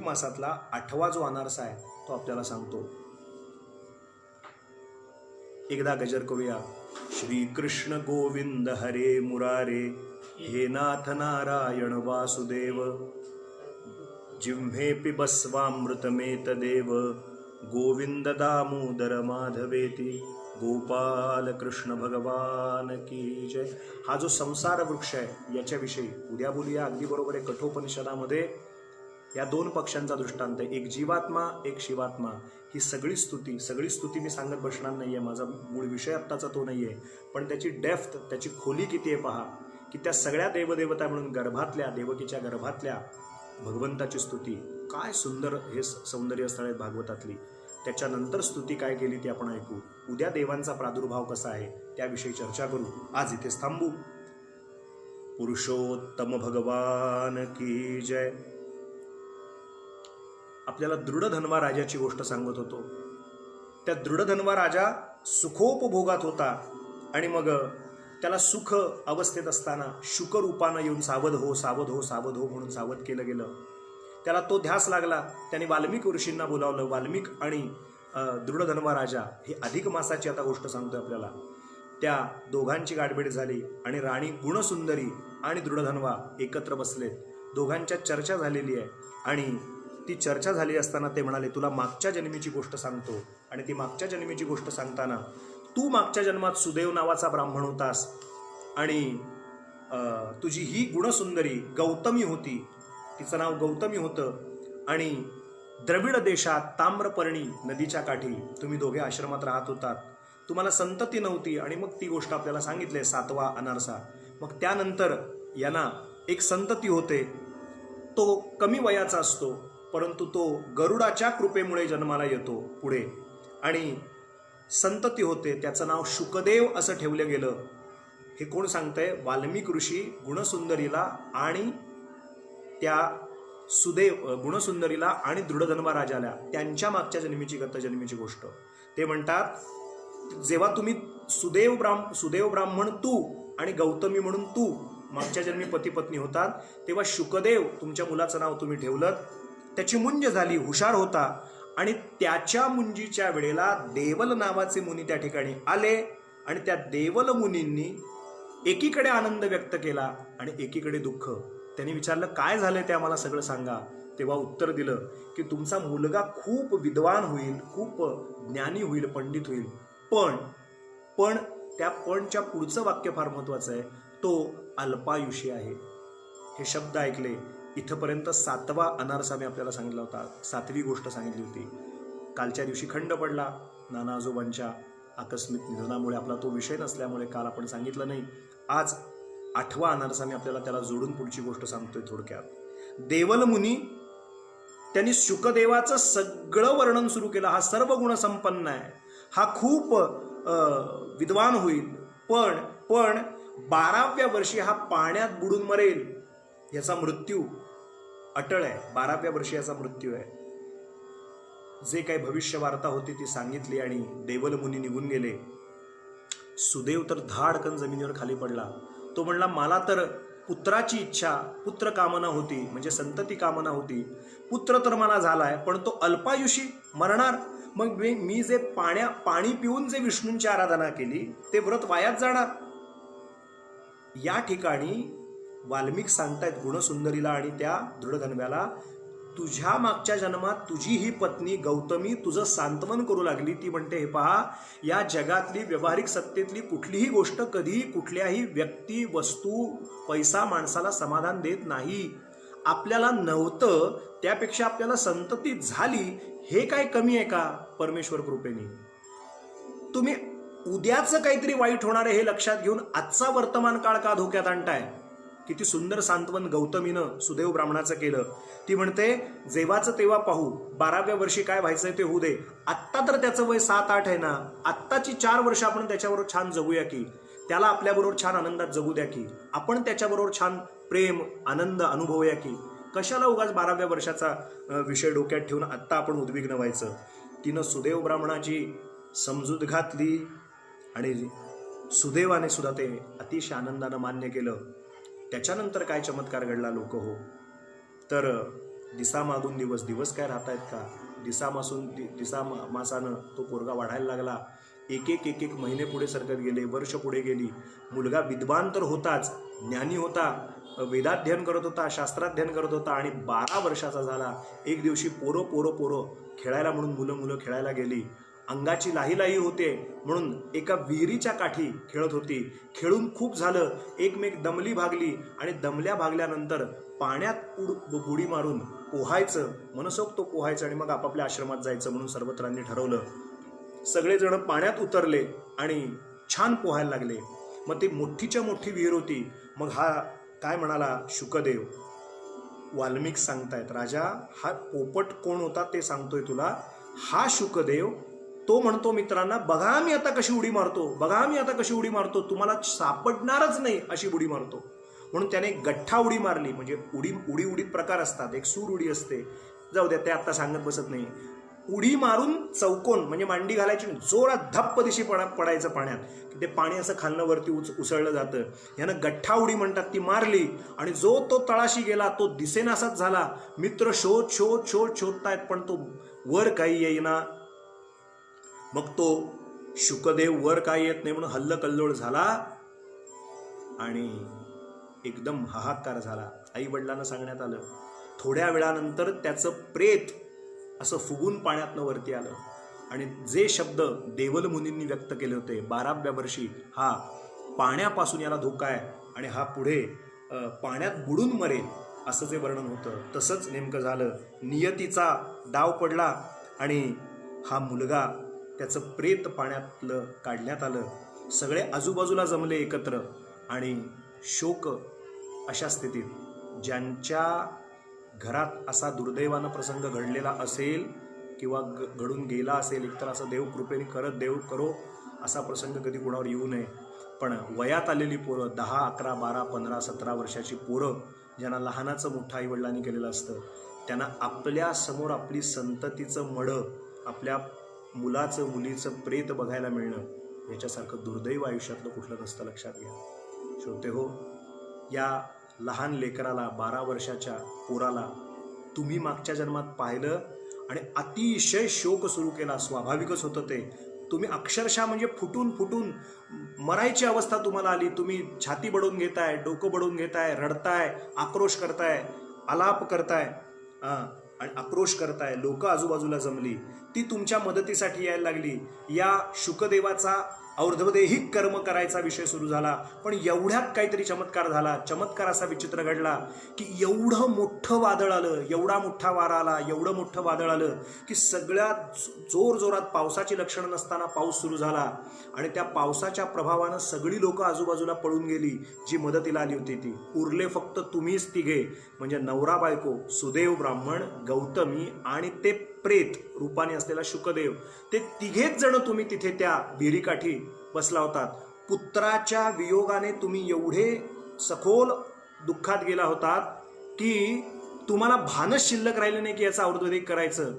मासातला 8वा जो अनारसा आहे तो आपल्याला सांगतो. एकदा गजर करूया. श्री कृष्ण गोविंद हरे मुरारे, हे नाथ नारायण वासुदेव, जिह्वे पिबस्वामृतमेत देव, गोविंद दामोदर माधवेती, गोपाल कृष्ण भगवान की जय. हा जो संसार वृक्ष आहे याच्याविषयी उद्या बोलूया. अगदी बरोबर आहे. कठोपनिषदामध्ये या दोन पक्षांचा दृष्टांत आहे. एक जीवात्मा, एक शिवात्मा. ही सगळी स्तुती मी सांगत बसणार नाहीये, माझा मूळ विषय आत्ताचा तो नाहीये, पण त्याची डेप्थ, त्याची खोली किती आहे पहा, की त्या सगळ्या देवदेवता म्हणून गर्भातल्या, देवकीच्या गर्भातल्या भगवंताची स्तुती. काय सुंदर हे सौंदर्य स्थळ आहेत भागवतातली. त्याच्यानंतर स्तुती काय केली ती आपण ऐकू. उद्या देवांचा प्रादुर्भाव कसा आहे त्याविषयी चर्चा करू. आज इथेच थांबू. पुरुषोत्तम भगवान की जय. आपल्याला दृढधन्वा राजाची गोष्ट सांगत होतो. त्या दृढधन्वा राजा सुखोपभोगात होता आणि मग त्याला सुख अवस्थेत असताना शुकरूपानं येऊन सावध हो सावध हो सावध हो म्हणून सावध केलं गेलं. त्याला तो ध्यास लागला. त्याने वाल्मिक ऋषींना बोलावलं. वाल्मिक आणि दृढधन्वा राजा, ही अधिक मासाची आता गोष्ट सांगतोय आपल्याला, त्या दोघांची गाठभेट झाली आणि राणी गुणसुंदरी आणि दृढधन्वा एकत्र बसलेत. दोघांच्या चर्चा झालेली आहे आणि ती चर्चा झाली असताना ते म्हणाले, तुला मागच्या जन्मीची गोष्ट सांगतो. आणि ती मागच्या जन्मीची गोष्ट सांगताना, तू मागच्या जन्मात सुदेव नावाचा ब्राह्मण होतास आणि तुझी ही गुणसुंदरी गौतमी होती, तिचं नाव गौतमी होतं आणि द्रविड देशात ताम्रपर्णी नदीच्या काठी तुम्ही दोघे आश्रमात राहत होतात. तुम्हाला संतती नव्हती आणि मग ती गोष्ट आपल्याला सांगितली 7वा अनारसा. मग त्यानंतर यांना एक संतती होते. तो कमी वयाचा असतो, परंतु तो गरुडाच्या कृपेमुळे जन्माला येतो पुढे आणि संतती होते. त्याचं नाव शुकदेव असं ठेवलं गेलं. हे कोण सांगतंय? वाल्मिक ऋषी गुणसुंदरीला आणि त्या गुणसुंदरीला आणि दृढधन्वा राजाला त्यांच्या मागच्या जन्मीची गतजन्मीची गोष्ट. ते म्हणतात, जेव्हा तुम्ही सुदेव ब्राह्मण तू आणि गौतमी म्हणून तू मागच्या जन्मी पती पत्नी होतात, तेव्हा शुकदेव तुमच्या मुलाचं नाव तुम्ही ठेवलं. त्याची मुंज झाली, हुशार होता आणि त्याच्या मुंजीच्या वेळेला देवल नावाचे मुनी त्या ठिकाणी आले आणि त्या देवल मुनींनी एकीकडे आनंद व्यक्त केला आणि एकीकडे दुःख. त्यांनी विचारलं, काय झालंय ते आम्हाला सगळं सांगा. तेव्हा उत्तर दिलं की तुमचा मुलगा खूप विद्वान होईल, खूप ज्ञानी होईल, पंडित होईल, पण त्या पणच्या पुढचं वाक्य फार महत्वाचं आहे, तो अल्पायुषी आहे. हे शब्द ऐकले. इथपर्यंत 7वा अनारसा मी आपल्याला सांगितला होता, 7वी गोष्ट सांगितली होती. कालच्या दिवशी खंड पडला नाना आजोबांच्या आकस्मिक निधनामुळे. आपला तो विषय नसल्यामुळे काल आपण सांगितलं नाही. आज 8वा अनारसा मी आपल्याला त्याला जोडून पुढची गोष्ट सांगतोय थोडक्यात. देवल मुनी त्यांनी शुकदेवाचं सगळं वर्णन सुरू केलं. हा सर्व गुण संपन्न आहे, हा खूप विद्वान होईल, पण 12व्या वर्षी हा पाण्यात बुडून मरेल, याचा मृत्यू अटळ आहे. 12व्या वर्षी याचा मृत्यू आहे. जे काही भविष्य वार्ता होती ती सांगितली आणि देवल मुनी निघून गेले. सुदेव तर धाडकन जमिनीवर खाली पडला. तो म्हणला, मला तर पुत्राची इच्छा, पुत्र कामना होती, म्हणजे संतती कामना होती. पुत्र तर मला झालाय, पण तो अल्पायुषी मरणार. मग मी जे पाणी पिऊन जे विष्णूंची आराधना केली ते व्रत वायात जाणार. या ठिकाणी वाल्मिक सांगतायत गुणसुंदरीला आणि त्या दृढधन्व्याला, तुझ्या मागच्या जन्मात तुझी ही पत्नी गौतमी तुझं सांत्वन करू लागली. ती म्हणते, हे पहा, या जगातली व्यावहारिक सत्तेतली कुठलीही गोष्ट कधी कुठल्याही व्यक्ती, वस्तू, पैसा माणसाला समाधान देत नाही. आपल्याला नव्हतं त्यापेक्षा आपल्याला संतती झाली, हे काय कमी आहे का परमेश्वर कृपेने? तुम्ही उद्याचं काहीतरी वाईट होणार आहे हे लक्षात घेऊन आजचा वर्तमान काळ का धोक्यात आणताय? किती सुंदर सांत्वन गौतमीनं सुदेव ब्राह्मणाचं केलं. ती म्हणते, जेव्हाचं तेव्हा पाहू, 12व्या वर्षी काय व्हायचंय ते होऊ दे. आत्ता तर त्याचं वय 7-8 आहे ना, आत्ताची 4 वर्ष आपण त्याच्याबरोबर छान जगूया की, त्याला आपल्याबरोबर छान आनंदात जगू द्या की, आपण त्याच्याबरोबर छान प्रेम आनंद अनुभवूया की. कशाला उगाच 12व्या वर्षाचा विषय डोक्यात ठेवून आत्ता आपण उद्विग्न व्हायचं? तिनं सुदेव ब्राह्मणाची समजूत घातली आणि सुदैवाने सुद्धा ते अतिशय आनंदानं मान्य केलं. त्याच्यानंतर काय चमत्कार घडला लोक हो, तर दिसा मागून दिवस काय राहत आहेत का? दिसा मासानं तो पोरगा वाढायला लागला. एक एक महिने पुढे सरकत गेले, वर्ष पुढे गेली. मुलगा विद्वान तर होताच, ज्ञानी होता, वेदाध्ययन करत होता, शास्त्राध्ययन करत होता आणि 12 वर्षाचा झाला. एक दिवशी पोरं खेळायला म्हणून मुलं खेळायला गेली. अंगाची लाही होते म्हणून एका विहिरीच्या काठी खेळत होती. खेळून खूप झालं, एकमेक दमली भागली आणि दमल्या भागल्यानंतर पाण्यात बुडी मारून पोहायचं, मनसोक्त पोहायचं आणि मग आपापल्या आश्रमात जायचं म्हणून सर्वत्रांनी ठरवलं. सगळेजण पाण्यात उतरले आणि छान पोहायला लागले. मग ती मोठीच्या मोठी विहीर होती. मग हा काय म्हणाला शुकदेव, वाल्मिक सांगतायत, राजा हा पोपट कोण होता ते सांगतोय तुला. हा शुकदेव, तो म्हणतो मित्रांना, बघा मी आता कशी उडी मारतो, बघा मी आता कशी उडी मारतो, तुम्हाला सापडणारच नाही अशी उडी मारतो. म्हणून त्याने गठ्ठा उडी मारली. म्हणजे उडीत प्रकार असतात. एक सूर उडी असते, जाऊ द्या ते आता सांगत बसत नाही. उडी मारून चौकोन म्हणजे मांडी घालायची, जोरात धप्प दिशी पडायचं पाण्यात, की ते पाणी असं खालनं वरती उसळलं जातं. यानं गठ्ठा उडी म्हणतात, ती मारली आणि जो तो तळाशी गेला तो दिसेनासाच झाला. मित्र शोधतायत पण तो वर काही येईना. मग तो शुकदेव वर काही येत नाही म्हणून हल्लकल्लोळ झाला आणि एकदम हाहाकार झाला. आई वडिलांना सांगण्यात आलं. थोड्या वेळानंतर त्याचं प्रेत असं फुगून पाण्यातनं वरती आलं आणि जे शब्द देवल मुनींनी व्यक्त केले होते, 12व्या वर्षी हा पाण्यापासून याला धोका आहे आणि हा पुढे पाण्यात बुडून मरेल असं जे वर्णन होतं, तसंच नेमकं झालं. नियतीचा डाव पडला आणि हा मुलगा, त्याचं प्रेत पाण्यातलं काढण्यात आलं. सगळे आजूबाजूला जमले एकत्र आणि शोक अशा स्थितीत, ज्यांच्या घरात असा दुर्दैवानं प्रसंग घडलेला असेल किंवा घडून गेला असेल, एकतर असं देव कृपेने करत देव करो असा प्रसंग कधी कोणावर येऊ नये. पण वयात आलेली पोरं, 10, 11, 12, 15, 17 वर्षाची पोरं, ज्यांना लहानाचं मोठं आईवडिलांनी केलेलं असतं, त्यांना आपल्या समोर आपली संततीचं मडं, आपल्या मुलाचं मुलीचं प्रेत बघायला मिळणं, याच्यासारखं दुर्दैव आयुष्यातलं कुठलं नसतं, लक्षात घ्या. श्रोते हो, या लहान लेकराला, 12 वर्षाच्या पोराला तुम्ही मागच्या जन्मात पाहिलं आणि अतिशय शोक सुरू केला. स्वाभाविकच होतं ते. तुम्ही अक्षरशः म्हणजे फुटून मरायची अवस्था तुम्हाला आली. तुम्ही छाती बडवून घेताय, डोकं बडवून घेताय, रडताय, आक्रोश करताय, आलाप करताय आणि आक्रोश करताय. लोक आजूबाजूला जमली, ती तुमच्या मदतीसाठी यायला लागली. या शुकदेवाचा और्ध्वदेहिक कर्म करायचा विषय सुरू झाला. पण एवढ्यात काहीतरी चमत्कार झाला. चमत्कार असा विचित्र घडला की एवढं मोठं वादळ आलं, एवढा मोठा वारा आला, एवढं मोठं वादळ आलं की सगळ्यात जोरात पावसाची लक्षणं नसताना पाऊस सुरू झाला आणि त्या पावसाच्या प्रभावानं सगळी लोक आजूबाजूला पळून गेली जी मदतीला आली होती ती. उरले फक्त तुम्हीच तिघे, म्हणजे नवरा बायको, सुदेव ब्राह्मण, गौतमी आणि ते प्रेत रूपाने असलेला शुकदेव. ते तिघेच जण तुम्ही तिथे त्या विहिरीकाठी बसला होतात. पुत्राच्या वियोगाने तुम्ही एवढे सखोल दुःखात गेला होतात की तुम्हाला भानच शिल्लक राहिलं नाही की याचा और्ध्वदेहिक करायचं.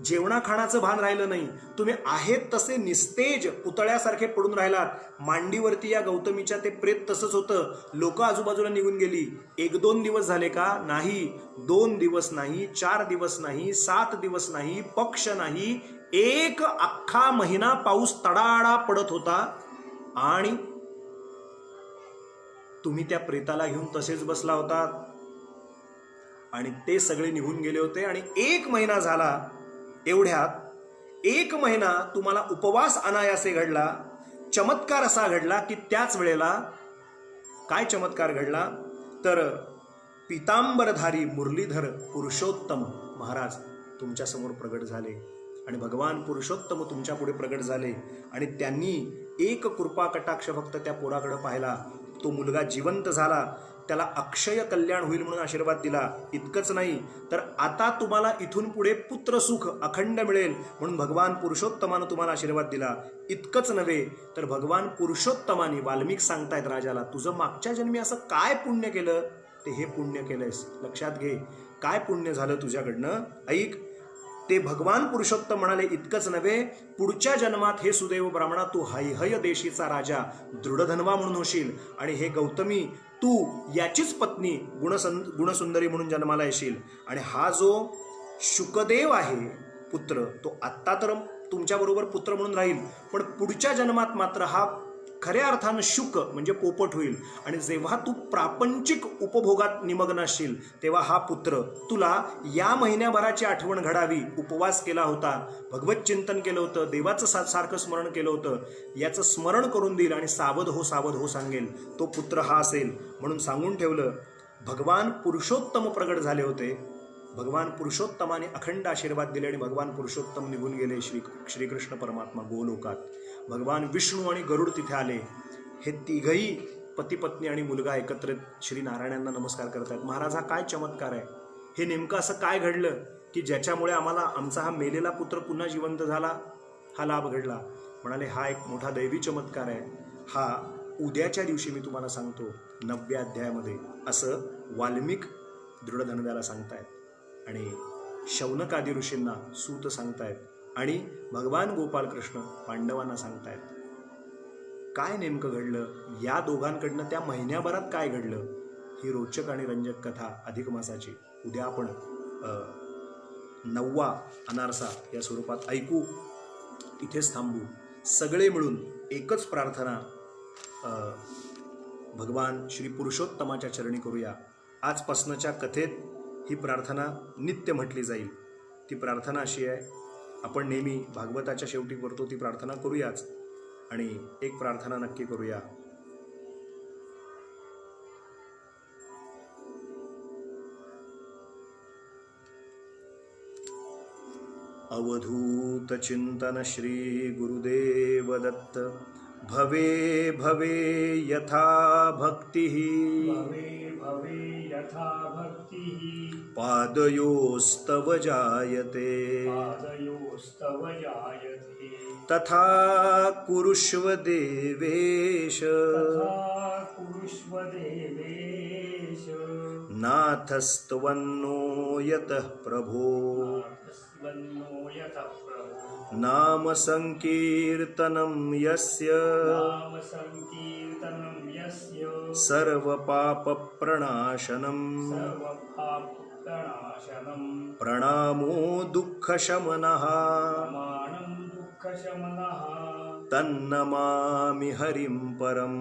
जेवणा खाण्याचं भान राहिलं नाही. तुम्ही आहेत तसे निस्तेज पुतळ्यासारखे पडून राहिलात. मांडीवरती या गौतमीच्या ते प्रेत तसंच होतं. लोक आजूबाजूला निघून गेली. 1-2 दिवस झाले का? नाही. 2 दिवस नाही, 4 दिवस नाही, 7 दिवस नाही, पक्ष नाही, 1 अख्खा महिना पाऊस तडाडा पडत होता आणि तुम्ही त्या प्रेताला घेऊन तसेच बसला होतात आणि ते सगळे निघून गेले होते. आणि 1 महिना झाला. एवढ्यात 1 महिना तुम्हाला उपवास अनायासे घडला. चमत्कार असा घडला की त्याच वेळेला काय चमत्कार घडला तर पितांबरधारी मुरलीधर पुरुषोत्तम महाराज तुमच्या समोर प्रगट झाले आणि भगवान पुरुषोत्तम तुमच्या पुढे प्रगट झाले आणि त्यांनी एक कृपा कटाक्ष फक्त त्या पोराकडे पाहिला. तो मुलगा जिवंत झाला. त्याला अक्षय कल्याण होईल म्हणून आशीर्वाद दिला. इतकंच नाही तर आता तुम्हाला इथून पुढे पुत्रसुख अखंड मिळेल म्हणून भगवान पुरुषोत्तमानं तुम्हाला आशीर्वाद दिला. इतकंच नव्हे तर भगवान पुरुषोत्तमाने, वाल्मिक सांगतायत राजाला, तुझं मागच्या जन्मी असं काय पुण्य केलं ते हे पुण्य केलंयस. लक्षात घे, काय पुण्य झालं तुझ्याकडनं. ऐक, ते भगवान पुरुषोत्तम म्हणाले, इतकंच नव्हे, पुढच्या जन्मात हे सुदैव ब्राह्मणा तू हैहय देशीचा राजा दृढधन्वा म्हणून होशील आणि हे गौतमी तू याचीच पत्नी गुणसुंदरी म्हणून जन्माला येशील. आणि हा जो शुकदेव आहे पुत्र, तो आत्ता तर तुमच्याबरोबर पुत्र म्हणून राहील, पण पुढच्या जन्मात मात्र हा खऱ्या अर्थानं शुक म्हणजे पोपट होईल. आणि जेव्हा तू प्रापंचिक उपभोगात निमग्न असशील तेव्हा हा पुत्र तुला या महिन्याभराची आठवण घडावी, उपवास केला होता, भगवत चिंतन केलं होतं, देवाचं सारखं स्मरण केलं होतं, याचं स्मरण करून देईल आणि सावध हो सांगेल. तो पुत्र हा असेल म्हणून सांगून ठेवलं. भगवान पुरुषोत्तम प्रगट झाले होते भगवान पुरुषोत्तमाने अखंड आशीर्वाद दिले आणि भगवान पुरुषोत्तम निघून गेले श्रीकृष्ण परमात्मा गोलोकात. भगवान विष्णू आणि गरुड तिथे आले. हे तिघही पती पत्नी आणि मुलगा एकत्रित श्री नारायणांना नमस्कार करतात. महाराज, हा काय चमत्कार आहे? हे नेमकं असं काय घडलं की ज्याच्यामुळे आम्हाला आमचा हा मेलेला पुत्र पुन्हा जिवंत झाला, हा लाभ घडला? म्हणाले, हा एक मोठा दैवी चमत्कार आहे. हा उद्याच्या दिवशी मी तुम्हाला सांगतो 9व्या अध्यायामध्ये, असं वाल्मिक दृढधन्व्याला सांगतायत आणि शौनकादी ऋषींना सूत सांगतायत आणि भगवान गोपालकृष्ण पांडवांना सांगतायत. काय नेमकं घडलं, या दोघांकडनं त्या महिन्याभरात काय घडलं, ही रोचक आणि रंजक कथा अधिक मासाची उद्या आपण 9वा अनारसा या स्वरूपात ऐकू. इथेच थांबू. सगळे मिळून एकच प्रार्थना भगवान श्री पुरुषोत्तमाच्या चरणी करूया. आजपासनच्या कथेत ही प्रार्थना नित्य म्हटली जाईल. ती प्रार्थना अशी आहे, आपण नेहमी भागवताच्या शेवटी करतो ती प्रार्थना करूयाच. आणि एक प्रार्थना नक्की करूया. अवधूत चिंतन श्री गुरुदेव दत्त. भवे भवे यथा भक्तिः, भवे भवे यथा भक्तिः, पादयोस्तव जायते, पादयोस्तव जायते, तथा कुरुष्व देवेश, तथा कुरुष्व देवेश, नाथस्त्वन्नो यतः प्रभो, नाथस्त्वन्नो यतः प्रभो, नाम संकीर्तनं यस्य, नाम संकीर्तनं यस्य, सर्वपापप्रणाशनं, सर्वपापप्रणाशनं, प्रणामो दुःखशमनः, प्रमाणं दुःखशमनः, तन्नमामि हरिं परम्,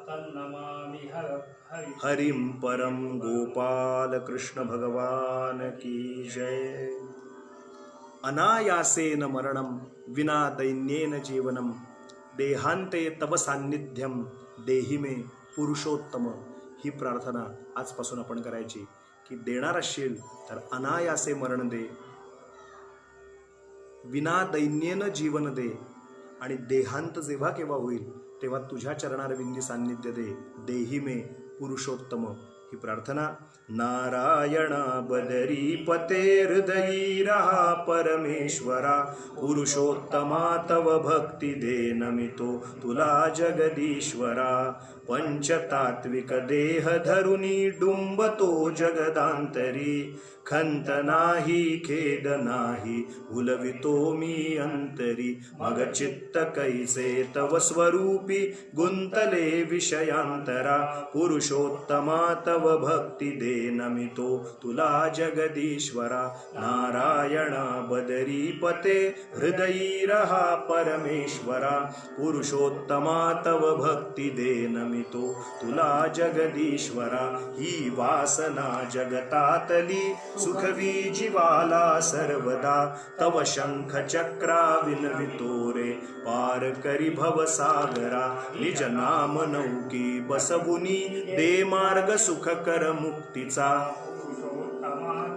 तन्नमामि हरि हरिं परम. गोपाल कृष्ण भगवान की जय. अनायासेन मरणं विना दैन्येन जीवनं, देहांते तव सान्निध्यम देहि मे पुरुषोत्तम. ही प्रार्थना आजपासून आपण करायची की देणार असशील तर अनायासे मरण दे, विना दैन्येन जीवन दे आणि देहांत जेव्हा केव्हा होईल तेव्हा तुझ्या चरणारविंदी सान्निध्य दे, देहि मे पुरुषोत्तम. ही प्रार्थना. नारायणा बदरी पते हृदयी रहा परमेश्वरा, पुरुषोत्तमा तव भक्ती दे नमितो तुला जगदीश्वरा. पंचतात्विक देह धरुनी डुंबतो जगदांतरी, खंत नाही खेद नाही भुलवितो मी अंतरी. मग चित्त कैसे तव स्वरूपी गुंतले विषयांतरा, पुरुषोत्तमा तव भक्ती दे नमितो तुला जगदीश्वरा. नारायणा बदरी पते हृदयी रहा परमेश्वरा, पुरुषोत्तमा तव भक्ती दे नमितो तुला जगदीश्वरा. ही वासना जगतातली सुखवी जीवाला सर्वदा, तव शंख चक्रा विनवितो रे पार करी भवसागरा. निज नाम नौकी बसवुनी दे मार्ग सुख कर मुक्तीचा,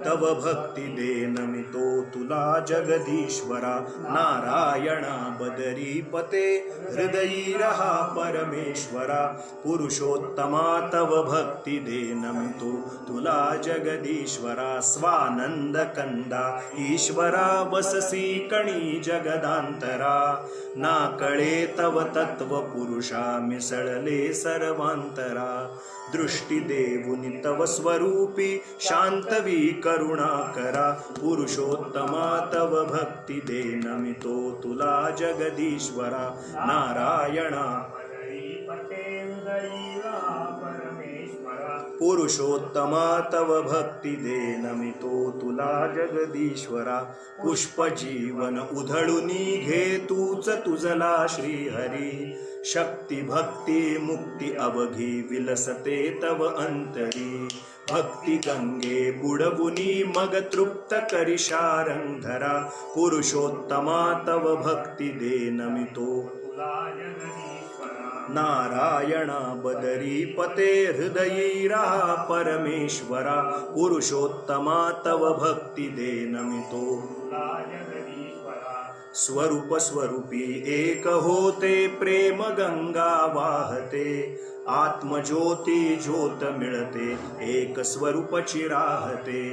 तव भक्ती दे नमितो तुला जगदीश्वरा. नारायणा बदरी पते हृदयी रहा परमेश्वरा, पुरुषोत्तमा तव भक्ती दे नमितो तुला जगदीश्वरा. स्वानंद कंदा ईश्वरा बससी कणी जगदांतरा, ना कळे तव तत्व पुरुषा मिसळले सर्वांतरा. दृष्टी देवुनि तव स्वरूपी शांतवी करुणा करा, पुरुषोत्तमा तव भक्ती दे नमितो तुला जगदीश्वरा. नारायणा पुरुषोत्तमा तव भक्ती दे नमितो तुला जगदीश्वरा. पुष्प जीवन उधळुनी घे तूच तुझला श्रीहरी, शक्ती भक्ती मुक्ती अवघी विलसते तव अंतरी. भक्ती गंगे बुडवुनी मग तृप्त करी शारंधरा, पुरुषोत्तमा तव भक्ती दे नमितो नारायणा बदरीपते हृदयी राहा परमेश्वरा पुरुषोत्तमा तव भक्ती दे नमितो स्वरूप स्वरूपी एक होते प्रेम गंगा वाहते आत्मज्योती ज्योत मिळते एक स्वरूपची राहते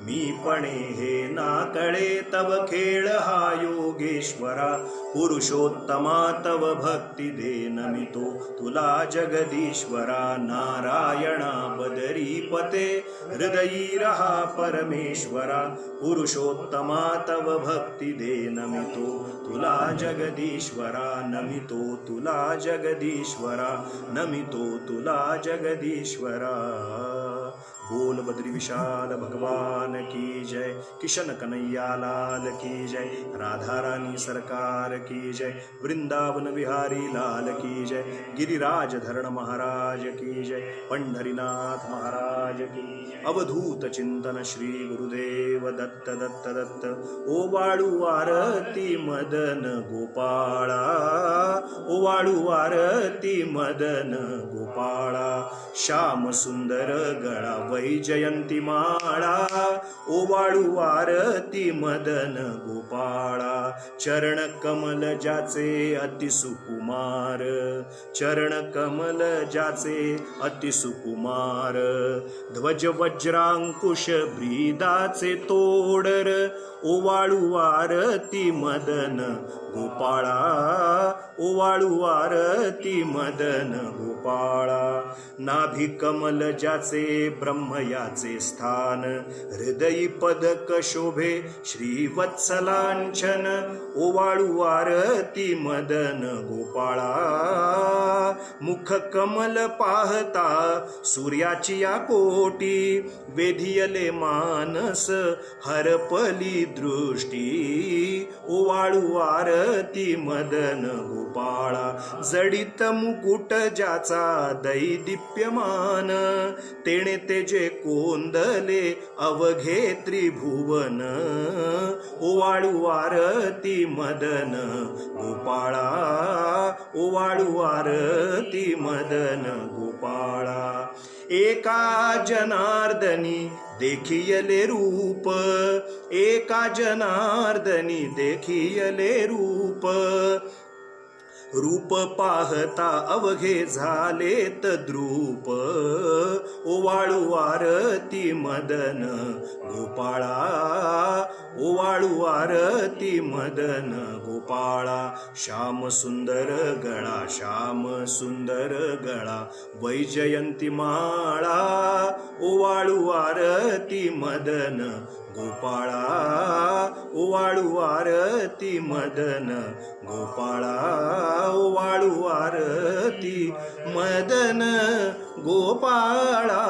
मी पणे हे ना कळे तव खेळ हा योगेश्वरा पुरुषोत्तमा तव भक्ती दे नमितो तुला जगदीश्वरा नारायणा बदरीपते हृदयी रहा परमेश्वरा पुरुषोत्तमा तव भक्ती दे नमितो तुला जगदीश्वरा नमितो तुला जगदीश्वरा नमितो तुला जगदीश्वरा बोल बद्री विशाल भगवान की जय किशन कन्हैया लाल की जय राधा रानी सरकार की जय वृंदावन बिहारी लाल की जय गिरिराज धरण महाराज की जय पंढरीनाथ महाराज की जय अवधूत चिंतन श्री गुरुदेव दत्त दत्त दत्त ओ वाळू आरती मदन गोपाळा ओ वाळू आरती मदन गोपाळा श्याम सुंदर गळा वैजयंती माळा ओवाळू आरती मदन गोपाळा चरण कमल ज्याचे अति सुकुमार चरण कमल ज्याचे अति सुकुमार ध्वज वज्रांकुश ब्रीदाचे तोडर ओवाळू आरती मदन गोपाळा ओवाळू आरती मदन गोपाळा नाभी कमल ज्याचे ब्रह्मयाचे स्थान हृदयी पदक शोभे श्रीवत्सलांछन ओवाळू आरती मदन गोपाळा मुख कमल पाहता सूर्याची या कोटी वेधियले मानस हरपली दृष्टी ओवाळू आरती मदन गोपाळा जडित मुकुट ज्याचा दैदिप्यमान तेणे तेजे कोंदले अवघे त्रिभुवन ओवाळू आरती मदन गोपाळा ओवाळू आरती मदन गोपाळा एका जनार्दनी देखियले रूप एका जनार्दनी देखियले रूप रूप पाहता अवघे झाले तद्रूप ओवाळू आरती मदन गोपाळा ओवाळू आरती मदन गोपाळा श्याम सुंदर गळा वैजयंती माळा ओवाळू आरती मदन गोपाळा ओवाळू आरती मदन गोपाळा ओवाळू आरती मदन गोपाळा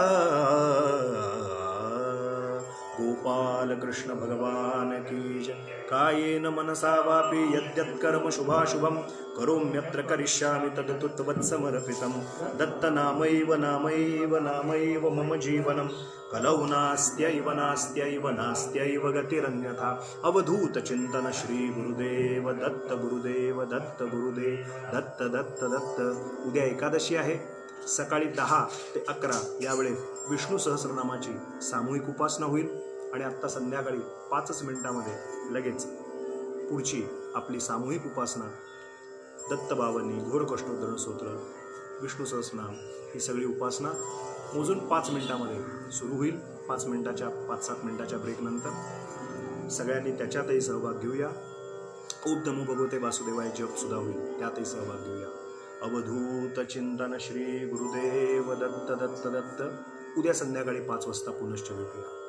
गोपाल कृष्ण भगवान की जय कायेन मनसा वापि यद्यत् कर्म शुभाशुभं करोम्यत्र करिष्यामि तद् त्वत्समर्पितं दत्तनामैव नामैव नामैव मम जीवनं कलौ नास्त्यैव गतिरन्यथा अवधूत चिंतन श्री गुरुदेव दत्त गुरुदेव दत्त गुरुदेव दत्त दत्त दत्त उद्या एकादशी आहे सकाळी 10 ते 11 यावेळेत विष्णू सहस्रनामाची सामूहिक उपासना होईल आणि आत्ता संध्याकाळी 5 मिनिटांमध्ये लगेच पुढची आपली सामूहिक उपासना दत्तबाबांनी घोरकष्टोद्धरण स्तोत्र विष्णू सहस्रनाम ही सगळी उपासना मोजून 5 मिनिटांमध्ये सुरू होईल 5 मिनिटाच्या ब्रेकनंतर सगळ्यांनी त्याच्यातही सहभाग घेऊया ओम नमो भगवते वासुदेवाय जप सुद्धा होईल त्यातही सहभाग घेऊया अवधूत चिंतन श्री गुरुदेव दत्त दत्त दत्त उद्या संध्याकाळी 5 वाजता पुनश्च भेटूया